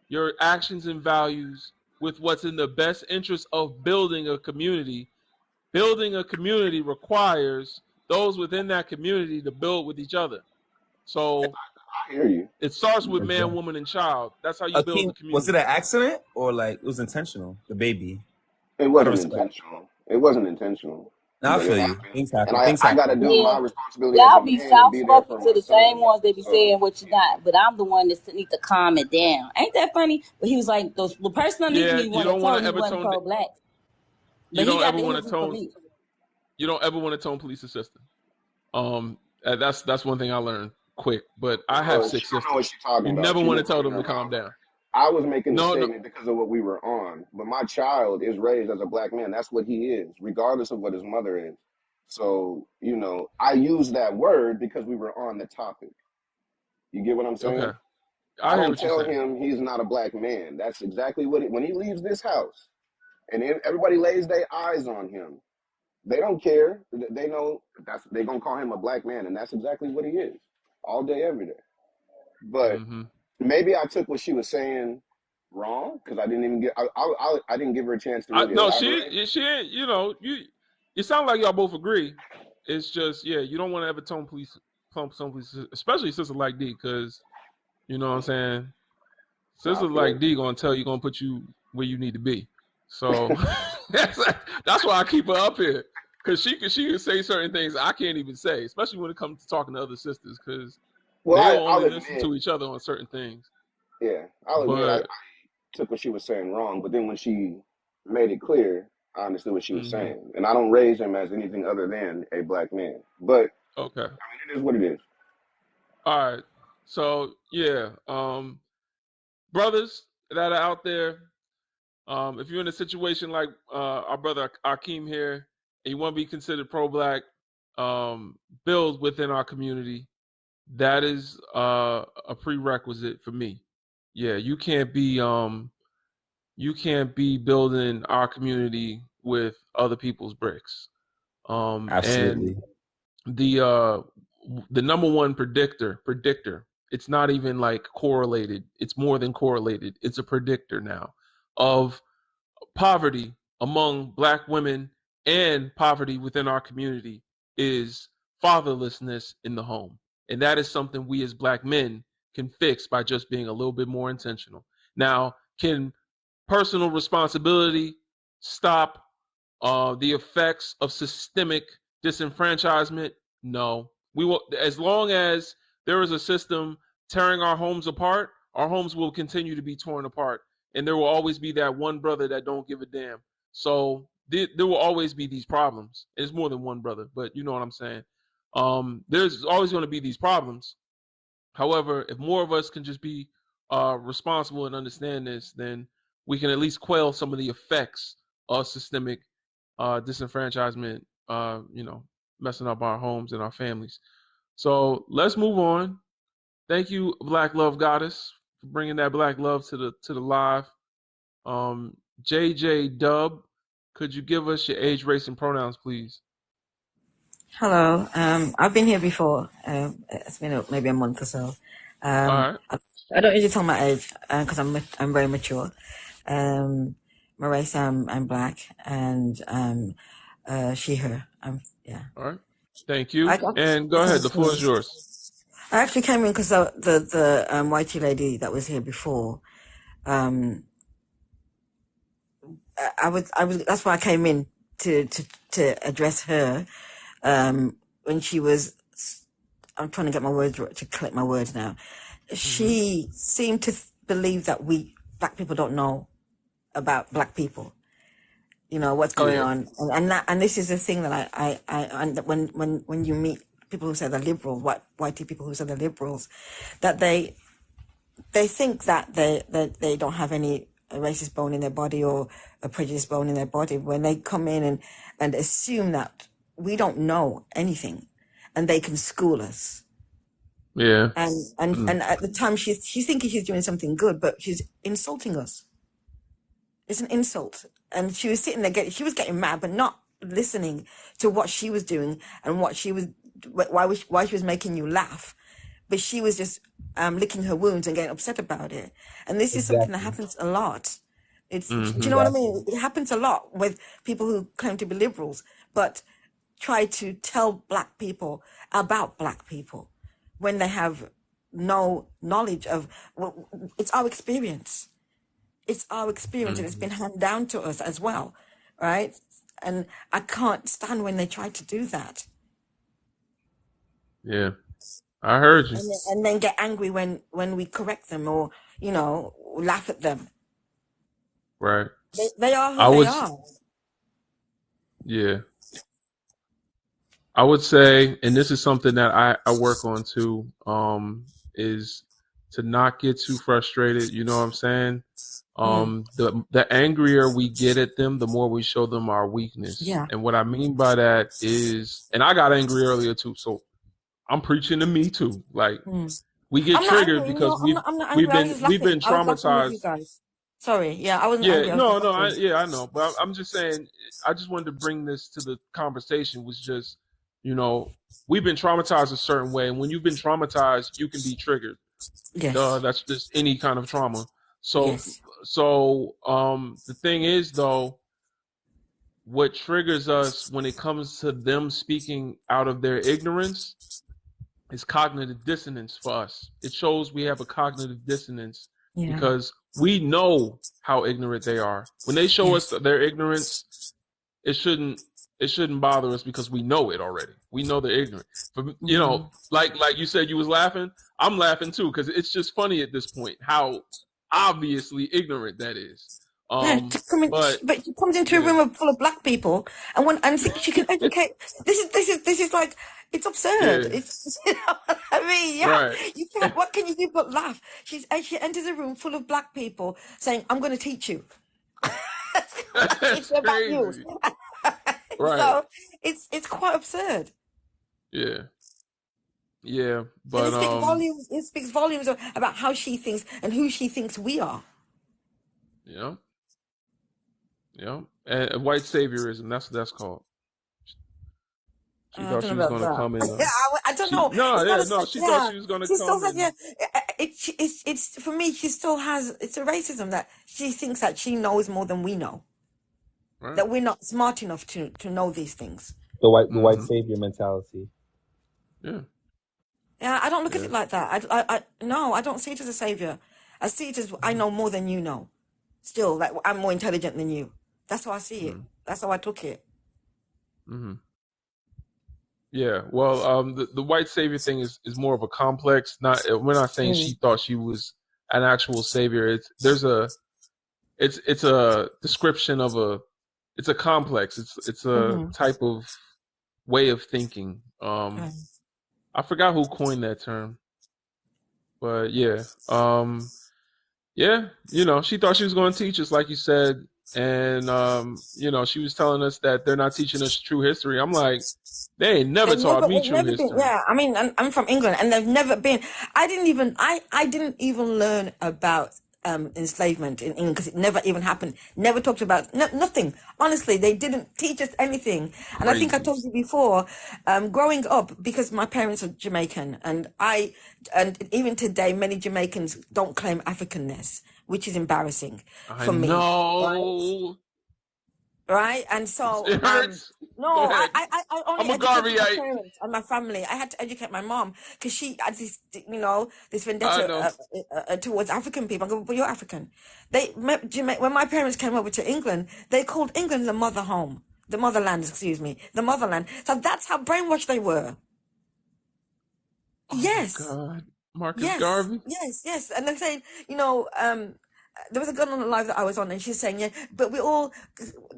your actions and values with what's in the best interest of building a community. Building a community requires those within that community to build with each other. So I hear you. it starts with man, Okay. woman, and child. That's how you build the Akeem, was it community. an accident or like it was intentional? The baby. It Out of wasn't respect. intentional. It wasn't intentional, Now I but it feel you. happened. Things And happen. I, Things I got to happen. do Yeah, my responsibility as a y'all be man and soft be there spoken for to my the same son. ones they be saying So, what you not, but I'm the one that need to calm it down. Ain't that funny? But he was like, the person underneath Yeah, me you one that don't want told to me he ever wasn't tone. pro black, You but he don't got ever the want to energy for tone. me. You don't ever want to tone police a system. That's one thing I learned quick. But I have she 6 don't know what sisters. she's talking You about. never She want to just tell running them her to calm mouth. down. I was making the No, no. statement because of what we were on, but my child is raised as a black man. That's what he is, regardless of what his mother is. So, I use that word because we were on the topic. You get what I'm saying? Okay, I I hear don't what you're tell saying. him he's not a black man. That's exactly when he leaves this house and everybody lays their eyes on him. They don't care. They know they're gonna call him a black man, and that's exactly what he is, all day, every day. But Mm-hmm. maybe I took what she was saying wrong because I didn't even I didn't give her a chance to really No, elaborate. she ain't. You sound like y'all both agree. It's just you don't want to ever tone police, some police, especially sister like D, because you know what I'm saying. Nah, I Sister feel like you. D gonna put you where you need to be. So that's why I keep her up here, because she can say certain things I can't even say, especially when it comes to talking to other sisters, because Well, they'll I'll only listen admit, to each other on certain things. yeah, I'll admit I But took what she was saying wrong, but then when she made it clear, I understood what she was mm-hmm. saying, and I don't raise him as anything other than a black man. But Okay, I mean, it is what it is. all right. So brothers that are out there, if you're in a situation like our brother Akeem here, and you want to be considered pro-black, build within our community. That is a prerequisite for me. Yeah, you can't be building our community with other people's bricks. And Absolutely. the the number one predictor. It's not even like correlated. It's more than correlated. It's a predictor now of poverty among black women and poverty within our community is fatherlessness in the home. And that is something we as black men can fix by just being a little bit more intentional. Now, can personal responsibility stop the effects of systemic disenfranchisement? No. We will, as long as there is a system tearing our homes apart, our homes will continue to be torn apart, and there will always be that one brother that don't give a damn. So there will always be these problems. It's more than one brother, but you know what I'm saying. There's always going to be these problems. However, if more of us can just be responsible and understand this, then we can at least quell some of the effects of systemic disenfranchisement, messing up our homes and our families. So let's move on. Thank you, Black Love Goddess, for bringing that black love to the live. JJ Dub, could you give us your age, race, and pronouns, please? Hello. I've been here before. It's been maybe a month or so. All Um, right. I, I don't usually tell my age because I'm very mature. My race, I'm black, and she, her. Yeah. All right. Thank I, you. I, And go ahead. The floor is yours. I actually came in because the YT lady that was here before. Um, I was. That's why I came in to address her. When she was. I'm trying to get my words to collect my words now. Mm-hmm. She seemed to believe that we black people don't know about black people. You know what's going Yeah. on, and this is the thing that and when you meet people who say they're liberal, white people who say they're liberals, that they think that they don't have any racist bone in their body or a prejudice bone in their body when they come in and assume that we don't know anything, and they can school us. Yeah. And at the time she's thinking she's doing something good, but she's insulting us. It's an insult. And she was sitting there she was getting mad, but not listening to what she was doing and what she was why she was making you laugh, but she was just licking her wounds and getting upset about it. And this is something that Exactly. happens a lot. Do you know Mm-hmm. what I mean? It happens a lot with people who claim to be liberals, but try to tell black people about black people when they have no knowledge of, well, it's our experience. It's our experience, and it's Mm-hmm. been handed down to us as well, right? And I can't stand when they try to do that, Yeah, I heard you. and then get angry when we correct them, or laugh at them. Right. They are who I they would. are. Yeah. I would say, and this is something that I work on too, is to not get too frustrated. You know what I'm saying? The angrier we get at them, the more we show them our weakness. Yeah. And what I mean by that is, and I got angry earlier too, so I'm preaching to me too. Like, we get I'm not triggered angry. because No, I'm not we've angry. I was been just we've laughing. been I was laughing with you traumatized. guys. Sorry. Yeah, I wasn't Yeah, angry. I was no, just no, laughing. I know, but I'm just saying. I just wanted to bring this to the conversation. Was just, we've been traumatized a certain way, and when you've been traumatized, you can be triggered. Yes. That's just any kind of trauma. So, Yes. the thing is, though, what triggers us when it comes to them speaking out of their ignorance is cognitive dissonance for us. It shows we have a cognitive dissonance Yeah. because we know how ignorant they are. When they show us Yes. their ignorance, it shouldn't bother us because we know it already. We know they're ignorant. But like you said, you was laughing. I'm laughing too because it's just funny at this point how obviously ignorant that is. Yeah, But but she comes into a yeah, room full of black people, and thinks she can educate. This is like, it's absurd. yeah, It's what I mean, yeah, right. you can't. What can you do but laugh? She enters a room full of black people saying, "I'm going to teach you. I'm going to teach That's you about you." crazy. Right. So it's quite absurd, Yeah. Yeah. and But it speaks volumes. It speaks volumes about how she thinks and who she thinks we are. yeah. Yeah. And white saviorism, that's what that's called. She I thought don't she know was about gonna that. come in. I don't know. No, It's not yeah, a no, she thought yeah. she was gonna She still come has, yeah. and It's for me. She still has. It's a racism that she thinks that she knows more than we know. right. That we're not smart enough to know these things. The white Mm-hmm. savior mentality. Yeah. Yeah, I don't look at Yeah. it like that. No, I don't see it as a savior. I see it as, I know more than you know. Still, like, I'm more intelligent than you. That's how I see it. Mm-hmm. That's how I took it. Mm-hmm. Yeah. Well, the white savior thing is more of a complex. Not we're not saying Mm. she thought she was an actual savior. It's a description of it's a complex. It's a Mm-hmm. type of way of thinking. Right. I forgot who coined that term, but yeah. Yeah, she thought she was going to teach us, like you said, and she was telling us that they're not teaching us true history. I'm like, they ain't never taught me They've true never been. history. Yeah, I mean, I'm from England, and they've never been. I didn't even learn about enslavement in England because it never even happened. Never talked about nothing. Honestly, they didn't teach us anything. And I think I Crazy. told you before, growing up, because my parents are Jamaican, and even today, many Jamaicans don't claim Africanness, which is embarrassing I for me. Right? know. Right, and so It hurts. Go no, ahead. I only I'm a educated my Garveyite. parents and my family. I had to educate my mom because she had this, this I vendetta know. towards African people. I go, but you're African. When my parents came over to England, they called England the mother home, the motherland, excuse me, the motherland. So that's how brainwashed they were. Oh my Yes, God, Marcus yes, Garvey. yes. And they're saying, there was a girl on the live that I was on, and she's saying, yeah, but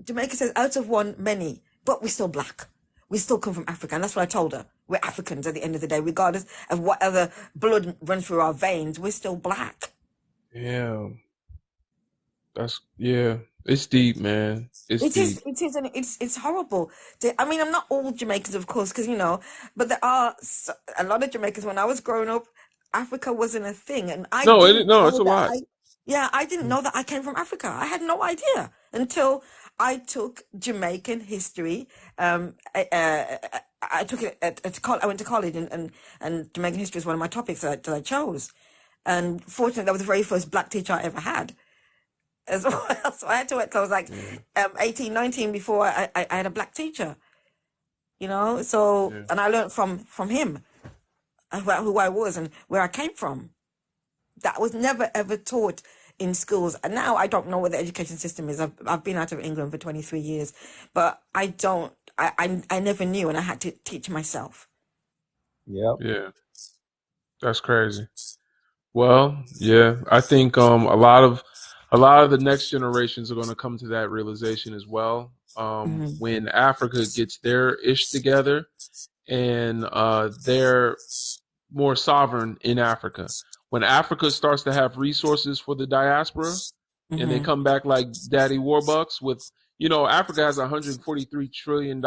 Jamaica says, out of one, many, but we're still black. We still come from Africa. And that's what I told her. We're Africans at the end of the day, regardless of what other blood runs through our veins, we're still black. Yeah, yeah. It's deep, man. It's deep. It is, and it's horrible. I mean, I'm not all Jamaicans, of course, because, but there are a lot of Jamaicans. When I was growing up, Africa wasn't a thing, and I No, didn't it's know a that lot. I didn't know that I came from Africa. I had no idea until I took Jamaican history I took it I went to college, and Jamaican history is one of my topics that I chose. And fortunately, that was the very first black teacher I ever had as well. So I had to wait till I was like Yeah. 18, 19 before I had a black teacher, you know? So, Yeah. and I learned from him who I was and where I came from. That was never ever taught in schools. And now I don't know what the education system is. I've been out of England for 23 years, but I never knew, and I had to teach myself. Yep. Yeah. That's crazy. Well, yeah, I think a lot of the next generations are going to come to that realization as well. Hmm. When Africa gets their ish together and they're more sovereign in Africa. When Africa starts to have resources for the diaspora and they Hmm. come back like Daddy Warbucks with, Africa has $143 trillion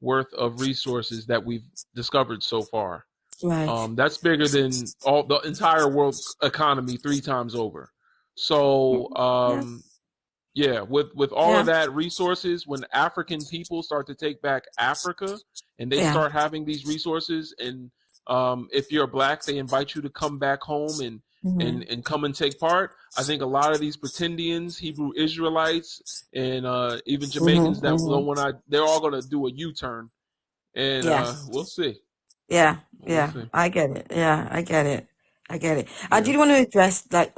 worth of resources that we've discovered so far. Right. That's bigger than all the entire world's economy 3 times over. So, Yeah. yeah, with all of Yeah. that resources, when African people start to take back Africa and they Yeah. start having these resources, and if you're black, they invite you to come back home and Hmm. come and take part. I think a lot of these pretendians, Hebrew Israelites, and even Hmm. Jamaicans that don't Hmm. want they're all gonna do a U-turn, and Yeah. we'll see. Yeah. We'll Yeah. see. I get it. Yeah. I get it. I get it. I Yeah. did want to address like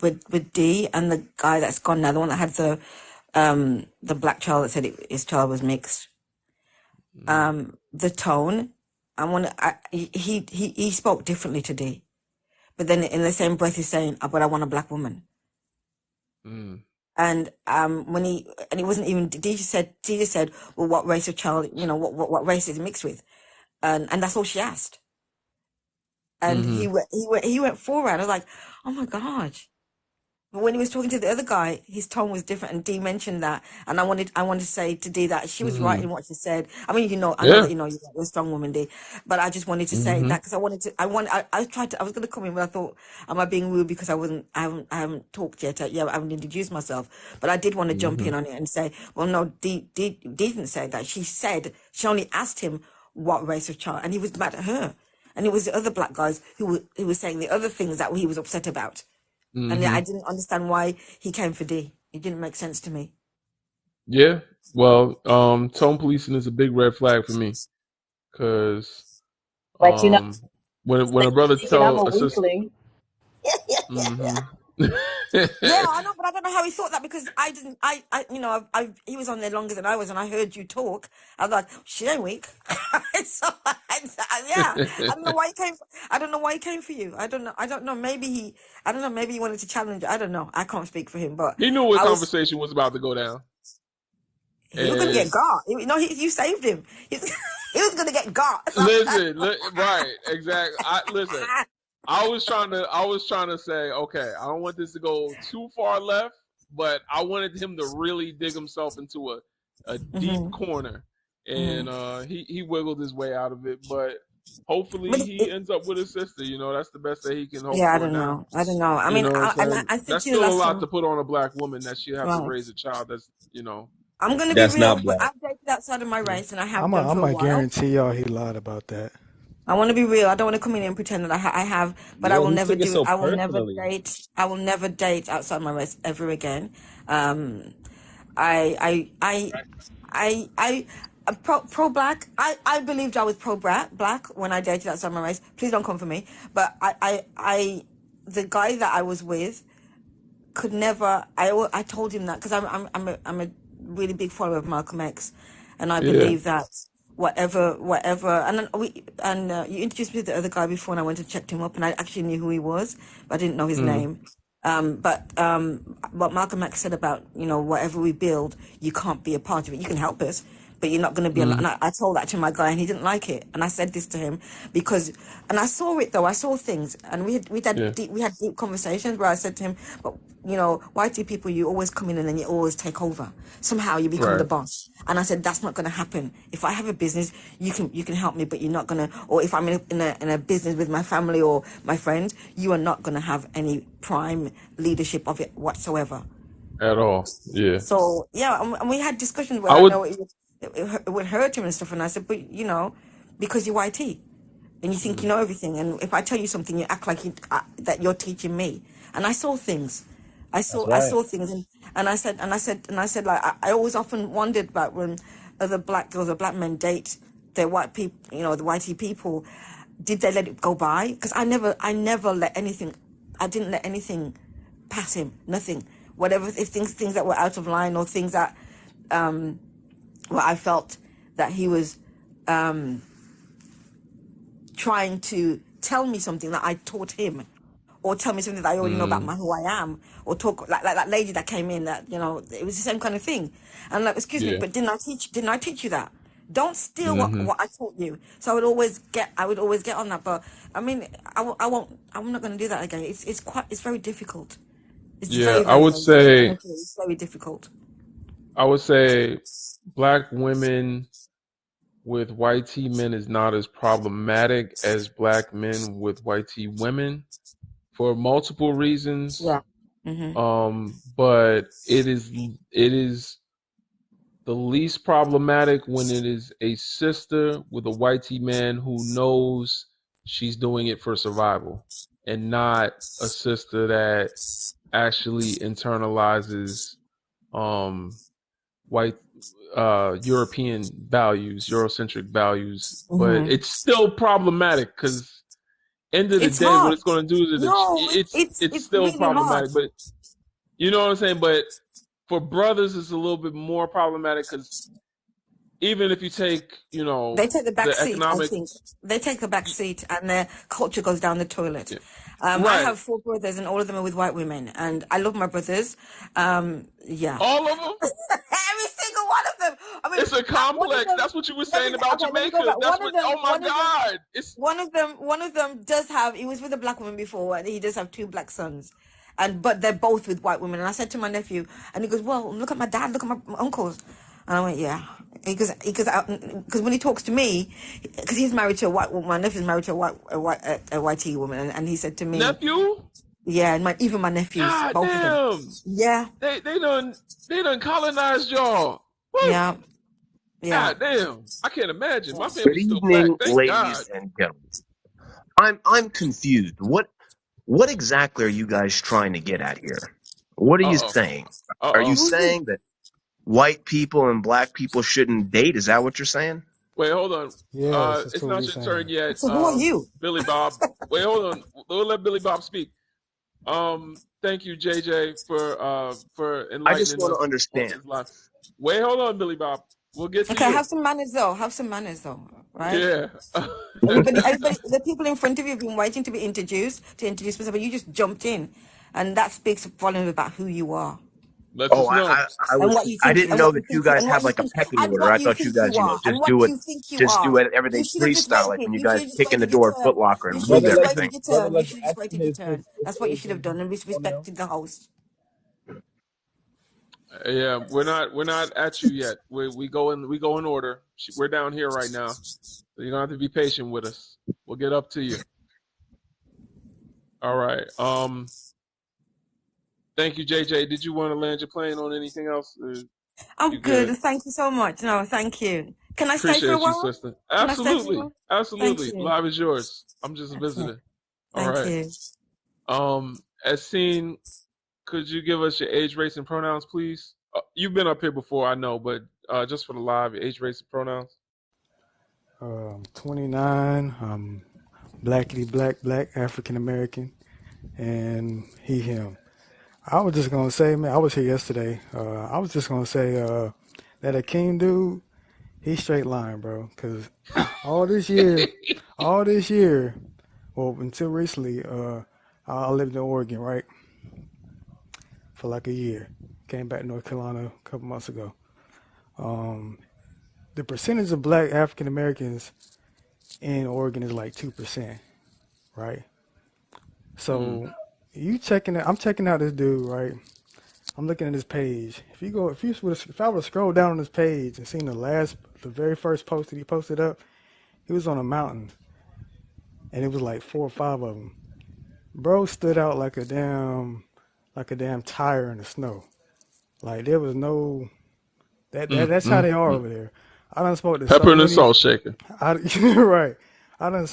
with D and the guy that's gone now, the one that had the black child that said his child was mixed. Mm-hmm. The tone. He spoke differently to D, but then in the same breath he's saying, "But I want a black woman." Mm. And when he wasn't even D just said, "Well, what race of child? You know, what race is he mixed with?" And that's all she asked. And Mm-hmm. he went forward. I was like, "Oh my God." But when he was talking to the other guy, his tone was different, and Dee mentioned that. And I wanted to say to Dee that she was right Mm-hmm. in what she said. I mean, I know that Yeah. you're a strong woman, Dee, but I just wanted to say Mm-hmm. that because I was going to come in, but I thought, am I being rude because I haven't talked yet? I haven't introduced myself, but I did want to jump Mm-hmm. in on it and say, well, no, Dee didn't say that. She only asked him what race of child, and he was mad at her. And it was the other black guys who were saying the other things that he was upset about. And Mm-hmm. I didn't understand why he came for D. It didn't make sense to me. Yeah. Well, tone policing is a big red flag for me because But you know, um, when they a keep brother thinking I'm tell a a sister, weakling. mm-hmm. Yeah, I know, but I don't know how he thought that because I didn't. He was on there longer than I was, and I heard you talk. I was like, she ain't weak. Yeah, I don't know why he came. I don't know why he came for you. I don't know. I don't know. I don't know. Maybe he wanted to challenge. I don't know. I can't speak for him, but He knew a I was. conversation was about to go down, He was gonna get and got. You saved him. He was gonna get got. So, right, exactly. I was trying to say, okay, I don't want this to go too far left, but I wanted him to really dig himself into a deep hmm. corner, Hmm. and he wiggled his way out of it. But hopefully But he ends up with his sister. That's the best that he can hope yeah, I for don't now. know. I don't know. I You mean, know what I'm and saying? I said That's to you still a last lot time, to put on a black woman that she have to right? raise a child. That's. I'm gonna be That's real. not black. I've dated outside of my Yeah. race, and I have done for I'm a a while. guarantee y'all he lied about that. I want to be real. I don't want to come in and pretend that I have, but I Yo, will he never took it do it. so I will never personally. date. I will never date outside my race ever again. Um, I pro black. I believed I was pro black when I dated outside my race. Please don't come for me. But the guy that I was with could never. I told him that because I'm a really big follower of Malcolm X, and I Yeah. believe that whatever. And then you introduced me to the other guy before, and I went and checked him up, and I actually knew who he was, but I didn't know his Mm. name. But what Malcolm X said about whatever we build, you can't be a part of it. You can help us, but you're not going to be. Mm. And I told that to my guy, and he didn't like it. And I said this to him because, and I saw it though. I saw things, and Yeah. we had deep conversations where I said to him, but whitey people, you always come in and then you always take over. Somehow you become the Right. boss. And I said, that's not going to happen. If I have a business, you can help me, but you're not going to, or if I'm in a business with my family or my friends, you are not going to have any prime leadership of it whatsoever. At all. Yeah. So yeah, and we had discussions where I I would know it would hurt him and stuff. And I said, but because you're YT and you think you know everything, and if I tell you something, you act like that you're teaching me. And I saw things, That's I right. saw things, and I said, like I always often wondered about when other black girls or black men date their white people, the YT people, did they let it go by? Because I never let anything, I didn't let anything pass him, nothing, whatever, if things that were out of line or things that well, I felt that he was trying to tell me something that I taught him, or tell me something that I already know about who I am, or talk like that lady that came in, that it was the same kind of thing. And I'm like, excuse me, Yeah. but didn't I teach you that? Don't steal Mm-hmm. what I taught you. So I would always get on that. But I mean, I won't. I'm not going to do that again. It's very difficult. It's Yeah. very, very, very difficult. Honestly, it's very difficult. I would say black women with white T men is not as problematic as black men with white T women for multiple reasons. Yeah. Mhm. But it is the least problematic when it is a sister with a white T man who knows she's doing it for survival, and not a sister that actually internalizes white European values, Eurocentric values. But Mhm. it's still problematic because end of the It's day, what hard. it's going to do is No, it's it's still really hard. problematic. But you know what I'm saying. But for brothers, it's a little bit more problematic because even if you take They take the back the seat, I economic, think. They take the back seat and their culture goes down the toilet. yeah, I right, have 4 brothers and all of them are with white women. And I love my brothers. Yeah. all of them. Every single one of them. I mean, It's a one of complex. them, That's what you were saying about let me go Jamaica. back. That's what. Oh my God! It's One of them does have, he was with a black woman before, and he does have 2 black sons. But they're both with white women. And I said to my nephew, and he goes, well, look at my dad, look at my uncles. And I went, yeah. Because when he talks to me, because he's married to a white woman, my nephew's married to a white woman, and he said to me, nephew. yeah, and even my nephews, God both of them, damn! yeah, They done colonized y'all. Woo! yeah, yeah. God damn! I can't imagine. My Good family's still black. evening, Thank God. ladies and gentlemen. I'm confused. What exactly are you guys trying to get at here? What are Uh you oh. saying? Uh Are you oh. Who's this? saying that white people and black people shouldn't date? Is that what you're saying? Wait, hold on. Yes, that's It's what not we're your turn saying. yet. So who are you? Billy Bob. Wait, hold on. We'll let Billy Bob speak. Thank you, JJ, for I just enlightening want to us on understand. Islam. Wait, hold on, Billy Bob. We'll get to Okay, you. have some manners though. Have some manners though, right? Yeah. The people in front of you have been waiting to be introduced, to introduce themselves, but you just jumped in, and that speaks volumes about who you are Lets Oh, us know. and what you I think, didn't and know what you that you think, guys and what have you like a think, pecking and order. what I you thought you think guys, you are, and just what do it, you think you just are. do it everything You should have just freestyle, like when waited. you You should guys have just kick in the waited your door of Foot turn. Locker You and should have remove Brother just everything. waited Legend, your Brother turn. You Legend, should have just asking waited your turn. That's what you should have done, and on now. respected the host. Yeah, we're not at you yet. We go in order. We're down here right now. So you're gonna have to be patient with us. We'll get up to you. All right. Thank you, JJ. Did you want to land your plane on anything else? I'm You good. good? Thank you so much. No, thank you. Can I stay for a Appreciate you, while? sister. Can I stay for a Absolutely. while? Thank Absolutely. you. Live is yours. I'm just a Okay. visitor. All Thank right. you. As seen, could you give us your age, race, and pronouns, please? You've been up here before, I know, but just for the live, your age, race, and pronouns. 29. I'm black, African American, and he, him. I was just gonna say, man, I was here yesterday. I was just gonna say that Akeem dude, he's straight line, bro. Cause all this year, well, until recently, I lived in Oregon, right, for like a year. Came back to North Carolina a couple months ago. The percentage of black African Americans in Oregon is like 2%, right? Mm, So I'm checking out this dude, right? I'm looking at his page. If I were to scroll down on his page and seen the very first post that he posted up, he was on a mountain, and it was like 4 or 5 of them. Bro stood out like a damn tire in the snow. Like there was no that's how mm, they are mm. over there. I done spoke to so Pepper and a many. salt shaker. Right. I done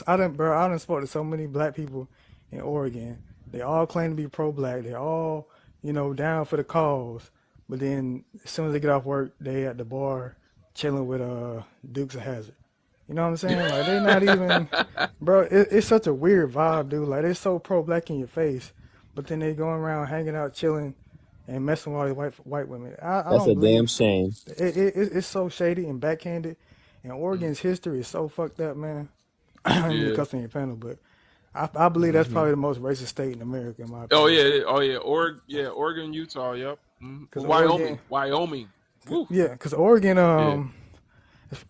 spoke to so many black people in Oregon. They all claim to be pro-black. They all, down for the cause. But then as soon as they get off work, they at the bar chilling with Dukes of Hazzard. You know what I'm saying? Like they not even, bro. It's such a weird vibe, dude. Like they so pro-black in your face, but then they going around hanging out, chilling, and messing with all these white women. I That's don't a damn believe shame. it's so shady and backhanded. And Oregon's history is so fucked up, man. I don't mean to Yeah. cuss on your panel, but I believe that's probably the most racist state in America, in my Oh opinion. yeah. Oh yeah. Oregon, Utah. Yep. Because Wyoming. Oregon, Wyoming. Woo. yeah, because Oregon, Yeah.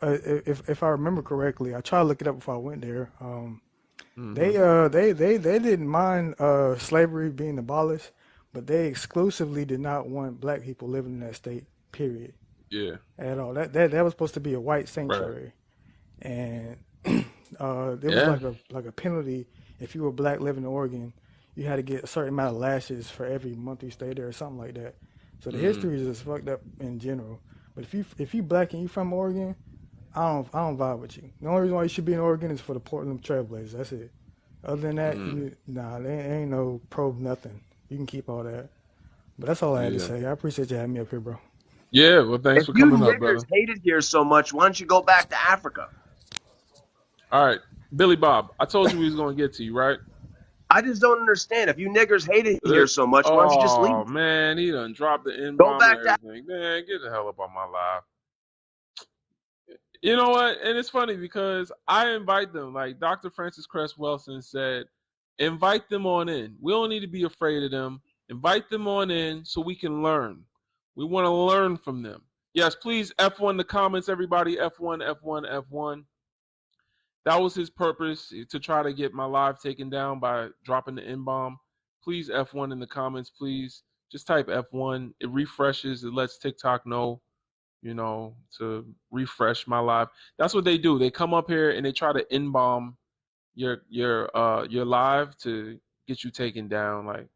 if I remember correctly, I tried to look it up before I went there. Mm-hmm. They didn't mind slavery being abolished, but they exclusively did not want black people living in that state. Period. Yeah. At all. That was supposed to be a white Right. sanctuary, and there was Yeah. like a penalty if you were black living in Oregon. You had to get a certain amount of lashes for every month you stayed there, or something like that. So the Mm. history is just fucked up in general. But if you black and you from Oregon, I don't vibe with you. The only reason why you should be in Oregon is for the Portland Trailblazers. That's it. Other than that, there ain't no pro nothing. You can keep all that. But that's all I had to Yeah. say. I appreciate you having me up here, bro. Yeah. Well, thanks If for you coming up, niggers brother. hate it here so much, why don't you go back to Africa? All right, Billy Bob. I told you we was gonna get to you, right? I just don't understand. If you niggers hate it here so much, why don't you just Oh leave? man, he done dropped the N Go bomb and back to everything. Man, get the hell up on my live. You know what? And it's funny because I invite them. Like Dr. Francis Cress Wilson said, invite them on in. We don't need to be afraid of them. Invite them on in so we can learn. We want to learn from them. Yes, please F1 the comments, everybody. F1, F1, F1. That was his purpose, to try to get my live taken down by dropping the N bomb. Please F1 in the comments, please. Just type F1. It refreshes. It lets TikTok know, to refresh my live. That's what they do. They come up here and they try to N bomb your live to get you taken down. Like,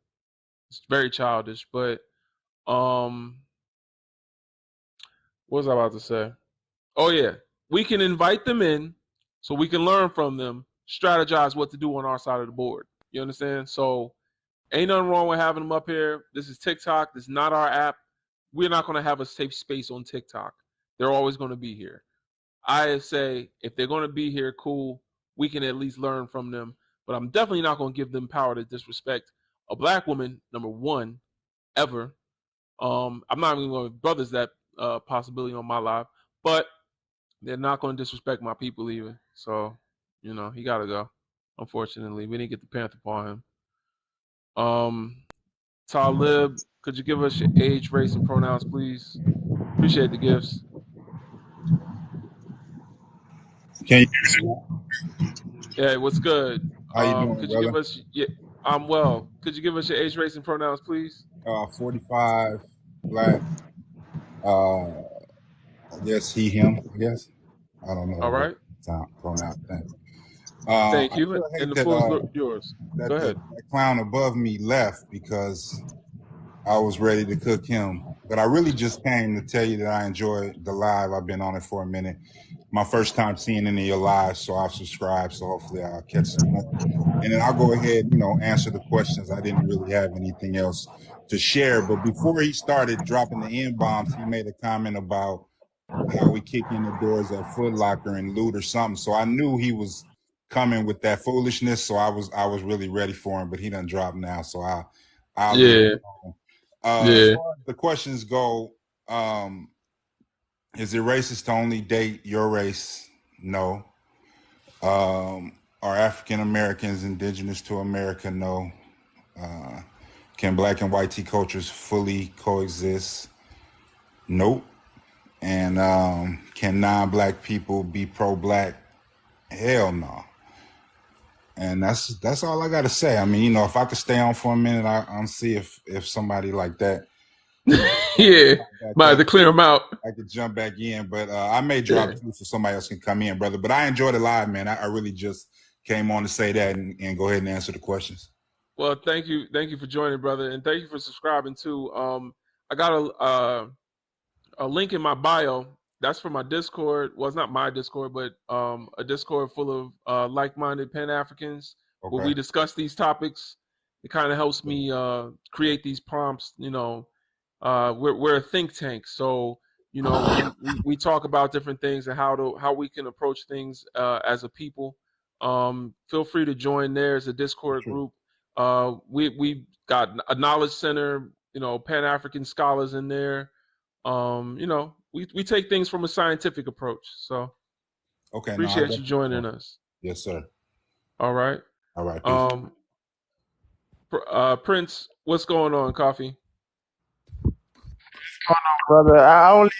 it's very childish. But what was I about to say? Oh yeah, we can invite them in so we can learn from them, strategize what to do on our side of the board. You understand? So ain't nothing wrong with having them up here. This is TikTok. This is not our app. We're not going to have a safe space on TikTok. They're always going to be here. I say if they're going to be here, cool. We can at least learn from them. But I'm definitely not going to give them power to disrespect a black woman, number one, ever. I'm not even going to brothers that possibility on my live. But they're not going to disrespect my people either. So, he got to go. Unfortunately, we didn't get the Panther paw him. Talib, could you give us your age, race, and pronouns, please? Appreciate the gifts. Can you hear me? Yeah, what's good? How you doing, Could you give brother? us? Yeah, I'm well. Could you give us your age, race, and pronouns, please? 45, black. I guess he, him. I guess I don't know All what right. pronoun thing. Thank I you. still And hate the that floor is yours. Go that ahead. clown above me left because I was ready to cook him. But I really just came to tell you that I enjoyed the live. I've been on it for a minute. My first time seeing any of your lives, so I've subscribed. So hopefully I'll catch some more. And then I'll go ahead, answer the questions. I didn't really have anything else to share. But before he started dropping the N-bombs, he made a comment about how we kick in the doors at Foot Locker and loot or something. So I knew he was coming with that foolishness. So I was really ready for him, but he done dropped now. So I'll leave it Yeah. alone. As Yeah. far as the questions go, is it racist to only date your race? No. Are African Americans indigenous to America? No. Can black and white tea cultures fully coexist? Nope. And can non-black people be pro-black? Hell no. And that's all I got to say. I mean, if I could stay on for a minute, I'll see if somebody like that Yeah. back Might have up. to clear them out. I could jump back in, but I may Yeah. drop too so somebody else can come in, brother. But I enjoyed it live, man. I really just came on to say that and go ahead and answer the questions. Well, thank you for joining, brother, and thank you for subscribing too. I got a link in my bio. that's for my Discord. Well, it's not my Discord, but a Discord full of like-minded Pan Africans where we Okay. discuss these topics. It kind of helps me create these prompts. We're a think tank, so we talk about different things and how we can approach things as a people. Feel free to join there as a Discord Sure. group. We got a knowledge center. Pan African scholars in there. We take things from a scientific approach. So Okay. No, I appreciate you definitely. joining us. Yes, sir. All right. All right. Peace. Prince, what's going on, Coffee? Brother, I only,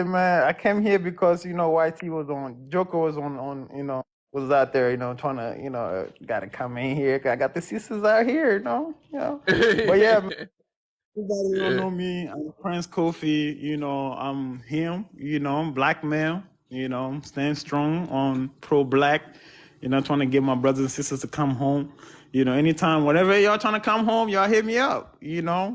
man, I came here because YT was on, Joker was on, was out there, trying to, gotta come in here. I got the sisters out here, But yeah, man, everybody don't Yeah, know me. I'm Prince Kofi. I'm him. I'm black man. I'm staying strong on pro-black. Trying to get my brothers and sisters to come home. Anytime, whenever y'all trying to come home, y'all hit me up.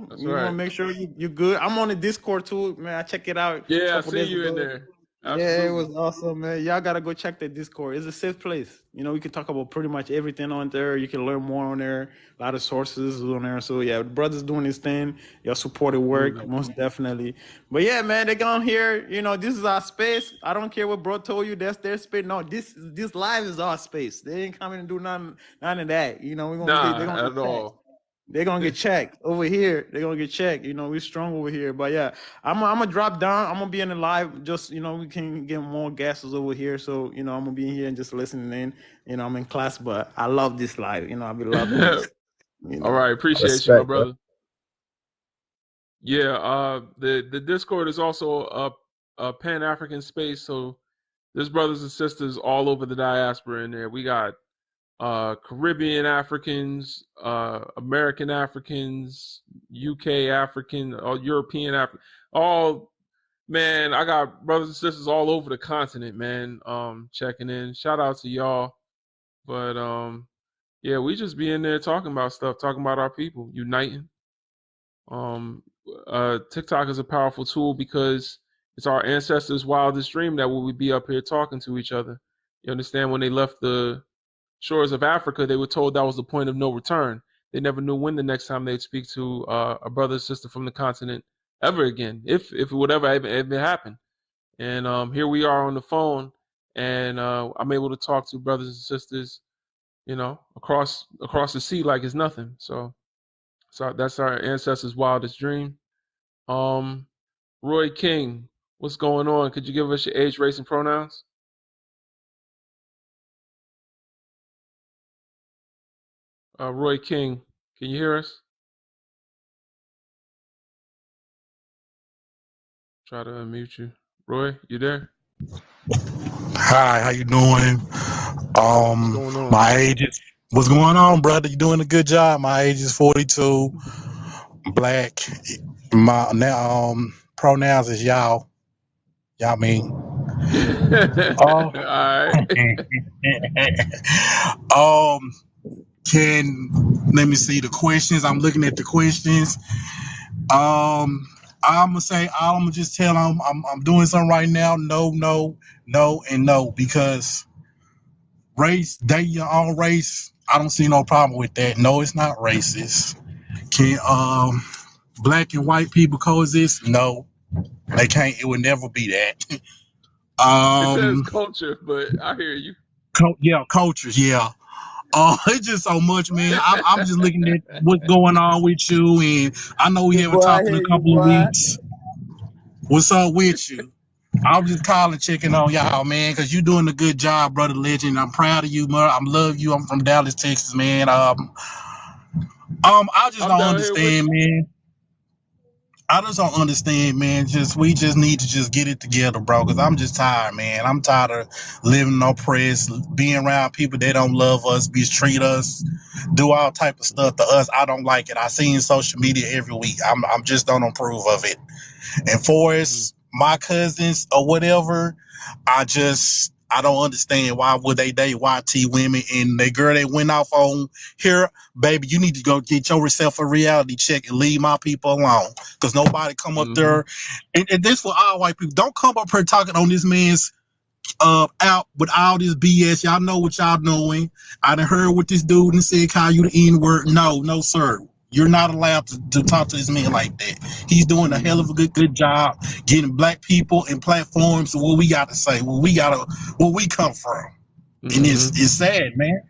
that's We want to right. make sure you're good. I'm on the Discord too, man. I check it out a Yeah, I couple see days you in ago. there. Yeah, it Absolutely. was awesome, man. Y'all gotta go check the Discord. It's a safe place. We can talk about pretty much everything on there. You can learn more on there. A lot of sources on there. So yeah, the brothers doing this thing. Y'all supported work, Absolutely. most definitely. But yeah, man, they gone here. This is our space. I don't care what bro told you. That's their space. No, this live is our space. They ain't coming to do none of that. They're Nah, gonna at get checked. all. They're gonna get checked over here. They're gonna get checked. We're strong over here. But yeah, I'm gonna drop down. I'm gonna be in the live. Just we can get more guests over here. So I'm gonna be in here and just listening in. I'm in class, but I love this live. I've been loving this. All right, appreciate you, my Respect, bro. brother. Yeah, the Discord is also a Pan African space, so there's brothers and sisters all over the diaspora in there. We got Caribbean Africans, American Africans, UK African, European African, all man. I got brothers and sisters all over the continent, man. Checking in. Shout out to y'all. But yeah, we just be in there talking about stuff, talking about our people, uniting. Um, TikTok is a powerful tool because it's our ancestors' wildest dream that we would be up here talking to each other. You understand? When they left the shores of Africa, they were told that was the point of no return. They never knew when the next time they'd speak to a brother or sister from the continent ever again, if it would ever even happen. And here we are on the phone, and I'm able to talk to brothers and sisters, across the sea like it's nothing. So that's our ancestors' wildest dream. Um, Roy King, what's going on? Could you give us your age, race, and pronouns? Roy King, can you hear us? Try to unmute you. Roy, you there? Hi, how you doing? What's going on? My age is what's going on, brother? You doing a good job. My age is 42, black. My now pronouns is y'all. Y'all mean. All Oh. right. um can let me see the questions. I'm looking at the questions. I'm gonna say I'm gonna just tell them I'm doing something right now. No, no, no, and no, because race, date your own race. I don't see no problem with that. No, it's not racist. Can black and white people coexist? No, they can't. It would never be that. It says culture, but I hear you. Yeah, cultures. Yeah. It's just so much, man. I'm just looking at what's going on with you, and I know we You haven't boy, I talked in hear a you, couple of boy. weeks. What's up with you? I'm just calling, checking on y'all, man, because you're doing a good job, brother legend. I'm proud of you, man. I love you. I'm from Dallas, Texas, man. I just I'm don't down here with understand, you. man. I just don't understand, man. We just need to just get it together, bro. Because I'm just tired, man. I'm tired of living oppressed, being around people that don't love us, mistreat us, do all type of stuff to us. I don't like it. I see in social media every week. I'm just don't approve of it. And for Mm-hmm. us, my cousins or whatever, I just I don't understand why would they date YT women and the girl they went off on here, baby. You need to go get yourself a reality check and leave my people alone, because nobody come up Mm-hmm. there. And this for all white people. Don't come up here talking on this man's out with all this BS. Y'all know what y'all doing. I done heard what this dude and said, call you the N word. No, sir. You're not allowed to talk to this man like that. He's doing a hell of a good job getting black people and platforms to what we got to say, where we come from. And Mm-hmm. it's sad, man.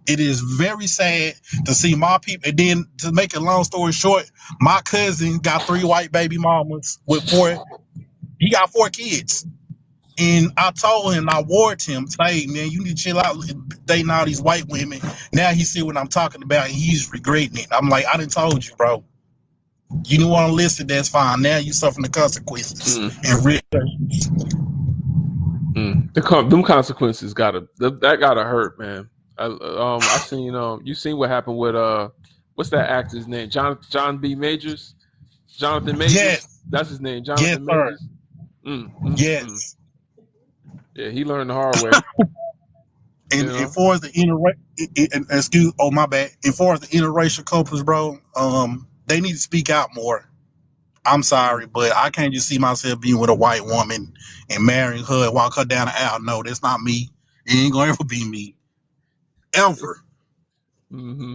It is very sad to see my people. And then to make a long story short, my cousin got 3 white baby mamas with 4. He got 4 kids. And I told him, I warned him, hey man, you need to chill out dating all these white women. Now he see what I'm talking about and he's regretting it. I'm like, I done told you, bro. You don't want to listen, that's fine. Now you suffering the consequences. And real. Them consequences that gotta hurt, man. I seen you seen what happened with what's that actor's name? John B. Majors, Jonathan Majors. Yes, That's his name, yes, Jonathan sir. Majors. Yes. Yeah, he learned the hard way. And as far as the my bad. As far as the interracial couples, bro, they need to speak out more. I'm sorry, but I can't just see myself being with a white woman and marrying her and walk her down the aisle. No, that's not me. It ain't gonna ever be me. Ever. Mm-hmm.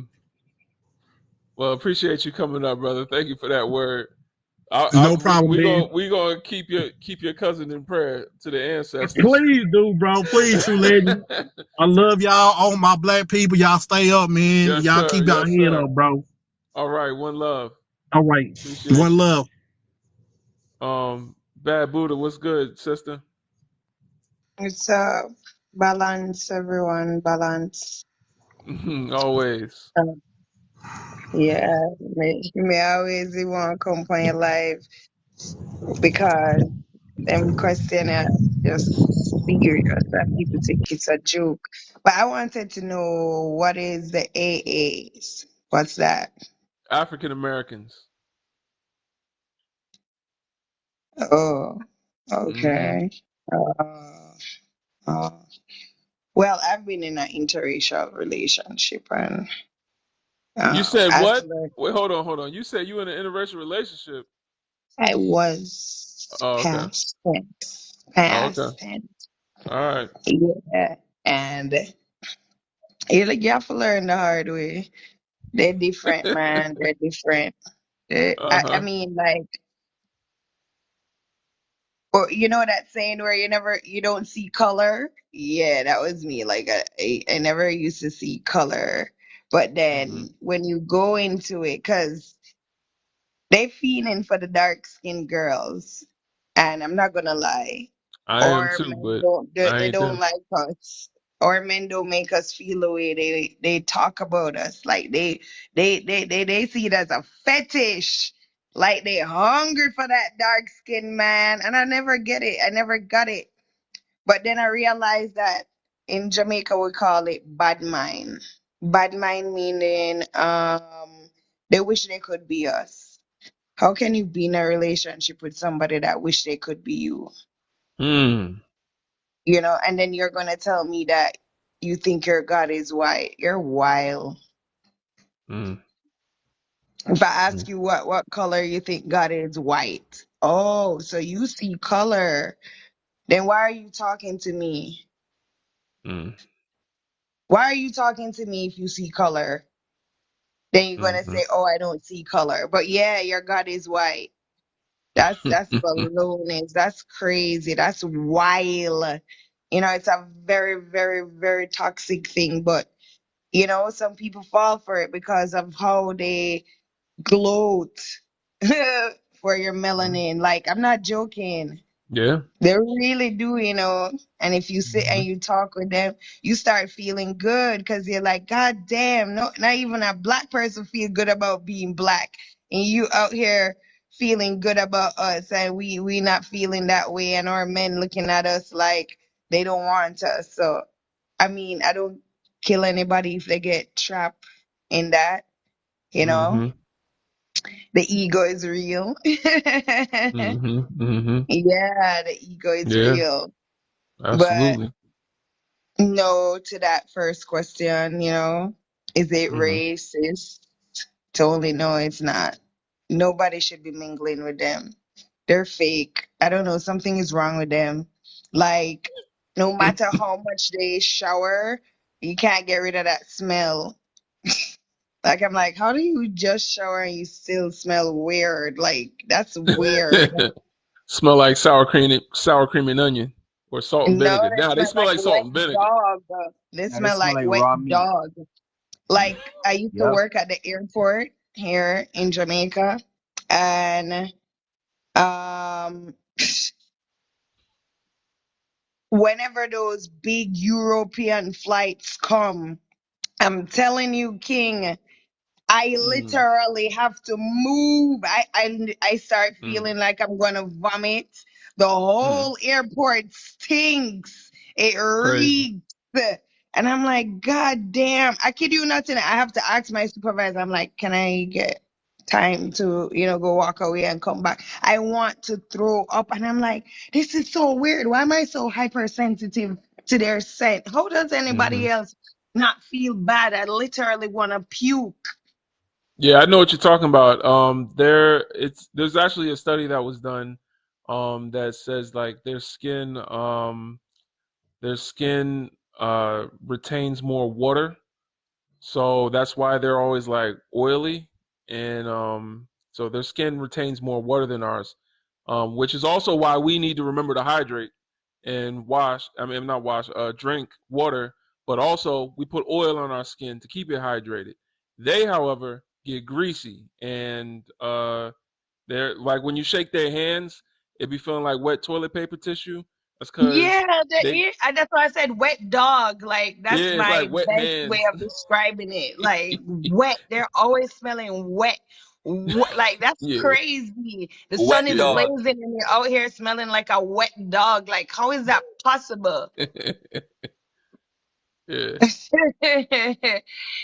Well, appreciate you coming up, brother. Thank you for that word. No problem, man. We gonna keep your cousin in prayer to the ancestors. Please do, bro. Please, true legend. I love y'all, all my black people. Y'all stay up, man. Yes, Y'all sir. keep y'all Yes, head sir. up, bro. All right. One love. All right. Appreciate One you. love. Bad Buddha, what's good, sister? It's balance, everyone, balance. Always. Yeah, me always want to come on your life because them question are just serious and people think it's a joke. But I wanted to know, what is the AAs? What's that? African Americans. Oh, Mm-hmm. okay. Uh, uh, well, I've been in an interracial relationship and You said what? actually Wait, hold on. You said you in an interracial relationship. I was Oh, okay. Oh, okay. past tense. All right. Yeah, and you have to learn the hard way. They're different, man. They're different. I Uh-huh. mean, like, or you know that saying where you don't see color? Yeah, that was me. Like, I never used to see color, but Mm-hmm. then when you go into it, cause they feeling for the dark skinned girls, and I'm not gonna lie. I am Or too, men but don't I they ain't don't them. like us, or men don't make us feel the way they talk about us, like they see it as a fetish, like they hungry for that dark skinned man, and I never get it. I never got it. But then I realized that in Jamaica we call it bad mind. Bad mind meaning they wish they could be us. How can you be in a relationship with somebody that wish they could be you? Hmm. And then you're gonna tell me that you think your God is white. You're wild. Mm. If I ask you what color you think God is, white. Oh, so you see color. Then why are you talking to me? Mm. Why are you talking to me if you see color? Then you're gonna Mm-hmm. say, "Oh, I don't see color." But yeah, your God is white. That's balloonish. That's crazy. That's wild. It's a very, very, very toxic thing. But some people fall for it because of how they gloat for your melanin. Like, I'm not joking. Yeah. They really do. And if you sit Mm-hmm. and you talk with them, you start feeling good because you're like, God damn, no, not even a black person feel good about being black. And you out here feeling good about us, and we not feeling that way, and our men looking at us like they don't want us. So, I mean, I don't kill anybody if they get trapped in that, you know? Mm-hmm. The ego is real. Mm-hmm. Mm-hmm. Yeah, the ego is Yeah. real. But Absolutely. No, to that first question, is it Mm-hmm. racist? Totally no, it's not. Nobody should be mingling with them. They're fake. I don't know, something is wrong with them. Like, no matter how much they shower, you can't get rid of that smell. Like, I'm like, how do you just shower and you still smell weird? Like, that's weird. Smell like sour cream and onion, or salt and No, vinegar. they Now they smell smell like like salt wet and vinegar. dog. They Now they smell smell like like wet raw meat. dog. Like, I used to Yep. work at the airport here in Jamaica, and um, whenever those big European flights come, I'm telling you, King, I Mm, literally have to move. I start mm, feeling like I'm gonna vomit. The mm. whole airport stinks. It Crazy. reeks. And I'm like, God damn. I kid you nothing. I have to ask my supervisor. I'm like, can I get time to, go walk away and come back? I want to throw up. And I'm like, this is so weird. Why am I so hypersensitive to their scent? How does Hmm. anybody else not feel bad? I literally want to puke. Yeah, I know what you're talking about. There's actually a study that was done, that says like their skin retains more water. So that's why they're always like oily, and so their skin retains more water than ours, which is also why we need to remember to hydrate and wash. I mean, not wash, drink water, but also we put oil on our skin to keep it hydrated. They, however, get greasy, and they're like when you shake their hands, it be feeling like wet toilet paper tissue. That's because Yeah, they, and that's why I said wet dog. Like, that's yeah, it's my like wet best way hands. of describing it. Like, wet. They're always smelling wet. Like, that's Yeah, crazy. The sun Wet is yeah. dog. blazing and you're out here smelling like a wet dog. Like, how is that possible? Yeah.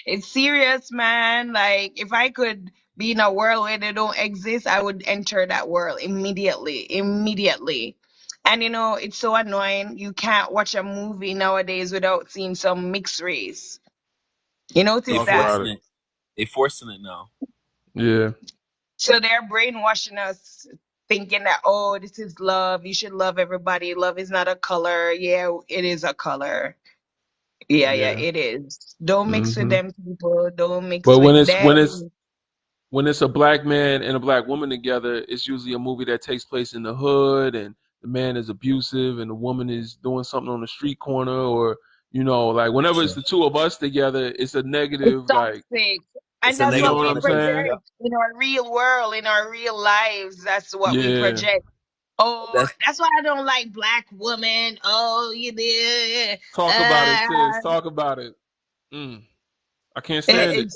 It's serious, man. Like, if I could be in a world where they don't exist, I would enter that world immediately. Immediately. And it's so annoying. You can't watch a movie nowadays without seeing some mixed race. You They notice Talk that? about forcing it. it. They forcing it now. Yeah. So they're brainwashing us, thinking that, oh, this is love. You should love everybody. Love is not a color. Yeah, it is a color. Yeah, yeah, Yeah. it is. Don't mix with Hmm. them people. Don't mix But when with it's when it's them. when it's a black man and a black woman together, it's usually a movie that takes place in the hood, and the man is abusive and the woman is doing something on the street corner, or like whenever it's Sure. the two of us together, it's a It's negative, like, toxic. It's And a that's you what know negative what we I'm connotation. saying? Yep. project in our real world, in our real lives. That's what we Yeah. project. Oh, That's that's why I don't like black women. Oh, you did. Talk about it, sis. Talk about it. Mm. I can't stand it.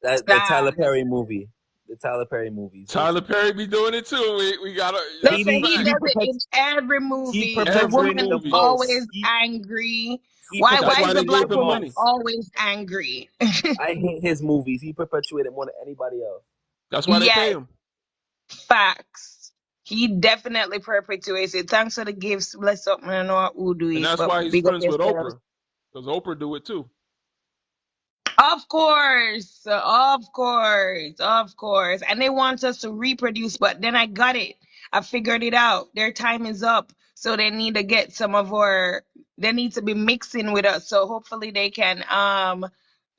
It's the Tyler sad. Perry movie. The Tyler Perry movies. Those Tyler Perry be doing it too. We gotta. he That's a Listen, be he he does fact. it in every he movie. The Every perpetuate woman is them movie. both. always angry. He Why? That's Why is why the they perpetuated black gave them him woman both. money. always angry? I hate his movies. He perpetuated more than anybody else. That's why they pay Yes, him. facts. He definitely perpetuates it. Thanks for the gifts. Bless up, man. I know who do And it, that's but why he's big up friends with yourselves. Oprah, because Oprah do it too. Of course, of course. And they want us to reproduce, but then I got it. I figured it out. Their time is up. So they need to get they need to be mixing with us. So hopefully they can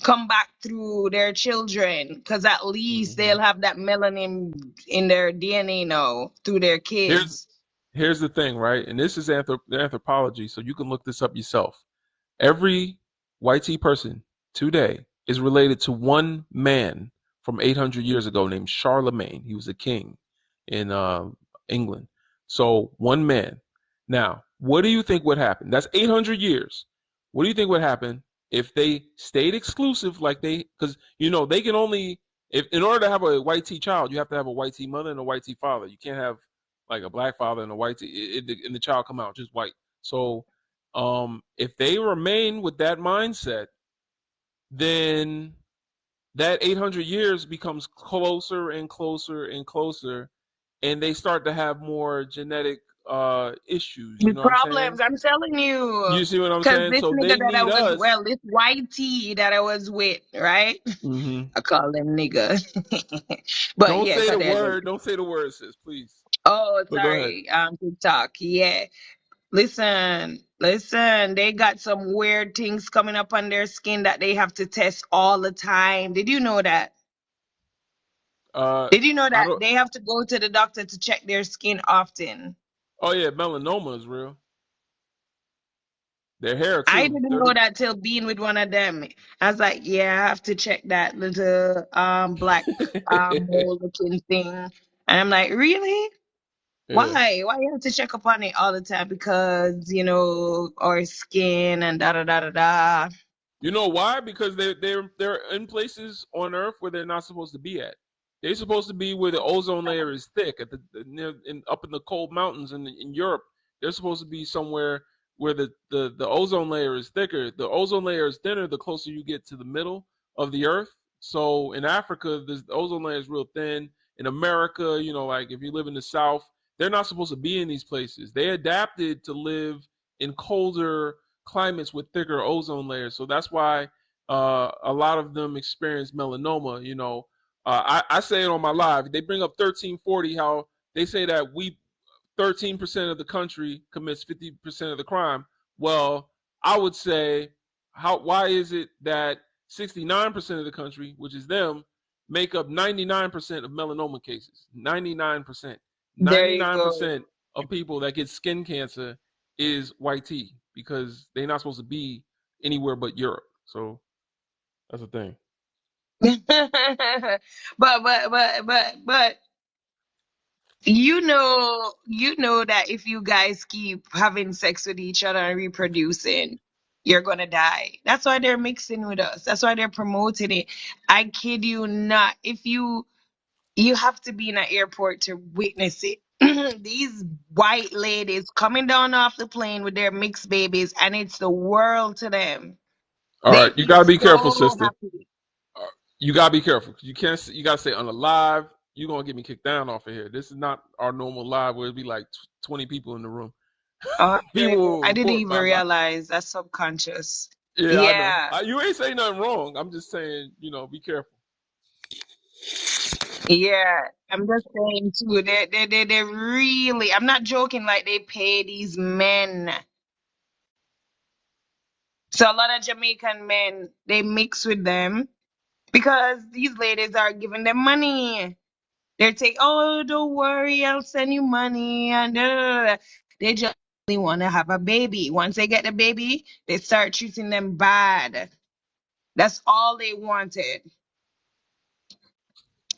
come back through their children, because at least Hmm. they'll have that melanin in their DNA now through their Here's kids. here's the thing, right? And this is anthropology, so you can look this up yourself. Every white tea person today is related to one man from 800 years ago named Charlemagne. He was a king in England. So one man. Now, what do you think would happen? That's 800 years. What do you think would happen if they stayed exclusive, like because they can only, if in order to have a white tea child, you have to have a white tea mother and a white tea father. You can't have like a black father and a white tea, and the child come out just white. So if they remain with that mindset, then that 800 years becomes closer and closer and closer, and they start to have more genetic issues. You The know what I'm saying? problems, I'm telling you. You see what I'm Because saying? this So nigga they that I need was, us. well, this white tee that I was with, right? Hmm. I call him nigga. But Don't yeah, say cause the they're word. Don't say the word, sis, please. oh, But go ahead. sorry, TikTok. Yeah. Listen, they got some weird things coming up on their skin that they have to test all the time. Did you know that? Uh, Did you know I that don't. they have to go to the doctor to check their skin often? Oh yeah, melanoma is real. Their hair I too. didn't know that till being with one of them. I was like, yeah, I have to check that little black mole looking thing. And I'm like, really? Yeah. Why? Why you have to check up on it all the time? Because, our skin and da da da da da. You know why? Because they're in places on Earth where they're not supposed to be at. They're supposed to be where the ozone layer is thick, at up in the cold mountains in Europe. They're supposed to be somewhere where the ozone layer is thicker. The ozone layer is thinner the closer you get to the middle of the Earth. So in Africa, the ozone layer is real thin. In America, like if you live in the South, they're not supposed to be in these places. They adapted to live in colder climates with thicker ozone layers. So that's why a lot of them experience melanoma. I say it on my live. They bring up 1340, how they say that 13% of the country commits 50% of the crime. Well, I would say, why is it that 69% of the country, which is them, make up 99% of melanoma cases? 99%. There you go. 99% of people that get skin cancer is white tea because they're not supposed to be anywhere but Europe. So that's the thing. but you know that if you guys keep having sex with each other and reproducing, you're gonna die. That's why they're mixing with us. That's why they're promoting it. I kid you not. If you have to be in an airport to witness it. These white ladies coming down off the plane with their mixed babies, and it's the world to them. All They right, you feel gotta be careful, so sister. happy. You gotta be careful. You can't. You gotta say on the live. You're gonna get me kicked down off of here. This is not our normal live where it'd be like 20 people in the room. People will I didn't report even my live. realize that's subconscious. Yeah, I know. Yeah, You ain't saying nothing wrong. I'm just saying, be careful. yeah. I'm just saying too. They really. I'm not joking. Like they pay these men. So a lot of Jamaican men they mix with them because these ladies are giving them money. They're take, oh, don't worry, I'll send you money, and da, da, da, da. They just really want to have a baby. Once they get the baby, they start treating them bad. That's all they wanted.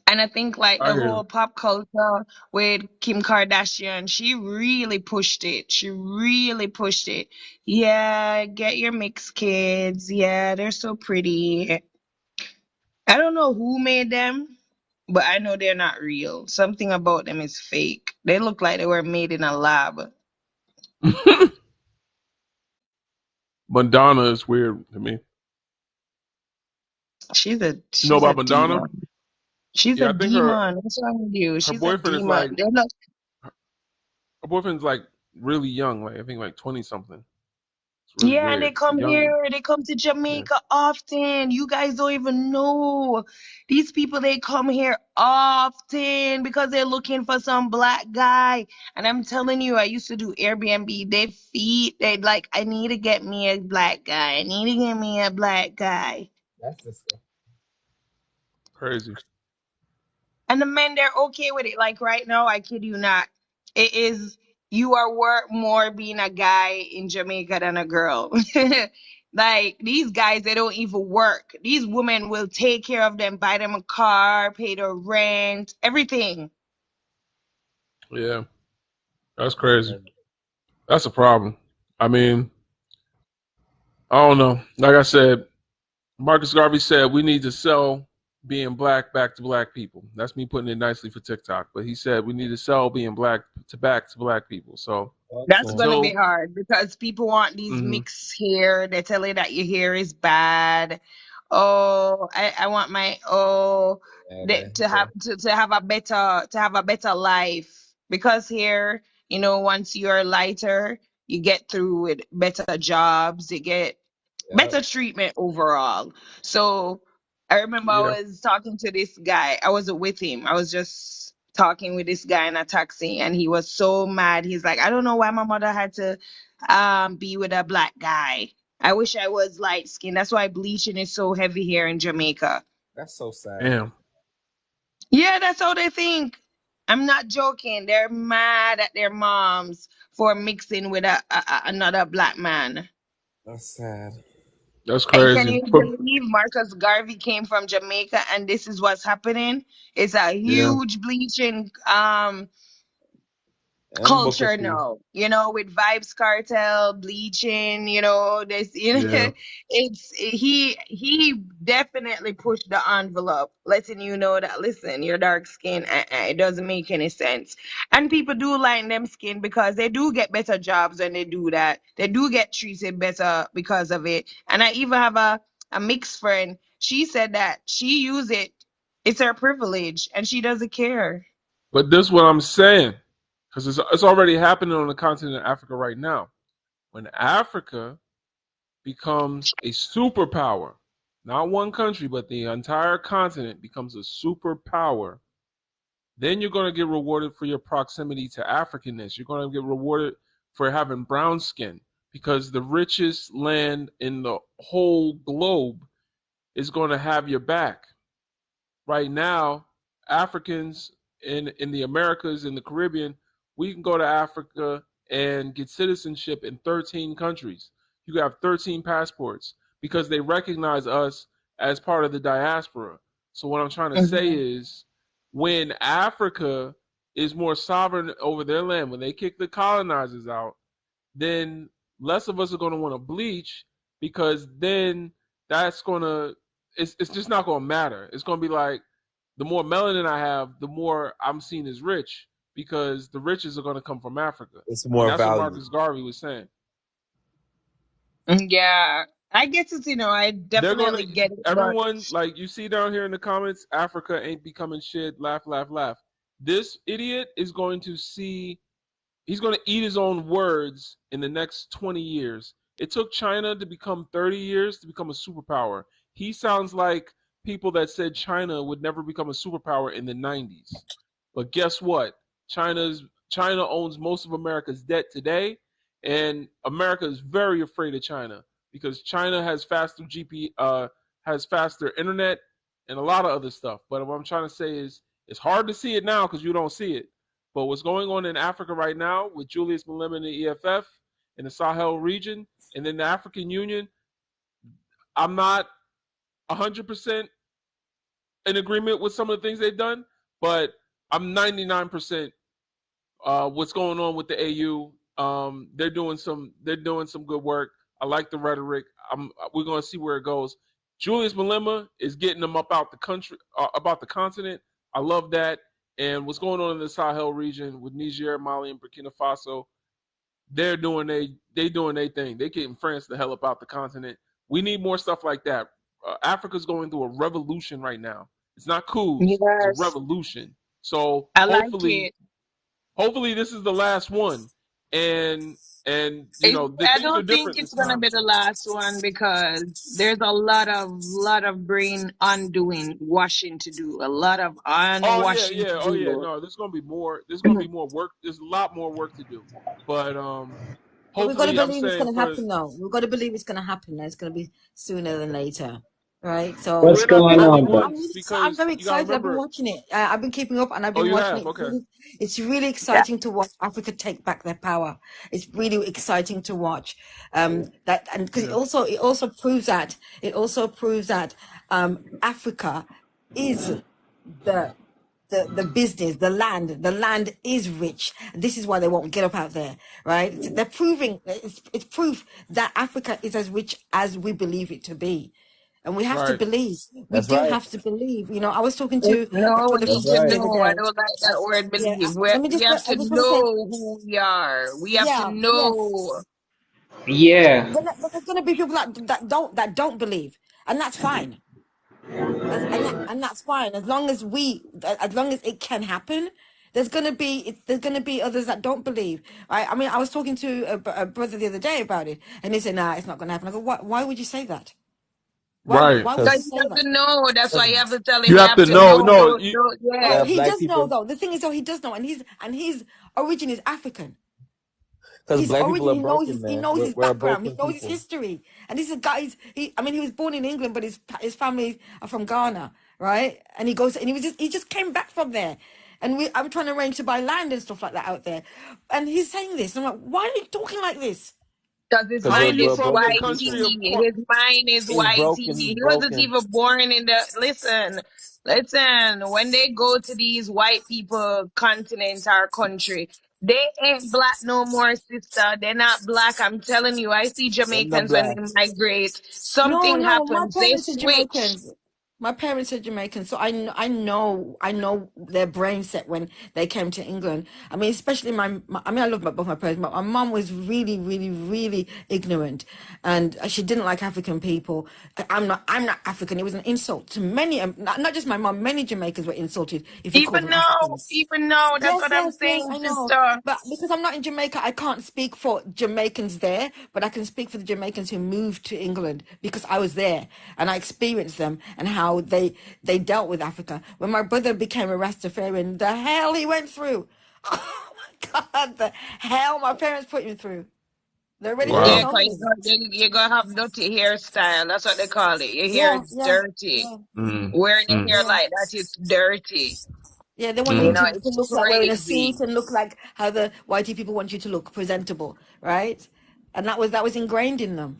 And I think like I the hear you. whole pop culture with Kim Kardashian, she really pushed it. She really pushed it. Yeah, get your mixed kids. Yeah, they're so pretty. I don't know who made them, but I know they're not real. Something about them is fake. They look like they were made in a lab. Madonna is weird to me. She's a You know she's a about Madonna? demon. She's a Yeah, I think her demon. What's wrong with you? her She's a boyfriend is demon. like They're not. her boyfriend's like really young, like I think like 20 something. It's really Yeah, and they weird. A come young, here. They come to yeah. Jamaica often. You guys don't even know. These people, they come here often because they're looking for some black guy. And I'm telling you, I used to do Airbnb. They like, I need to get me a black guy. I need to get me a black guy. That's disgusting. Crazy. And the men, they're okay with it. Like right now, I kid you not. It is, you are worth more being a guy in Jamaica than a girl. Like these guys, they don't even work. These women will take care of them, buy them a car, pay their rent, everything. Yeah, that's crazy. That's a problem. I mean, I don't know. Like I said, Marcus Garvey said we need to sell being black back to black people. That's me putting it nicely for TikTok. But he said we need to sell being black to back to black people. So That's gonna be until hard because people want these mhm. mixed hair. They tell you that your hair is bad. Oh, I want my Yeah, to have a better life because here You know, once you're lighter, you get through with better jobs, you get Yep. better treatment overall. So I remember Yeah. I was talking to this guy. I wasn't with him. I was just talking with this guy in a taxi, and he was so mad. He's like, I don't know why my mother had to be with a black guy. I wish I was light skinned. That's why bleaching is so heavy here in Jamaica. That's so sad. Damn. Yeah, that's how they think. I'm not joking. They're mad at their moms for mixing with another black man. That's sad. That's And can crazy. you believe Marcus Garvey came from Jamaica and this is what's happening? It's a Yeah. huge bleaching And Booker culture T. now, with Vibes Cartel, bleaching, this, Yeah. it's he definitely pushed the envelope, letting you know that listen, your dark skin, it doesn't make any sense. And people do line them skin because they do get better jobs when they do that. They do get treated better because of it. And I even have a mixed friend. She said that she use it. It's her privilege and she doesn't care. But this is what I'm saying, because it's already happening on the continent of Africa right now. When Africa becomes a superpower, not one country, but the entire continent becomes a superpower, then you're going to get rewarded for your proximity to Africanness. You're going to get rewarded for having brown skin, because the richest land in the whole globe is going to have your back. Right now, Africans in the Americas, in the Caribbean, we can go to Africa and get citizenship in 13 countries. You have 13 passports because they recognize us as part of the diaspora. So what I'm trying to say is, when Africa is more sovereign over their land, when they kick the colonizers out, then less of us are going to want to bleach, because then that's going to, it's just not going to matter. It's going to be like, the more melanin I have, the more I'm seen as rich, because the riches are going to come from Africa. It's And more that's what value. Marcus Garvey was saying. Yeah, I get it, I They're going to, definitely get it, but everyone, like you see down here in the comments, Africa ain't becoming shit, laugh, laugh, laugh. This idiot is going to see, he's going to eat his own words in the next 20 years. It took China to become 30 years to become a superpower. He sounds like people that said China would never become a superpower in the 90s. But guess what? China owns most of America's debt today, and America is very afraid of China because China has has faster internet and a lot of other stuff. But what I'm trying to say is, it's hard to see it now because you don't see it. But what's going on in Africa right now with Julius Malema and the EFF in the Sahel region, and then the African Union, I'm not 100% in agreement with some of the things they've done, but I'm 99% what's going on with the AU. They're doing some good work. I like the rhetoric. We're going to see where it goes. Julius Malema is getting them up out the country, about the continent. I love that. And what's going on in the Sahel region with Niger, Mali, and Burkina Faso, they're doing their thing. They getting France the hell up out the continent. We need more stuff like that. Africa's going through a revolution right now. It's not coups. It's a yes, revolution. So I like hopefully, it. this is the last one. And the I things are don't think different it's this gonna time. be the last one because there's a lot of brain undoing, washing to do, a lot of Oh yeah, unwashing to yeah, oh yeah. do. No, there's gonna be more. There's gonna be more work. There's a lot more work to do. But But we've got to hopefully, I'm believe it's saying going to for, happen, though. We've got to believe it's going to happen. It's going to be sooner than later, right? So What's we're not the going only on, I'm though? ones really I'm because very you gotta excited. I've been remember. watching it. I've been keeping up, and I've Oh, been you watching have? it. Okay. It's really Yeah. exciting to watch Africa take back their power. It's really exciting to watch that, and because Yeah. it also proves that Africa is the the business, the land is rich. This is why they won't get up out there, right? They're proving it's proof that Africa is as rich as we believe it to be. And we have to Right. believe. We That's do right. have to believe. I was talking to No, we a need That's to friend the right. other know. I day. don't like Uh, that word yeah, believe. let me We have I to just want to say, know who we are. We have to yeah, yes. know. Yeah. But there's going to be people that don't believe, and that's fine. And that's fine as long as it can happen. There's gonna be others that don't believe. I mean, I was talking to a brother the other day about it, and he said, "Nah, it's not gonna happen." I go, "Why would you say that? Right. Why would Because you Because he say that?" doesn't know. That's why you have to tell him. You You have have to to know. know. No, Don't, don't, Oh, yeah. he black does know people, though. The thing is, though, he does know, and his origin is African. because His black people origin, are broken, he man. knows his We're a background, he broken knows his people. history, and this is a guy. I mean, he was born in England, but his family are from Ghana, right? And he goes, and he just came back from there, and I'm trying to arrange to buy land and stuff like that out there, and he's saying this. And I'm like, why are you talking like this? Because his Because how are mind you is we're from the broken country people. of whitey. His mind is He's whitey. broken. He's He wasn't broken. even born in the. Listen. When they go to these white people continent or country, they ain't black no more, sister. They're not black. I'm telling you. I see Them the Jamaicans when black. they migrate. No, Something no, my happens. They parents are switch. Jamaicans. My parents are Jamaican, so I know their brain set when they came to England. I mean, especially I mean, I love both my parents, but my mom was really, really, really ignorant, and she didn't like African people. I'm not African. It was an insult to many, not just my mom. Many Jamaicans were insulted if you called them Africans. Even now, that's Yes, what I'm yes, yes, saying, I know. sister. But because I'm not in Jamaica, I can't speak for Jamaicans there, but I can speak for the Jamaicans who moved to England because I was there and I experienced them and how they dealt with Africa. When my brother became a Rastafarian, the hell he went through. Oh my God, the hell my parents put him through. They're ready to Yeah, wow. disown cause him. you're gonna have dirty hairstyle. That's what they call it. Your hair Yeah, is yeah, dirty. yeah, Mm, Wearing your mm, hair yeah. like that, it's dirty. Yeah, they want you You mm. know, to it's look like wearing a suit crazy. and look like how the whitey people want you to look presentable, right? And that was ingrained in them.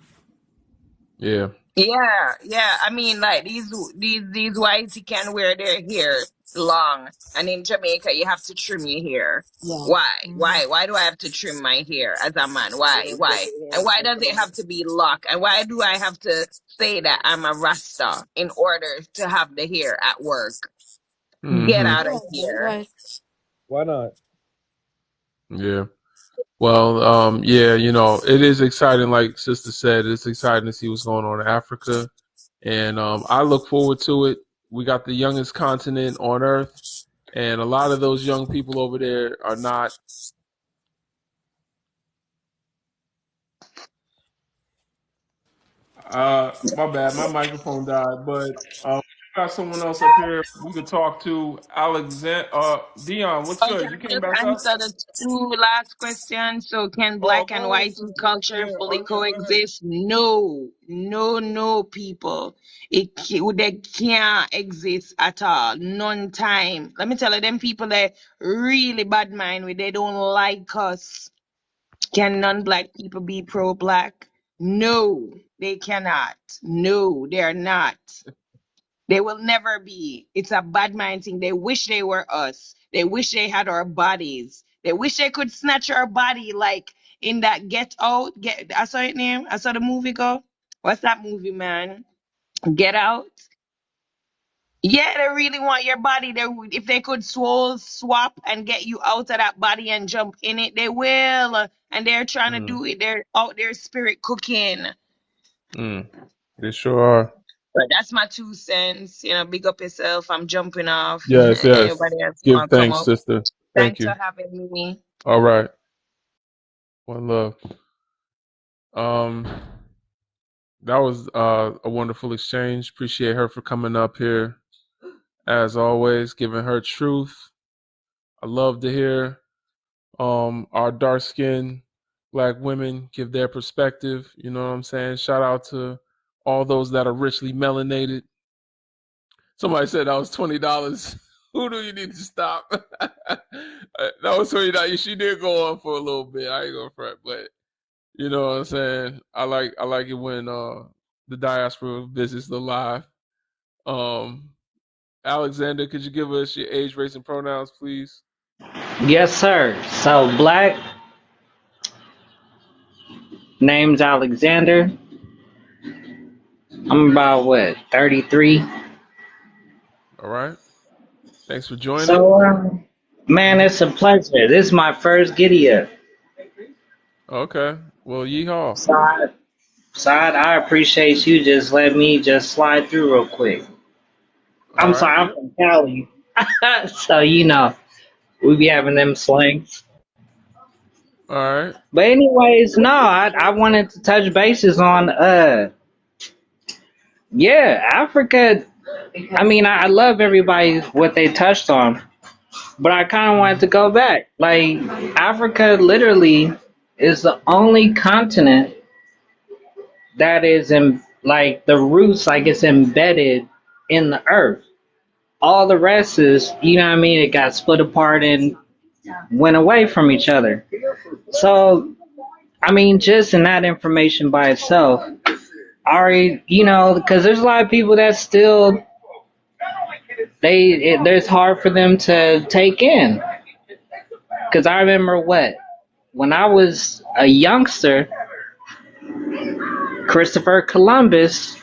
Yeah. Yeah. I mean, like these whites can wear their hair long, and in Jamaica you have to trim your hair. Yeah. Why? Mhm. Why do I have to trim my hair as a man? Why? Yeah, because Why? they And have why does it economic. have to be locked? And why do I have to say that I'm a Rasta in order to have the hair at work? Get Mm-hmm. out of Yeah, here. right. Why not? Yeah. Well, yeah, it is exciting, like Sister said, it's exciting to see what's going on in Africa. And I look forward to it. We got the youngest continent on earth, and a lot of those young people over there are not. My bad, my microphone died, but we got someone else up here we could talk to. Alexander, Dion, what's Oh, can good? You I came just back up? answer the two last questions? So, can Oh, black and go ahead, white sister. culture Yeah, oh fully yeah, go ahead. coexist? No, no, people. They can't exist at all. None time. Let me tell you, them people that really bad mind with, they don't like us. Can non-black people be pro-black? No, they cannot. No, they're not. They will never be. It's a bad mind thing. They wish they were us. They wish they had our bodies. They wish they could snatch our body like in that Get Out. I saw it name. I saw the movie go. What's that movie, man? Get Out. Yeah, they really want your body. If they could swap and get you out of that body and jump in it, they will. And they're trying to Mm, do it. They're out there spirit cooking. mm. They sure are. But that's my 2 cents. Big up yourself. I'm jumping off. Yes, yes. Anybody else Give want to come thanks, up? sister. Thank Thanks you. for having me. All right. One love. Um, that was a wonderful exchange. Appreciate her for coming up here, as always, giving her truth. I love to hear our dark skinned black women give their perspective. You know what I'm saying? Shout out to all those that are richly melanated. Somebody said that was $20. Who do you need to stop? That was $20. She did go on for a little bit. I ain't gonna front, but you know what I'm saying? I like it when the diaspora visits the live. Um Alexander, could you give us your age, race, and pronouns, please? Yes, sir. So black, name's Alexander. I'm about what, 33. All right. Thanks for joining. So, man, Mm-hmm. it's a pleasure. This is my first giddy up. Okay. Well, yeehaw. Side, I appreciate you just let me just slide through real quick. All I'm right. sorry, I'm Yep. from Cali. So, We be having them slangs. All right. But anyways, no, I wanted to touch bases on yeah, Africa. I mean, I love everybody what they touched on, but I kind of wanted Mm-hmm. to go back. Like Africa, literally, is the only continent that is in like the roots, like it's embedded in the earth. All the rest is, you know what I mean? It got split apart and went away from each other. So, I mean, just in that information by itself, already, you know, because there's a lot of people that still there's hard for them to take in. Because I remember when I was a youngster, Christopher Columbus,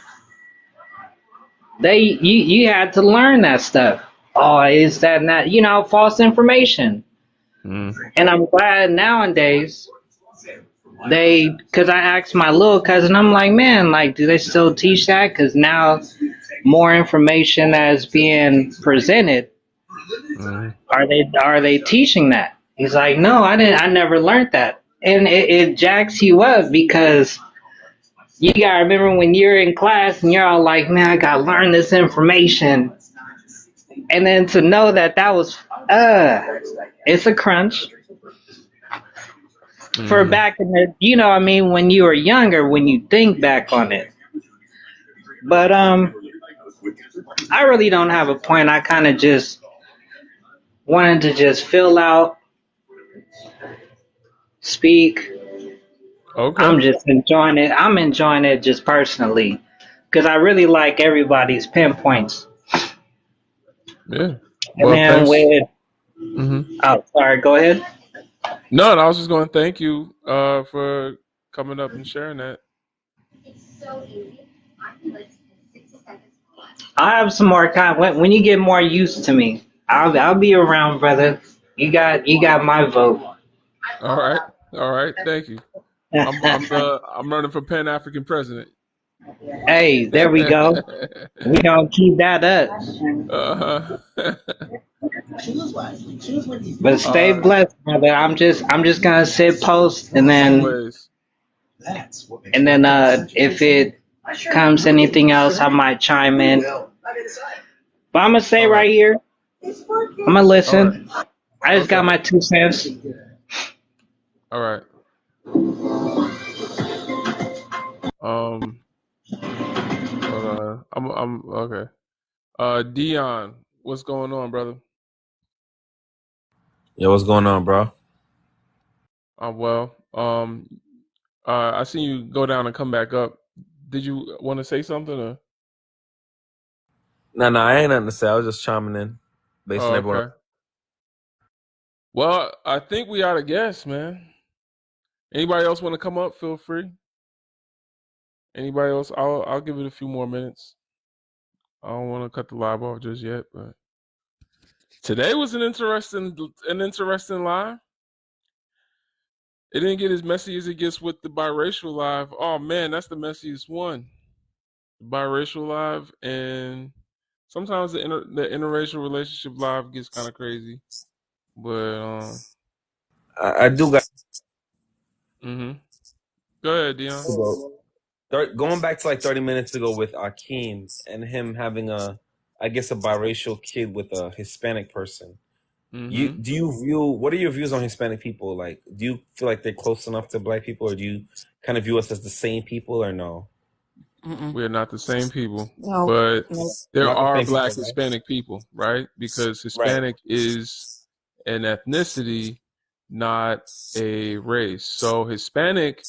you had to learn that stuff. Oh, is that not, you know, false information? Mm-hmm. And I'm glad nowadays because I asked my little cousin, I'm like, man, like, do they still teach that? Because now more information that is being presented, Mm-hmm. are they teaching that? He's like, no, I never learned that. And it jacks you up because you gotta remember when you're in class and you're all like, man, I gotta learn this information. And then to know that was, it's a crunch. For Mm-hmm. back in the, you know what I mean, when you were younger, when you think back on it. But I really don't have a point. I kind of just wanted to just fill out, speak. Okay. I'm just enjoying it. I'm enjoying it just personally because I really like everybody's pinpoints. Yeah. And Well, then thanks. with, Mm-hmm. oh, sorry, go ahead. No, and I was just going to thank you for coming up and sharing that. I'll have some more time when you get more used to me. I'll be around, brother. You got my vote. All right. All right. Thank you. I'm running for Pan African president. Hey, there we go. We gonna keep that up. Uh-huh. But stay blessed, brother. I'm just gonna sit post Always. and then if it comes anything else I might chime in. But I'm gonna stay All right. right here. I'm gonna All right. listen. I just got Okay. my 2 cents. All right. Um. Hold on. I'm okay. Dion, what's going on, brother? Yo, what's going on, bro? I'm well. I seen you go down and come back up. Did you want to say something? Or? No, I ain't nothing to say. I was just chiming in based Oh, on everyone. okay. Well, I think we ought to guess, man. Anybody else want to come up? Feel free. Anybody else? I'll give it a few more minutes. I don't want to cut the live off just yet, but today was an interesting live. It didn't get as messy as it gets with the biracial live. Oh man, that's the messiest one. The biracial live, and sometimes the interracial relationship live gets kind of crazy. But I do got mm-hmm. Go ahead, Dion. going back to like 30 minutes ago with Akeem and him having I guess a biracial kid with a Hispanic person. Mm-hmm. Do you view, what are your views on Hispanic people? Like, do you feel like they're close enough to black people, or do you kind of view us as the same people, or no? We are not the same people, No, but no. there Not the are same black people, right? Hispanic people, right? Because Right. Hispanic is an ethnicity, not a race. So Hispanic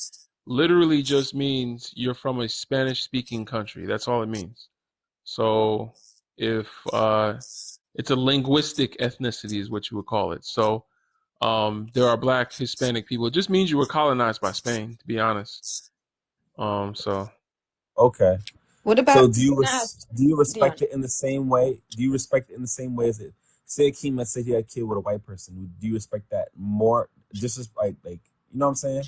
literally just means you're from a Spanish-speaking country. That's all it means. So if it's a linguistic ethnicity is what you would call it. So there are black Hispanic people. It just means you were colonized by Spain, to be honest. So Okay. What So about do you Dion? respect it in the same way? Do you respect it in the same way as it? Say Akeem, let's say he had a kid with a white person. Do you respect that more? Just as like you know what I'm saying?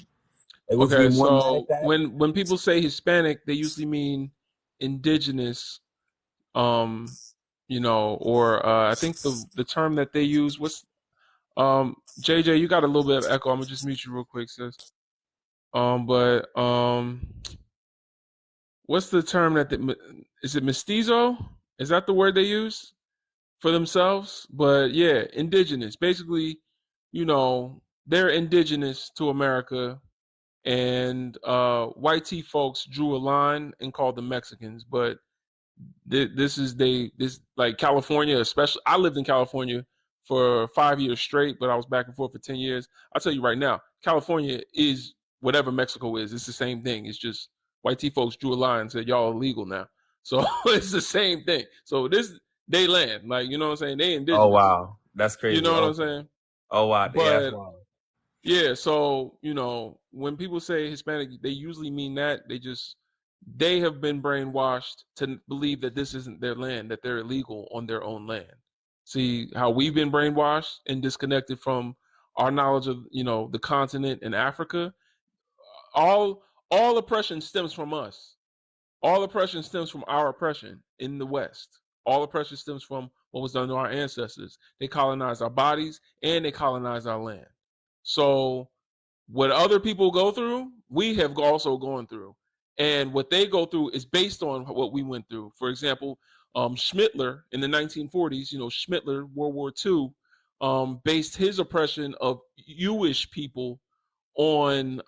Like, would you be okay, more mad at so that? when people say Hispanic, they usually mean indigenous, or I think the term that they use was JJ, you got a little bit of echo. I'm gonna just mute you real quick, sis. But what's the term is it mestizo? Is that the word they use for themselves? But yeah, indigenous. Basically, they're indigenous to America, and white tea folks drew a line and called them Mexicans. But this like California, especially. I lived in California for 5 years straight, but I was back and forth for 10 years. I'll tell you right now, California is whatever Mexico is. It's the same thing. It's just white tea folks drew a line and said y'all illegal now. So it's the same thing. So this they land, like, you know what I'm saying? They Oh indigenous. wow, that's You crazy. know what I'm Okay. saying? Oh wow, yeah, that's But wild. yeah, so when people say Hispanic, they usually mean that they have been brainwashed to believe that this isn't their land, that they're illegal on their own land. See how we've been brainwashed and disconnected from our knowledge of the continent and Africa. All oppression stems from us. All oppression stems from our oppression in the West. All oppression stems from what was done to our ancestors. They colonized our bodies and they colonized our land. So what other people go through, we have also gone through. And what they go through is based on what we went through. For example, Schmittler in the 1940s, Schmittler, World War II, based his oppression of Jewish people on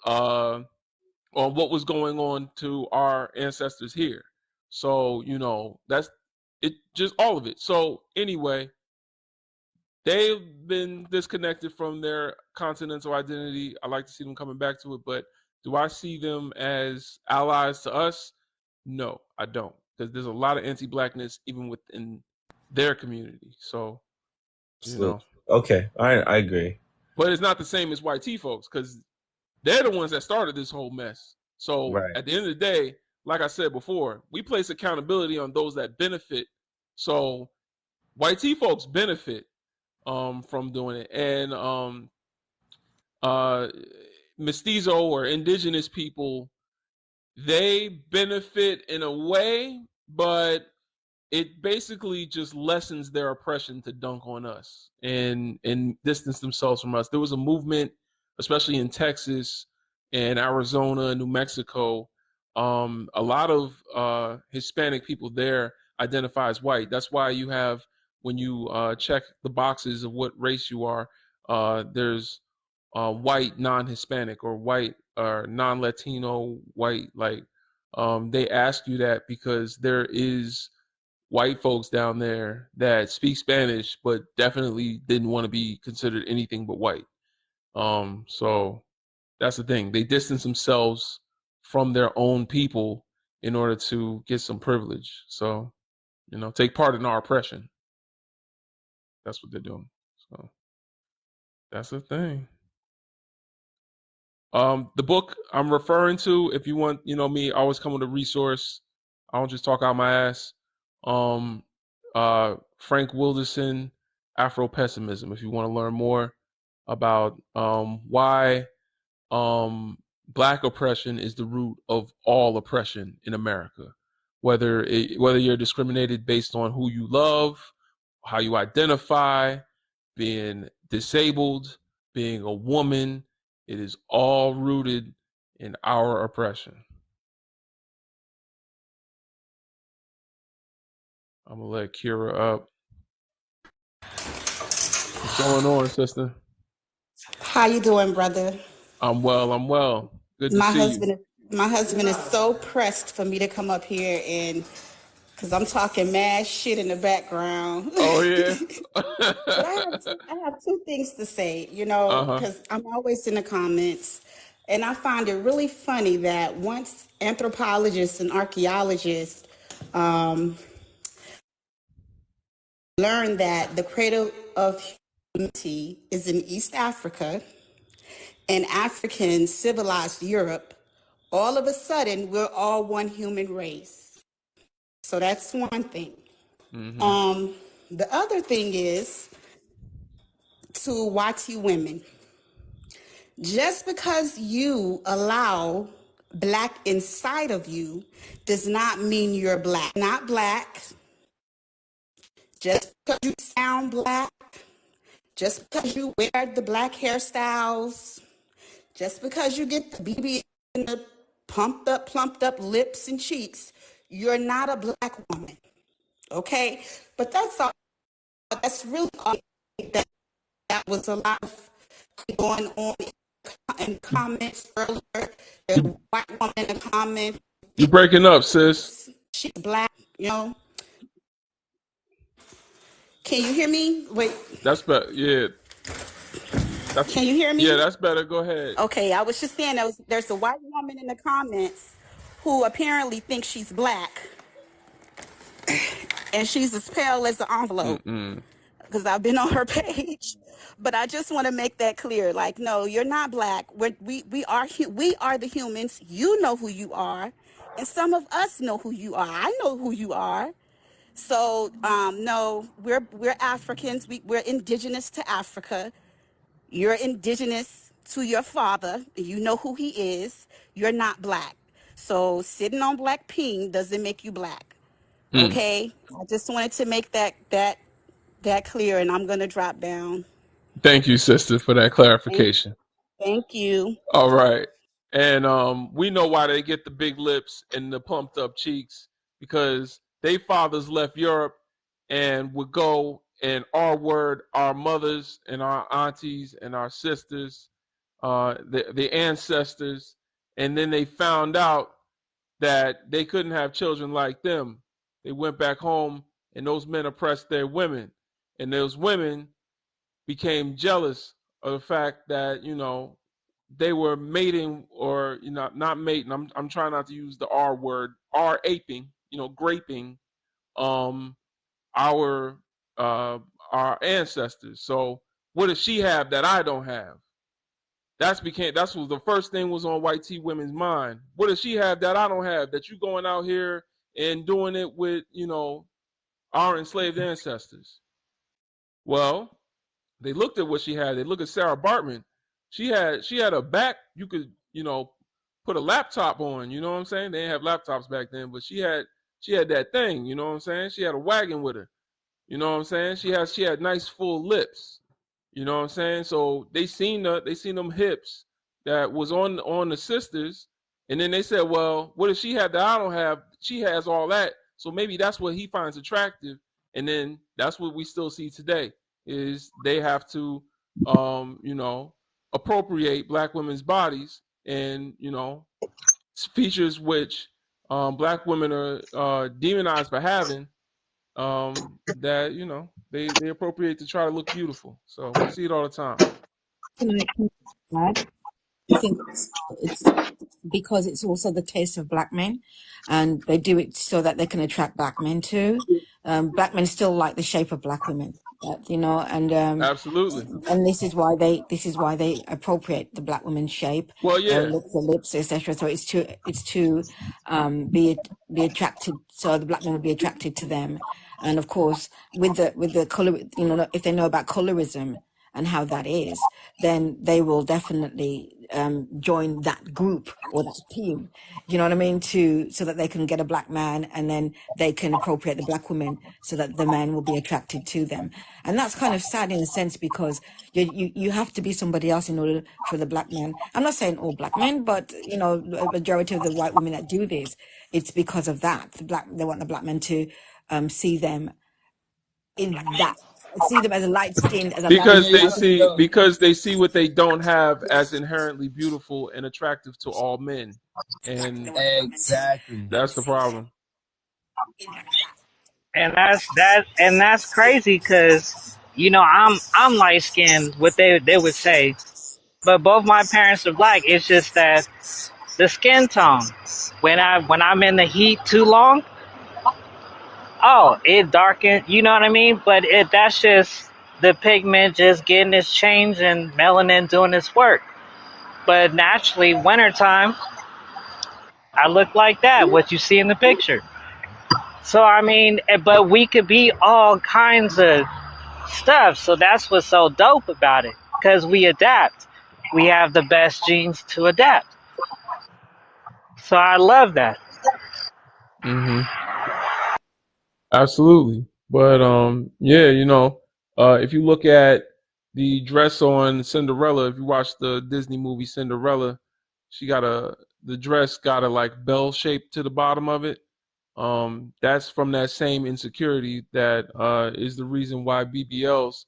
what was going on to our ancestors here. So, that's it, just all of it. So anyway, they've been disconnected from their continental identity. I like to see them coming back to it, but do I see them as allies to us? No, I don't, because there's a lot of anti-blackness even within their community. So, Absolutely. Okay, I agree. but it's not the same as white tea folks, because they're the ones that started this whole mess. So Right. at the end of the day, like I said before, we place accountability on those that benefit. So white tea folks benefit from doing it, and mestizo or indigenous people, they benefit in a way, but it basically just lessens their oppression to dunk on us and distance themselves from us. There was a movement, especially in Texas and Arizona and New Mexico. A lot of Hispanic people there identify as white. That's why you have, when you check the boxes of what race you are, there's white non-Hispanic or white or non-Latino white. Like, they ask you that because there is white folks down there that speak Spanish but definitely didn't want to be considered anything but white. So that's the thing. They distance themselves from their own people in order to get some privilege. So, take part in our oppression. That's what they're doing. So that's the thing. The book I'm referring to, if you want, me, I always come with a resource. I don't just talk out my ass. Um, Frank Wilderson, Afro Pessimism. If you want to learn more about why black oppression is the root of all oppression in America, whether you're discriminated based on who you love, how you identify, being disabled, being a woman, it is all rooted in our oppression. I'm gonna let Kira up. What's going on, sister? How you doing, brother? I'm well. Good to My see you. husband is so pressed for me to come up here and because I'm talking mad shit in the background. Oh yeah. But I have two things to say, Uh-huh. because I'm always in the comments. And I find it really funny that once anthropologists and archaeologists learn that the cradle of humanity is in East Africa and Africans civilized Europe, all of a sudden we're all one human race. So that's one thing. Mm-hmm. The other thing is to Wati women. Just because you allow black inside of you does not mean you're black. Not black. Just because you sound black, Just because you wear the black hairstyles, just because you get the BB and the plumped up lips and cheeks, you're not a black woman. Okay? But that's all. That's really all. That was a lot of going on in comments earlier. There's a You white woman in a comment. you breaking up, sis. She's black, you know. Can you hear me? Wait, That's better. Yeah, that's can you hear yeah, me? that's better. Go ahead. Okay, I was just saying there's a white woman in the comments who apparently thinks she's black and she's as pale as the envelope Mm-mm. because I've been on her page. But I just want to make that clear. Like, no, you're not black. We are the humans. You know who you are, and some of us know who you are. I know who you are. So no, we're Africans. We're indigenous to Africa. You're indigenous to your father. You know who he is. You're not black. So sitting on black ping doesn't make you black. Mm. Okay? I just wanted to make that clear, and I'm gonna drop down. Thank you, sister, for that Thank, clarification. thank you. All right. And we know why they get the big lips and the pumped up cheeks because they fathers left Europe and would go and our word, our mothers and our aunties and our sisters, the ancestors, and then they found out that they couldn't have children like them. They went back home and those men oppressed their women. And those women became jealous of the fact that, they were mating or not mating. I'm trying not to use the R word, R aping, graping um our uh our ancestors. So what does she have that I don't have? That's what the first thing was on white T women's mind. What does she have that I don't have? That you going out here and doing it with, our enslaved ancestors. Well, they looked at what she had. They looked at Sarah Bartman. She had a back you could, put a laptop on, you know what I'm saying? They didn't have laptops back then, but she had that thing, you know what I'm saying? She had a wagon with her. You know what I'm saying? She had nice full lips. You know what I'm saying? So they seen them hips that was on the sisters, and then they said, well, what does she have that I don't have? She has all that, so maybe that's what he finds attractive. And then that's what we still see today is they have to, appropriate black women's bodies and features which black women are demonized for having that they appropriate to try to look beautiful. So we see it all the time. Can I add? I think it's because it's also the taste of black men, and they do it so that they can attract black men too. Black men still like the shape of black women, Absolutely. and this is why they appropriate the black woman's shape, Well, yeah. the lips, etc. So it's to be attracted, so the black men will be attracted to them, and of course with the color, if they know about colorism and how that is, then they will definitely join that group or that team. You know what I mean? So that they can get a black man, and then they can appropriate the black woman, so that the man will be attracted to them. And that's kind of sad in a sense, because you have to be somebody else in order for the black man. I'm not saying all black men, but a majority of the white women that do this, it's because of that. They want the black men to see them in that, see them as a light skinned, as a light Because they skinned. see what they don't have as inherently beautiful and attractive to all men. And Exactly. that's the problem. And that's crazy because I'm light skinned, what they would say, but both my parents are black. It's just that the skin tone. When I'm in the heat too long, oh, it darkens. You know what I mean? But that's just the pigment just getting its change and melanin doing its work. But naturally, wintertime, I look like that. What you see in the picture. So I mean, but we could be all kinds of stuff. So that's what's so dope about it, because we adapt. We have the best genes to adapt. So I love that. Hmm. Absolutely. But yeah, if you look at The dress on Cinderella, if you watch the Disney movie Cinderella, she got the dress got a like bell shape to the bottom of it. That's from that same insecurity that is the reason why BBLs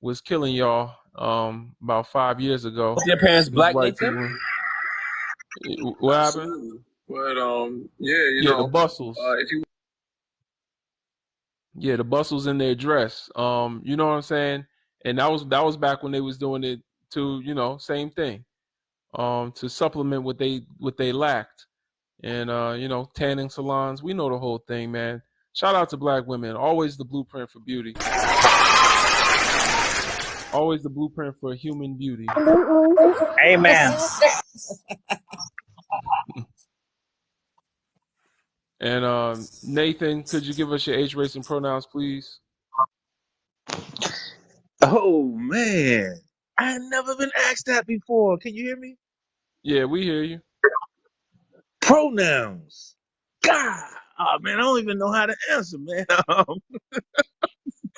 was killing y'all about 5 years ago. Both your parents Because black, white Nathan? people, what happened? Absolutely. But yeah, Yeah, the bustles. if you Yeah, the bustles in their dress. You know what I'm saying? And that was back when they was doing it to, same thing. To supplement what they lacked. And tanning salons, we know the whole thing, man. Shout out to black women, always the blueprint for beauty. Always the blueprint for human beauty. Amen. And Nathan, could you give us your age, race, and pronouns, please? Oh man, I had never been asked that before. Can you hear me? Yeah, we hear you. Pronouns. God, oh man, I don't even know how to answer, man.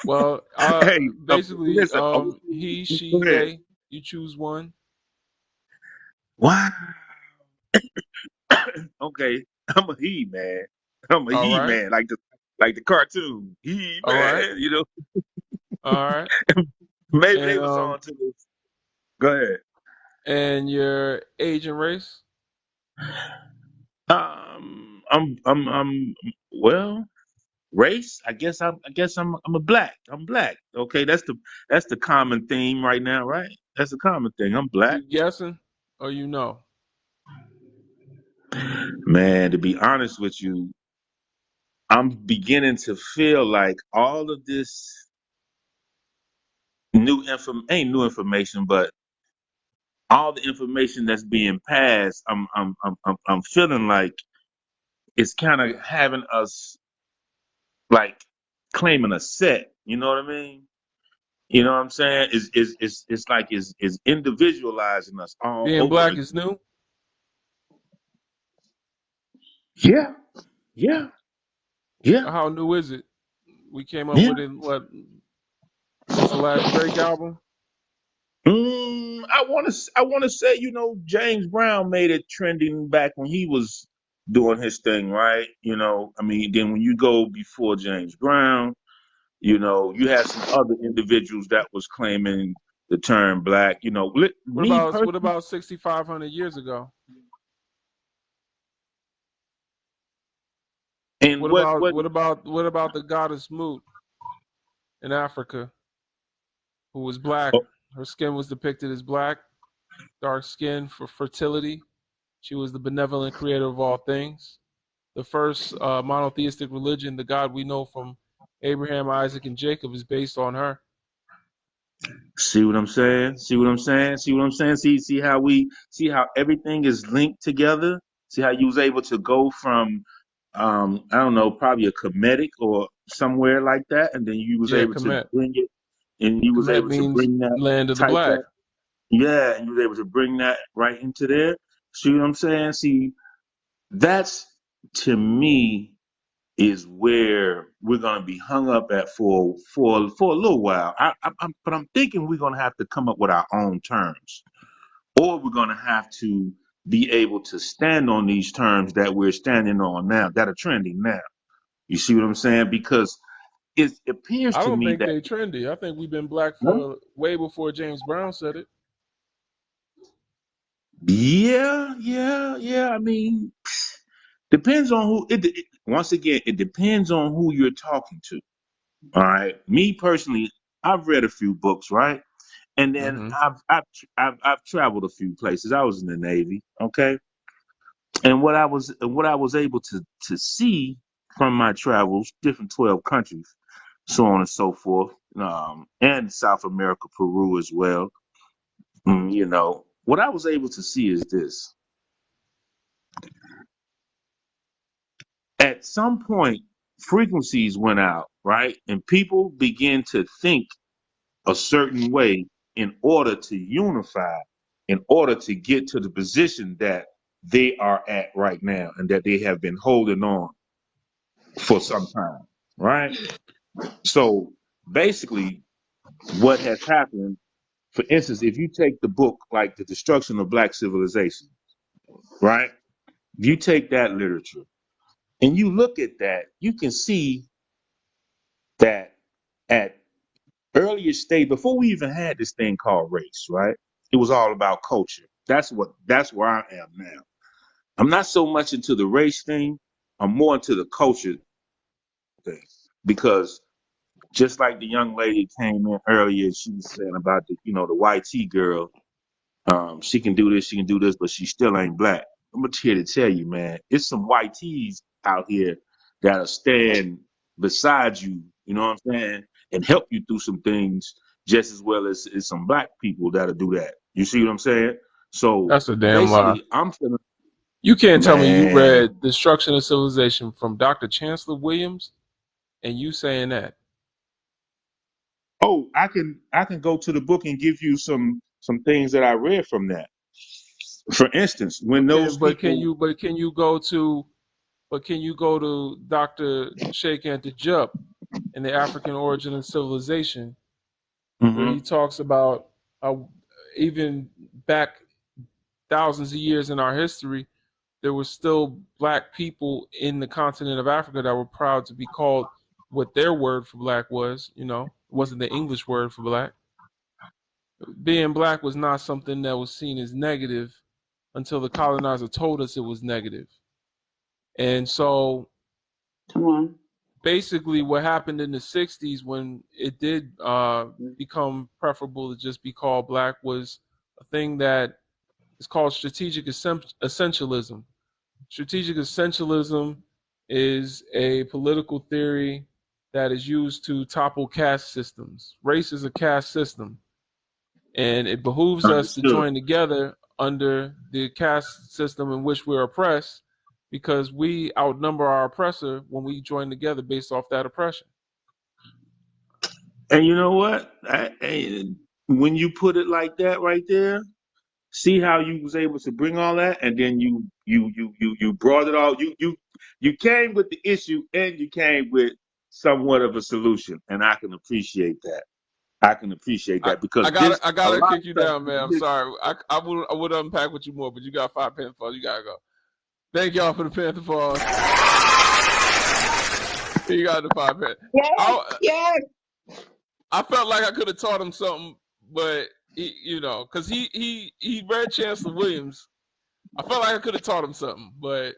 Well, Hey, basically, listen. he, Go she, ahead. they. You choose one. Wow. Okay, I'm a he man. I'm a All he right. man, like the cartoon. He All right. man, you know. All right. Maybe they And was on to this. Go ahead. your age and race. I'm well, race. I guess I'm a black. I'm black. Okay, that's the common theme right now, right? That's the common thing. I'm black. You guessing or you know? Man, to be honest with you, I'm beginning to feel like all of this ain't new information, but all the information that's being passed, I'm feeling like it's kind of having us like claiming a set. You know what I mean? You know what I'm saying? It's like is individualizing us all Being over black again. is new. Yeah, yeah, yeah, How new is it? We came up yeah. with it what since the last Drake album. I want to say, James Brown made it trending back when he was doing his thing, right? I mean, then when you go before James Brown, you had some other individuals that was claiming the term black. What Me about what personally, about 6,500 years ago? and What what about what what about what about the goddess Mut in Africa, who was black? oh, Her skin was depicted as black, dark skin for fertility. She was the benevolent creator of all things. The first monotheistic religion, the God we know from Abraham, Isaac, and Jacob, is based on her. see what I'm saying? See what I'm saying? See what I'm saying? See how everything is linked together. See how you was able to go from I don't know, probably a Kemetic or somewhere like that, and then you was Yeah, able to Kemet. bring it, and you was Kemet able to means bring that land of the type black. that, yeah, and you was able to bring that right into there. See what I'm saying? See, that's to me is where we're gonna be hung up at for a little while. But I'm thinking we're gonna have to come up with our own terms, or we're gonna have to be able to stand on these terms that we're standing on now, that are trending now. You see what I'm saying? Because it appears I to don't me think that they trendy. I think we've been black huh? for way before James Brown said it. Yeah, yeah, yeah. I mean, depends on who. Once again, it depends on who you're talking to. All right. Me personally, I've read a few books, right? And then Mm-hmm. I've traveled a few places. I was in the Navy, okay, and what I was able to see from my travels, different 12 countries, so on and so forth, and South America, Peru as well. What I was able to see is this: at some point, frequencies went out, right, and people began to think a certain way in order to unify, in order to get to the position that they are at right now and that they have been holding on for some time, right? So basically, what has happened? For instance, if you take the book like The Destruction of Black Civilization, right? If you take that literature and you look at that, you can see that at earlier stage, before we even had this thing called race, right? It was all about culture. That's where I am now. I'm not so much into the race thing. I'm more into the culture thing. Because just like the young lady came in earlier, she was saying about the YT girl. She can do this, she can do this, but she still ain't black. I'm here to tell you, man, it's some YTs out here that'll stand beside you, you know what I'm saying, and help you through some things just as well as some black people that'll do that. You see what I'm saying? So That's a damn lie. basically, I'm finna, You can't tell me you man. read Destruction of Civilization from Dr. Chancellor Williams and you saying that. Oh, I can go to the book and give you some things that I read from that. For instance, when those people, Can you go to Dr. Sheikh Anta Diop in the African Origin of Civilization, where hmm he talks about uh, even back thousands of years in our history, there were still black people in the continent of Africa that were proud to be called what their word for black was. It wasn't the English word for black. Being black was not something that was seen as negative until the colonizer told us it was negative. And so Come on. basically what happened in the 60s when it did become preferable to just be called black was a thing that is called strategic essentialism. Strategic essentialism is a political theory that is used to topple caste systems. Race is a caste system, and it behooves us to understood. join together under the caste system in which we're oppressed because we outnumber our oppressor when we join together based off that oppression. And you know what? When you put it like that right there, see how you was able to bring all that, and then you brought it all. You came with the issue, and you came with somewhat of a solution, and I can appreciate that. I can appreciate I, that because this I a gotta lot kick of you stuff down, is man. I'm missing. sorry. I would unpack with you more, but you got 5 Panther Paws. You gotta go. Thank y'all for the Panther Paws. You got the 5 Panther. Yes, yes. I felt like I could have taught him something, but because he read Chancellor Williams. I felt like I could have taught him something, but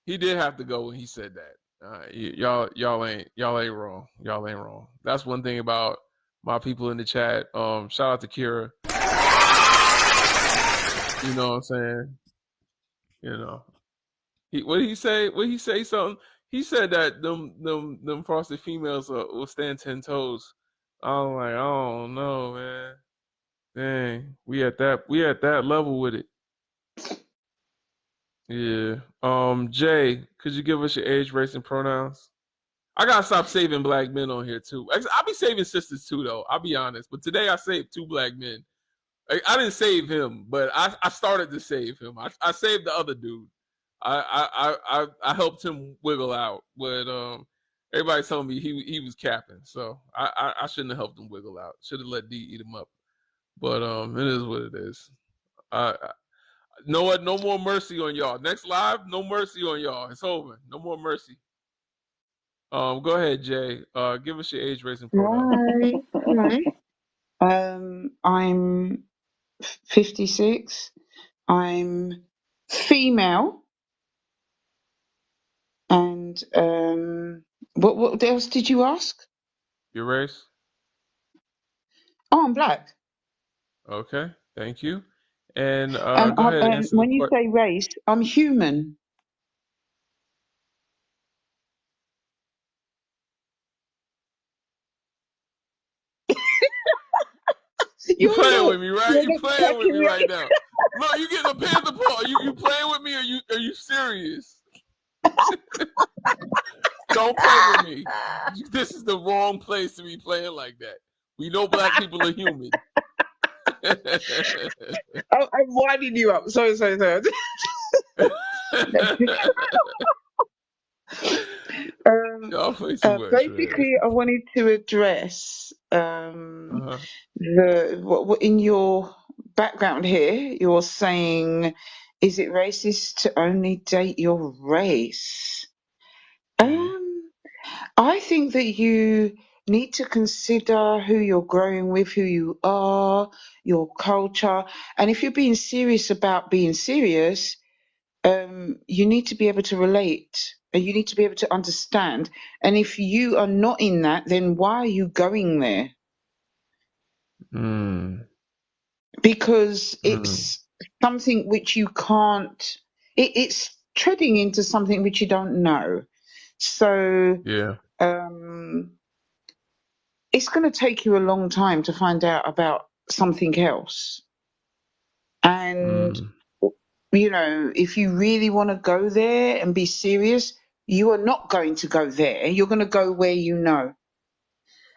he did have to go when he said that. Y'all ain't wrong. Y'all ain't wrong. That's one thing about my people in the chat. Shout out to Kira. You know what I'm saying? What did he say? What did he say? Something. He said that them frosted females will stand 10 toes. I'm like, I don't know, man. Dang, we at that level with it. Yeah. Jay, could you give us your age, race, and pronouns? I gotta stop saving black men on here too. I'll be saving sisters too, though. I'll be honest. But today I saved 2 black men. I didn't save him, but I started to save him. I saved the other dude. I helped him wiggle out, but everybody told me he was capping, so I shouldn't have helped him wiggle out. Should have let D eat him up. But it is what it is. No more mercy on y'all. Next live, no mercy on y'all. It's over. No more mercy. Go ahead, Jay. Give us your age, race, and pronouns. Hi. Hi. I'm 56. I'm female. And what else did you ask? Your race? Oh, I'm black. Okay, thank you. And go ahead and And answer the when you question. say race, I'm human. You You're playing not. with me, right? You're You not playing with cracking me me right now. Look, you getting a panther paw. You playing with me, or are you serious? Don't play with me. This is the wrong place to be playing like that. We know black people are human. I'm winding you up. Sorry. Y'all play too much, man. Basically, I wanted to address Uh-huh. what in your background here. You're saying, is it racist to only date your race? Mm. I think that you need to consider who you're growing with, who you are, your culture, and if you're being serious about being serious, you need to be able to relate and you need to be able to understand. And if you are not in that, then why are you going there? Mm. Because Mm. it's something which you can't, it's treading into something which you don't know. So Yeah. it's going to take you a long time to find out about something else. And, Mm. you know, if you really want to go there and be serious, you are not going to go there. You're going to go where you know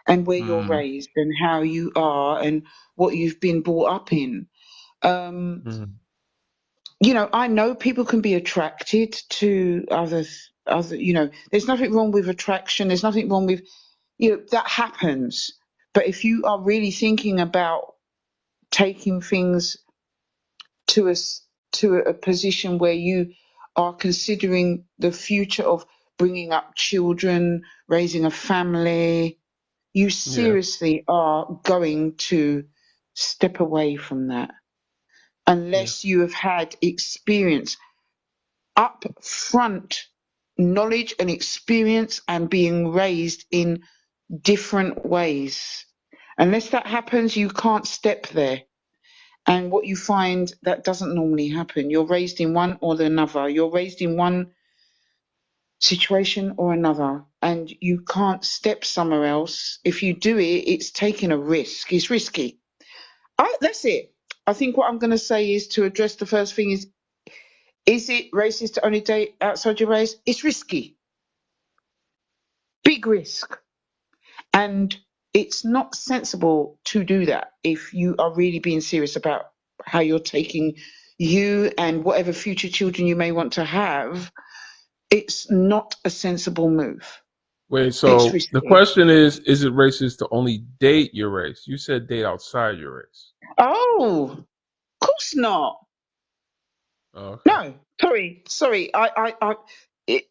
and where you're Mm. raised and how you are and what you've been brought up in. Um, Mm. you know, I know people can be attracted to other, you know, there's nothing wrong with attraction. There's nothing wrong with, you know, that happens. But if you are really thinking about taking things to a position where you are considering the future of bringing up children, raising a family, you Yeah. seriously are going to step away from that Yeah. unless you have had experience, upfront knowledge and experience and being raised in different ways. Unless that happens, you can't step there. And what you find that doesn't normally happen. You're raised in one or another. You're raised in one situation or another, and you can't step somewhere else. If you do it, it's taking a risk. It's risky. That's it. I think what I'm going to say is to address the first thing is it racist to only date outside your race? It's risky. Big risk. And it's not sensible to do that if you are really being serious about how you're taking you and whatever future children you may want to have. It's not a sensible move. Wait, It's so the risky. question is it racist to only date your race? You said date outside your race. Oh, of course not. Oh, okay. No, sorry. It,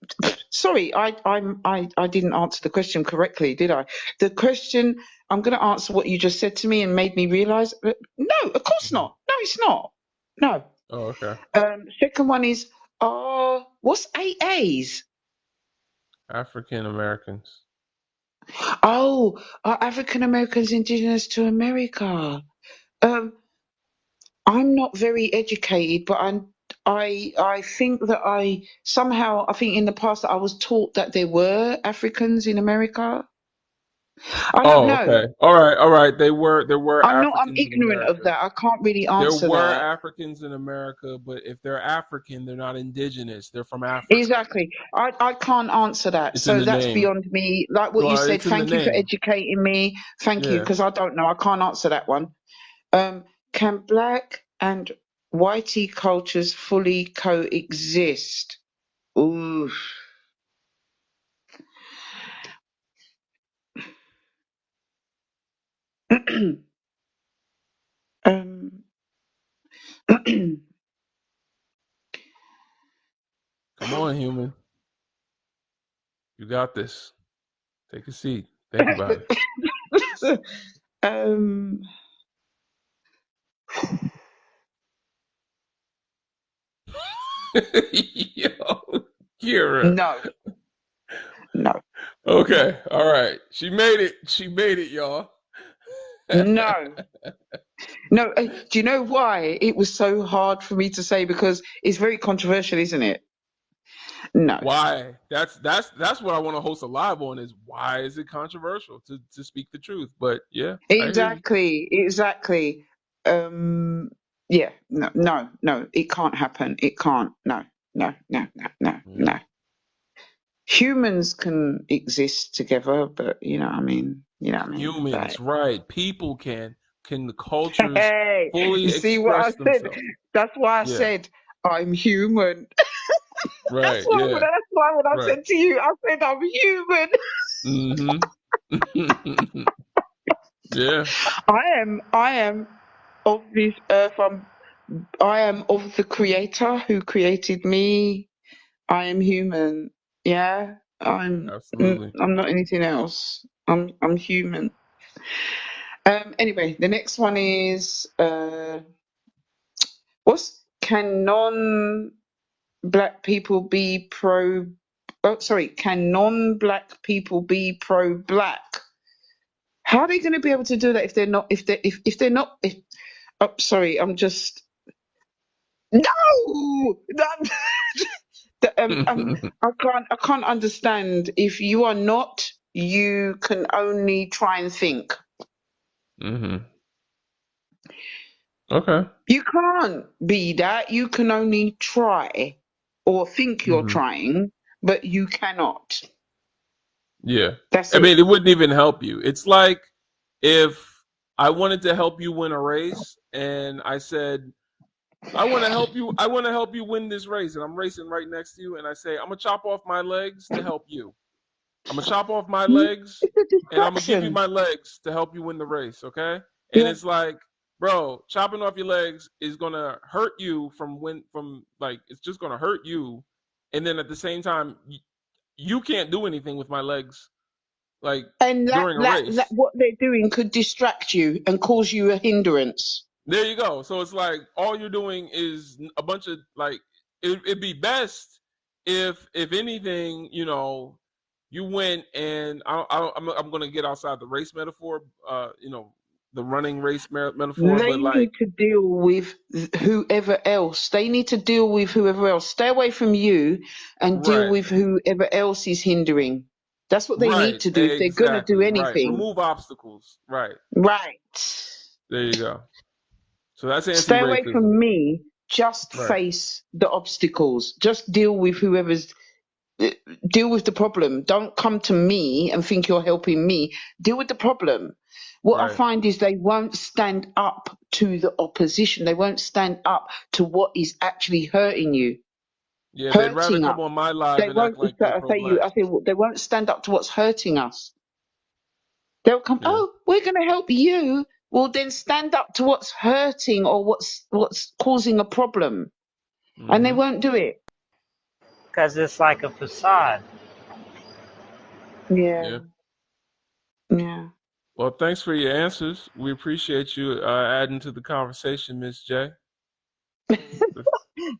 sorry, I didn't answer the question correctly, did I? The question, I'm going to answer what you just said to me and made me realise. No, of course Mhm. not. No, it's not. No. Oh, okay. Second one is, what's eight A's? African Americans. Oh, are African Americans indigenous to America? Um, I'm not very educated, but I think that I think in the past that I was taught that there were Africans in America. I don't Oh, know. okay. All right. There were I'm Africans in ignorant of America. that. I can't really There answer were that. Africans in America, but if they're African, they're not indigenous. They're from Africa. Exactly. I can't answer that. It's in So the that's name. beyond me. Like what you Well, said, it's in the thank you for name. educating me. Thank you, Yeah. because I don't know. I can't answer that one. Can black and whitey cultures fully coexist? Ooh. um, Come on, human. You got this. Take a seat. Think about um, it. Yo, Kira. no, no, no, Okay. All right. She made it. She made it, y'all. no, no. Do you know why it was so hard for me to say? Because it's very controversial, isn't it? No, Why? That's what I want to host a live on is why is it controversial to speak the truth? But yeah, I hear you. exactly. Um, yeah, no, no, no. It can't happen. It can't. No, no, no, no, no, Yeah. no. Humans can exist together, but you know what I mean. Humans, Like, right. People can the cultures hey, you fully see what I express said? themselves. That's why I Yeah. said I'm human. Right. Yeah. That's why when I Right. said to you, I said I'm human. Mm-hmm. Yeah. I am of this earth. I am of the creator who created me. I am human. Yeah. Absolutely. I'm not anything else. I'm human. Anyway, the next one is can non-black people be pro can non-black people be pro-black? How are they going to be able to do that if they're not if they're not if, oh, sorry, I'm just no that, I can't understand. If you are not, you can only try and think. Mm-hmm. Okay. You can't be that. You can only try or think you're Mm-hmm. trying, but you cannot. Yeah. That's I it. mean, it wouldn't even help you. It's like if I wanted to help you win a race and I said, I want to help you win this race, and I'm racing right next to you, and I say, I'm gonna chop off my legs to help you. I'm gonna chop off my legs, It's a and I'm gonna give you distraction. my legs to help you win the race, okay? And Yeah. it's like, bro, chopping off your legs is gonna hurt you from like it's just gonna hurt you, and then at the same time, you can't do anything with my legs, like And during a that race. what they're doing could distract you and cause you a hindrance. There you go. So it's like all you're doing is a bunch of like it'd be best if anything, you went and I'm gonna get outside the race metaphor, the running race metaphor, but They like need to deal with whoever else. They need to deal with whoever else. Stay away from you and deal right, with whoever else is hindering. That's what they need right, to do if they're going to do exactly, right. anything. Remove obstacles, right? Right. There you go. So that's Stay away anti-racism, from me. Just right? face the obstacles. Just deal with deal with the problem. Don't come to me and think you're helping me. Deal with the problem. What I Right. find is they won't stand up to the opposition. They won't stand up to what is actually hurting you, Yeah, they'd rather hurting come us. on my live They and act won't. like they're I say you. pro-black. I say well, they won't stand up to what's hurting us. They'll come. Yeah. Oh, we're going to help you. Well, then stand up to what's hurting or what's causing a problem, and they Mm-hmm. won't do it. Because it's like a facade. Yeah, Yeah. yeah. Well, thanks for your answers. We appreciate you adding to the conversation, Miss J.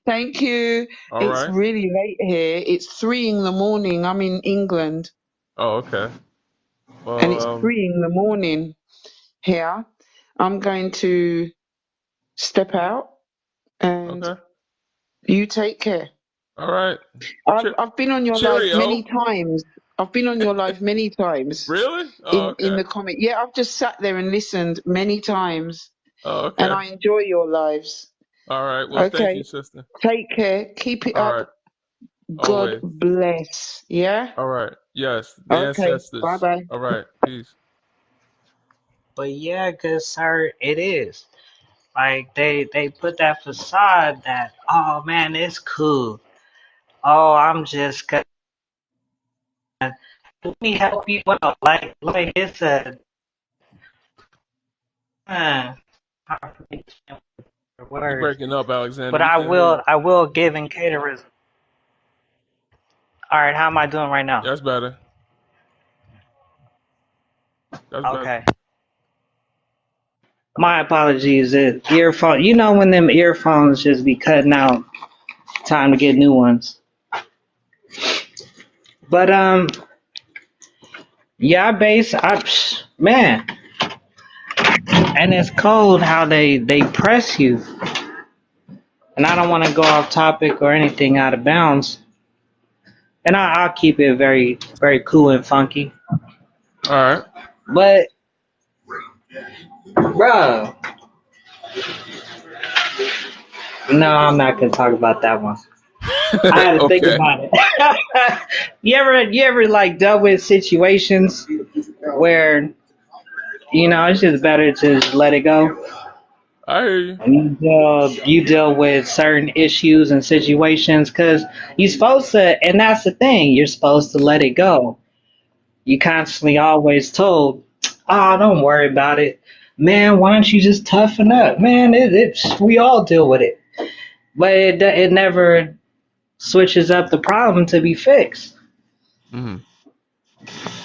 Thank you. All It's right. really late here. It's 3 in the morning. I'm in England, Oh, okay. and it's Well, 3 in the morning here. I'm going to step out, and okay. you take care. All right. I've been on your live many Cheerio. times. I've been on your live many times Really? Oh, in okay. the comment. Yeah, I've just sat there and listened many times, Oh, and okay. I enjoy your lives. All right. Well, thank you, Okay, sister. take care. Keep it All up. right. God Always. bless. Yeah. All right. Yes, the Okay. Bye ancestors. bye. All right. Peace. But yeah, good sir, it is. Like they put that facade that, oh man, it's cool. Oh, I'm just gonna let me help you out. Like it's a I forget the You words. breaking up, Alexander? But We can't hear you. I will give in caterers. All right, how am I doing right now? That's better. That's better. Okay. My apologies. Earphone. You know when them earphones just be cutting out. Time to get new ones. But yeah, man, and it's cold how they press you. And I don't want to go off topic or anything out of bounds. And I'll keep it very, very cool and funky. All right. But, bro, no, I'm not gonna talk about that one. I had to think Okay. about it. you ever like dealt with situations where it's just better to just let it go? I hear you. And you deal with certain issues and situations because you're supposed to, and that's the thing, you're supposed to let it go. You constantly always told, oh, don't worry about it. Man, why don't you just toughen up? Man, we all deal with it. But it never switches up the problem to be fixed. Hmm.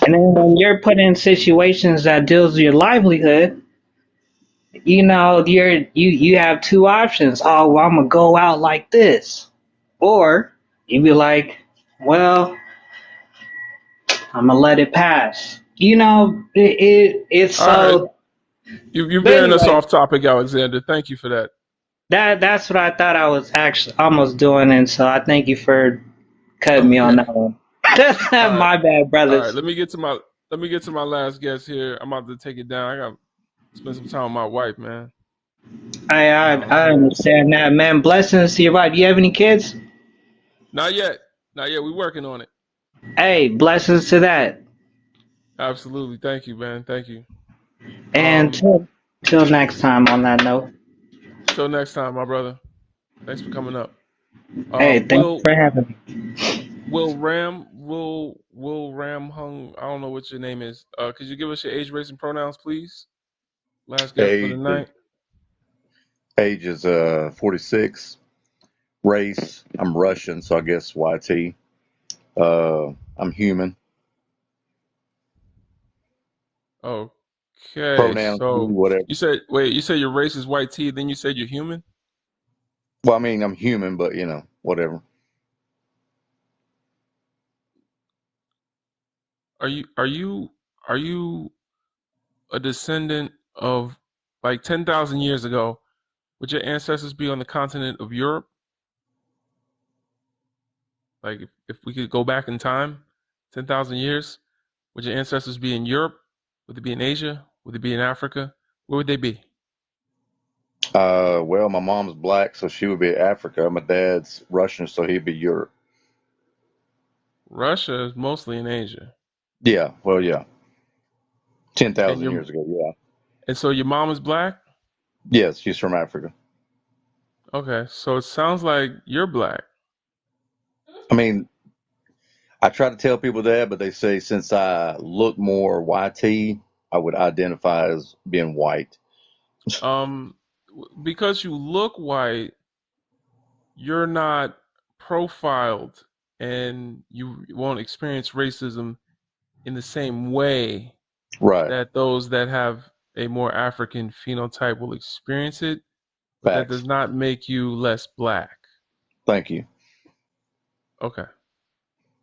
And then when you're put in situations that deals with your livelihood, you have two options. Oh, well, I'm gonna go out like this, or you be like, well, I'm gonna let it pass. It's All right. so. You're But veering us anyway, off topic, Alexander. Thank you for that. that's what I thought I was actually almost doing, and so I thank you for cutting me on Okay. that one. All right. My bad, All right. brothers. Let me get to my last guest here. I'm about to take it down. I got to spend some time with my wife, man. I understand that, man. Blessings to your wife. Do you have any kids? Not yet. Not yet. We're working on it. Hey, blessings to that. Absolutely. Thank you, man. Thank you. And Um, till next time on that note. till next time, my brother. Thanks for coming up. Hey, thanks Will for having me. Will Ram Hung. I don't know what your name is. Could you give us your age, race, and pronouns, please? Last guest for the Age is night. age is 46. Race, I'm Russian, so I guess YT. I'm human. Okay. Pronouns, me, So whatever. you said your race is white tea. Then you said you're human. Well, I mean, I'm human, but whatever. Are you a descendant of like 10,000 years ago? Would your ancestors be on the continent of Europe? Like if we could go back in time, 10,000 years, would your ancestors be in Europe? Would they be in Asia? Would they be in Africa? Where would they be? Well, my mom's black, so she would be Africa. My dad's Russian, so he'd be Europe. Russia is mostly in Asia. Yeah, well, yeah. ten And thousand your years ago, yeah. and so your mom is black? Yes, she's from Africa. Okay, so it sounds like you're black. I mean, I try to tell people that, but they say since I look more YT, I would identify as being white. Um, because you look white, you're not profiled, and you won't experience racism in the same way Right. that those that have a more African phenotype will experience it, but that does Facts. not make you less black. Thank you. Okay.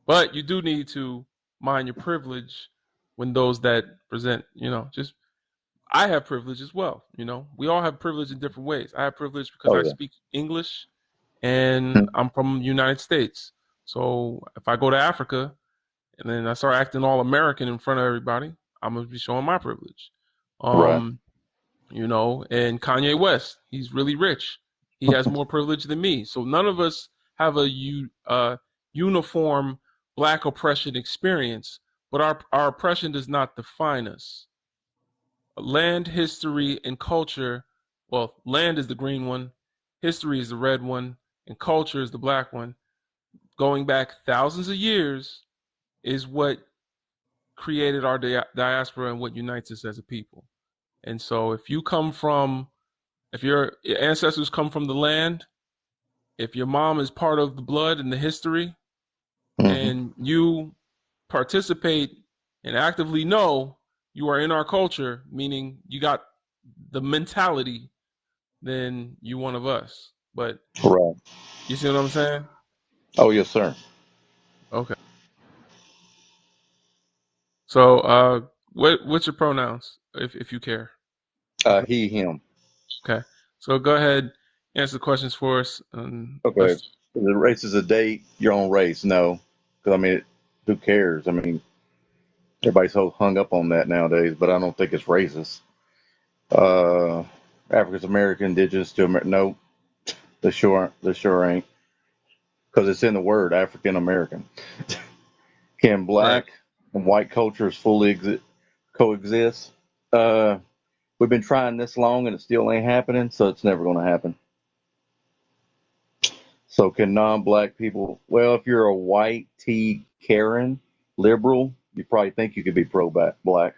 But you do need to mind your privilege when those that present, just I have privilege as well, We all have privilege in different ways. I have privilege because Oh I yeah. speak English and I'm from the United States. So if I go to Africa and then I start acting all American in front of everybody, I'm gonna be showing my privilege. Right. Um, and Kanye West, he's really rich. He has more privilege than me. So none of us have a uniform black oppression experience, but our oppression does not define us. Land, history, and culture. Well, land is the green one, history is the red one, and culture is the black one. Going back thousands of years is what created our diaspora and what unites us as a people. And so if your ancestors come from the land, if your mom is part of the blood and the history, Hmm. and you participate and actively know you are in our culture, meaning you got the mentality, then you one of us. But Right. you see what I'm saying? Oh yes, sir. Okay. So what's your pronouns if you care? He, him. Okay. So go ahead, answer the questions for us, and Okay. let's. The race is a date your own race. No, because I mean, who cares? I mean, everybody's so hung up on that nowadays, but I don't think it's racist. Uh, African American, indigenous to America. No, they sure ain't, because it's in the word African American. Can Right. black and white cultures fully coexist? Uh, We've been trying this long and it still ain't happening, so it's never going to happen. So can non-black people? Well, if you're a white T Karen liberal, you probably think you could be pro-black.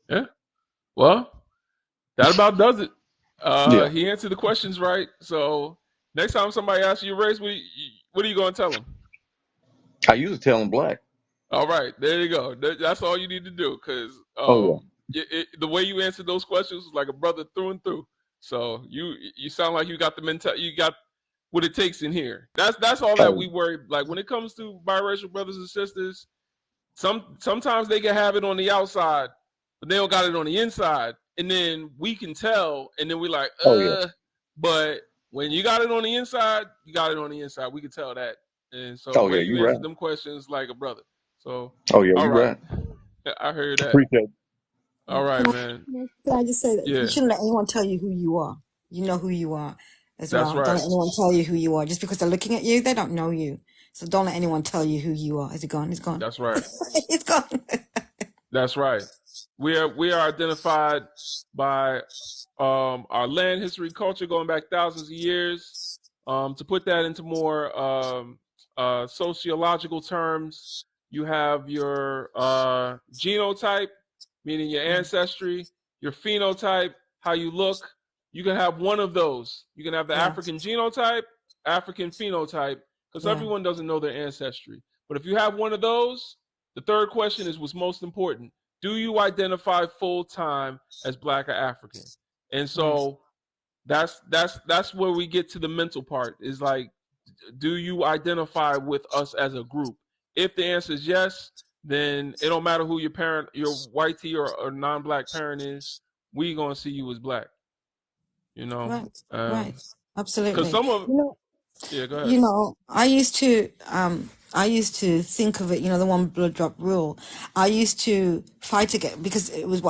Yeah. Well, that about does it. Yeah, He answered the questions right. So next time somebody asks you your race, what are you going to tell them? I usually tell them black. All right, there you go. That's all you need to do, because Oh the way you answered those questions was like a brother through and through. So you sound like you got the you got what it takes in here. That's all yeah. that we worry. Like when it comes to biracial brothers and sisters, sometimes they can have it on the outside, but they don't got it on the inside, and then we can tell, and then we're like, Oh yeah. But when you got it on the inside, you got it on the inside. We can tell that, and so the Oh way yeah. you You right. answered them questions, like a brother. So, Oh yeah. all You right, right. I heard that. Appreciate it. All Can right, I, man. can I just say that you Yeah, shouldn't let anyone tell you who you are. You know who you are as that's well. Don't right. let anyone tell you who you are. Just because they're looking at you, they don't know you. So don't let anyone tell you who you are. Is it gone? It's gone. That's right. It's gone. That's right. We are identified by our land, history, culture going back thousands of years. To put that into more sociological terms, you have your genotype, meaning your ancestry, your phenotype, how you look. You can have one of those. You can have the Yeah, African genotype, African phenotype, because yeah, everyone doesn't know their ancestry. But if you have one of those, the third question is what's most important. Do you identify full time as Black or African? And right. so that's where we get to the mental part. Is like, do you identify with us as a group? If the answer is yes, then it don't matter who your parent, your white T or non-black parent is. We gonna see you as Black. You know, Right, right. because Absolutely. some of You know, yeah. Go ahead. you know, I used to think of it, you know, the one blood drop rule. I used to fight against because it was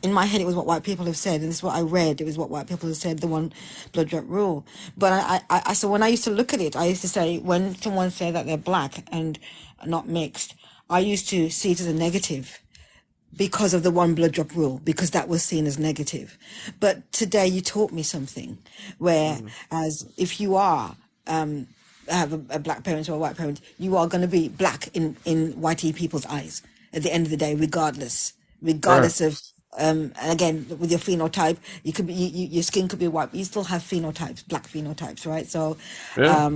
in my head it was what white people have said, and this is what I read. It was what white people have said, the one blood drop rule. But so when I used to look at it, I used to say when someone said that they're black and not mixed, I used to see it as a negative because of the one blood drop rule, because that was seen as negative. But today you taught me something, where as if you are have a black parent or a white parent, you are going to be black in whitey people's eyes at the end of the day, Right. regardless of and again with your phenotype, you could be your skin could be white, but you still have phenotypes, black phenotypes, right? So Yeah.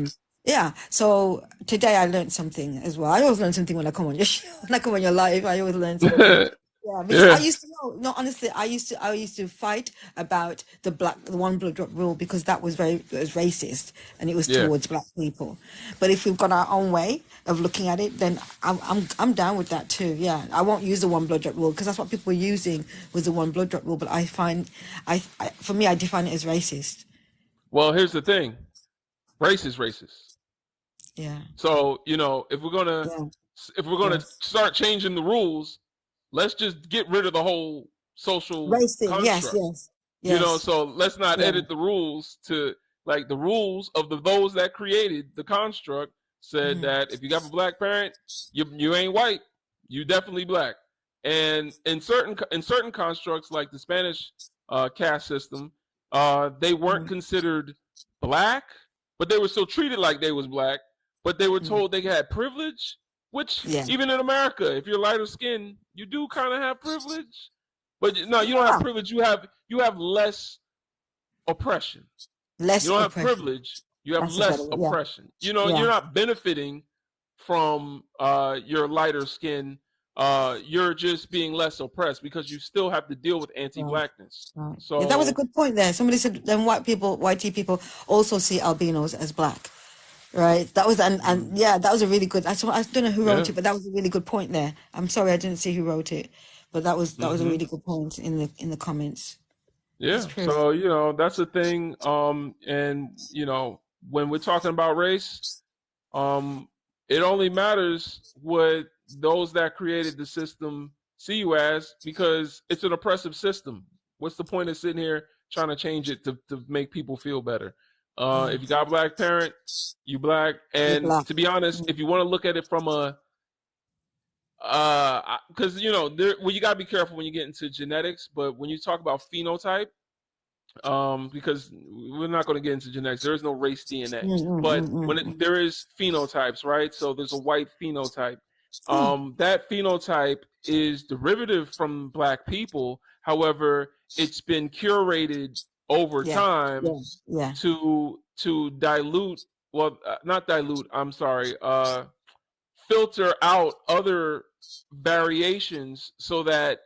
yeah, so today I learned something as well. I always learn something when I come on your show, when I come on your live. I always learn something. Yeah, because I Yeah. used to know. No, honestly, I used to fight about the one blood drop rule because that was it was racist and it was Yeah. towards black people. But if we've got our own way of looking at it, then I'm down with that too. Yeah, I won't use the one blood drop rule because that's what people were using was the one blood drop rule. But I find, for me, I define it as racist. Well, here's the thing. Race is racist. Yeah, So, if yeah, we're gonna yes. start changing the rules, let's just get rid of the whole social Racist. Yes, construct. yes, yes. So let's not Yeah. edit the rules to like the rules of those that created the construct said Mhm. that if you have a black parent, you ain't white, you definitely Black. And in certain constructs like the Spanish caste system, they weren't considered Black, but they were still treated like they was Black. But they were told they had privilege, which Yeah. even in America, if you're lighter skinned, you do kind of have privilege. But no, you don't have Yeah. privilege. You have less oppression. You Less don't have oppression. privilege. You have That's a better less word. Yeah. oppression. Yeah. You're not benefiting from your lighter skin. You're just being less oppressed because you still have to deal with Right. anti-blackness. Right. Yeah, that was a So good point there. Somebody said then white people also see albinos as black. Right. That was and yeah, that was a really good. I don't know who wrote yeah, it, but that was a really good point there. I'm sorry I didn't see who wrote it, but that was a really good point in the comments. It's yeah. true. So that's the thing. And when we're talking about race, it only matters what those that created the system see you as, because it's an oppressive system. What's the point of sitting here trying to change it to make people feel better? Yeah. If you got a black parent, you Black. You're And black. to be honest, if you want to look at it from Because well, you gotta be careful when you get into genetics. But when you talk about phenotype, because we're not going to get into genetics. There is no race DNA, but there is phenotypes, right? So there's a white phenotype. That phenotype is derivative from black people. However, it's been curated over time to dilute. Well, not dilute. I'm sorry. Filter out other variations so that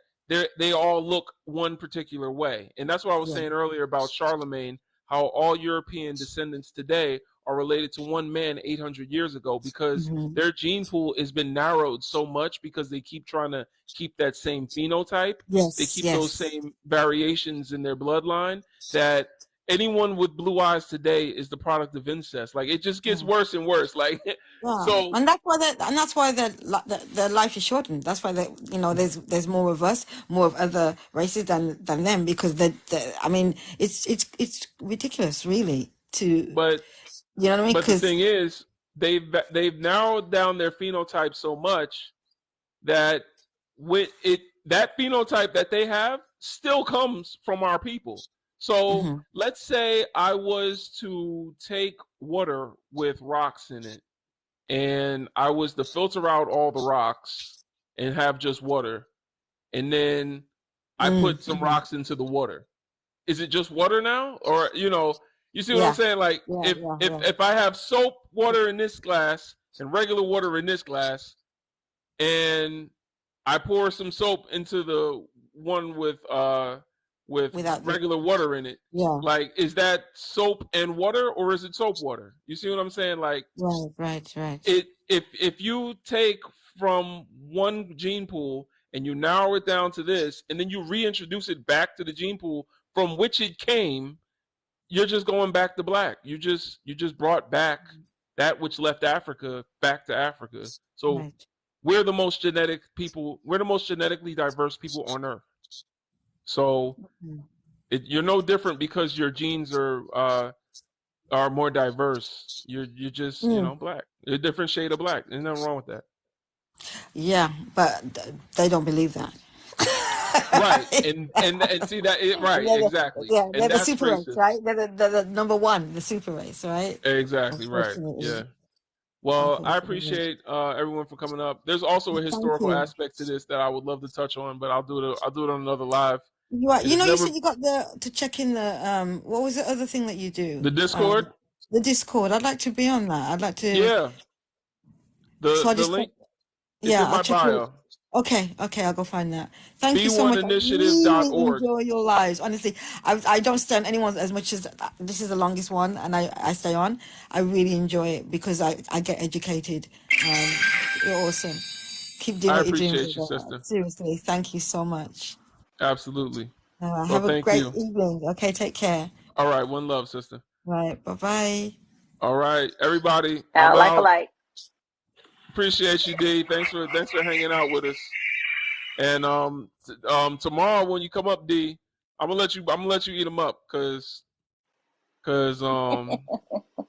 they all look one particular way. And that's what I was saying earlier about Charlemagne, how all European descendants today are related to one man 800 years ago because their gene pool has been narrowed so much because they keep trying to keep that same phenotype. They keep those same variations in their bloodline that anyone with blue eyes today is the product of incest. Like it just gets worse and worse. Like so, and that's why their life is shortened. That's why there's more of us, more of other races than them because I mean it's ridiculous really to but you know what I mean? But the thing is, they've narrowed down their phenotype so much that that phenotype that they have still comes from our people. So let's say I was to take water with rocks in it, and I was to filter out all the rocks and have just water, and then I put some rocks into the water. Is it just water now, or you see what I'm saying? Like if I have soap water in this glass and regular water in this glass, and I pour some soap into the one with regular water in it, like is that soap and water or is it soap water? You see what I'm saying? Like right. If you take from one gene pool and you narrow it down to this, and then you reintroduce it back to the gene pool from which it came, you're just going back to black. You just brought back that which left Africa back to Africa. So we're the most genetic people. We're the most genetically diverse people on Earth. So you're no different because your genes are more diverse. You're just black. You're a different shade of black. There's nothing wrong with that. Yeah, but they don't believe that. Right, and see that right, exactly. Yeah, they're and the that's super race, racist. right? They're the number one, the super race, right? Exactly right. Yeah. Well, I appreciate everyone for coming up. There's also a historical aspect to this that I would love to touch on, but I'll do it on another live. Right. You said you got to check in the what was the other thing that you do? The Discord. The Discord. I'd like to be on that. I'd like to. Yeah. The link. It's in my bio. Okay, I'll go find that. Thank you so much. I really enjoy your lives. Honestly, I don't stay on anyone as much as this is the longest one, and I stay on. I really enjoy it because I get educated. You're awesome. Keep doing what you're doing. I appreciate you, sister. Seriously, thank you so much. Absolutely. Have a great evening. Okay, take care. All right, one love, sister. Right, bye-bye. All right, everybody. Like. Appreciate you, D. Thanks for hanging out with us. And tomorrow when you come up, D, I'm gonna let you eat them up, cause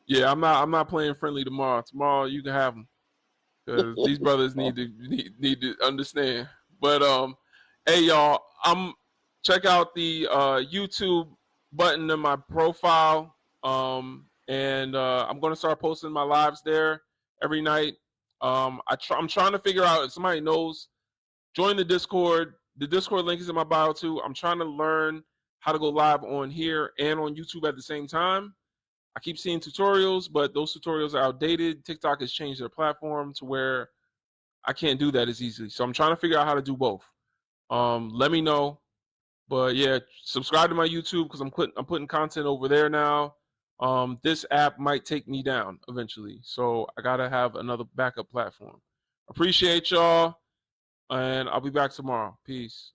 yeah, I'm not playing friendly tomorrow. Tomorrow you can have them, cause these brothers need to understand. But hey y'all, check out the YouTube button in my profile. And I'm gonna start posting my lives there every night. I'm trying to figure out if somebody knows. Join the Discord. The Discord link is in my bio too. I'm trying to learn how to go live on here and on YouTube at the same time. I keep seeing tutorials, but those tutorials are outdated. TikTok has changed their platform to where I can't do that as easily. So I'm trying to figure out how to do both. Let me know. But yeah, subscribe to my YouTube because I'm putting content over there now. This app might take me down eventually, so I gotta have another backup platform. Appreciate y'all. And I'll be back tomorrow. Peace.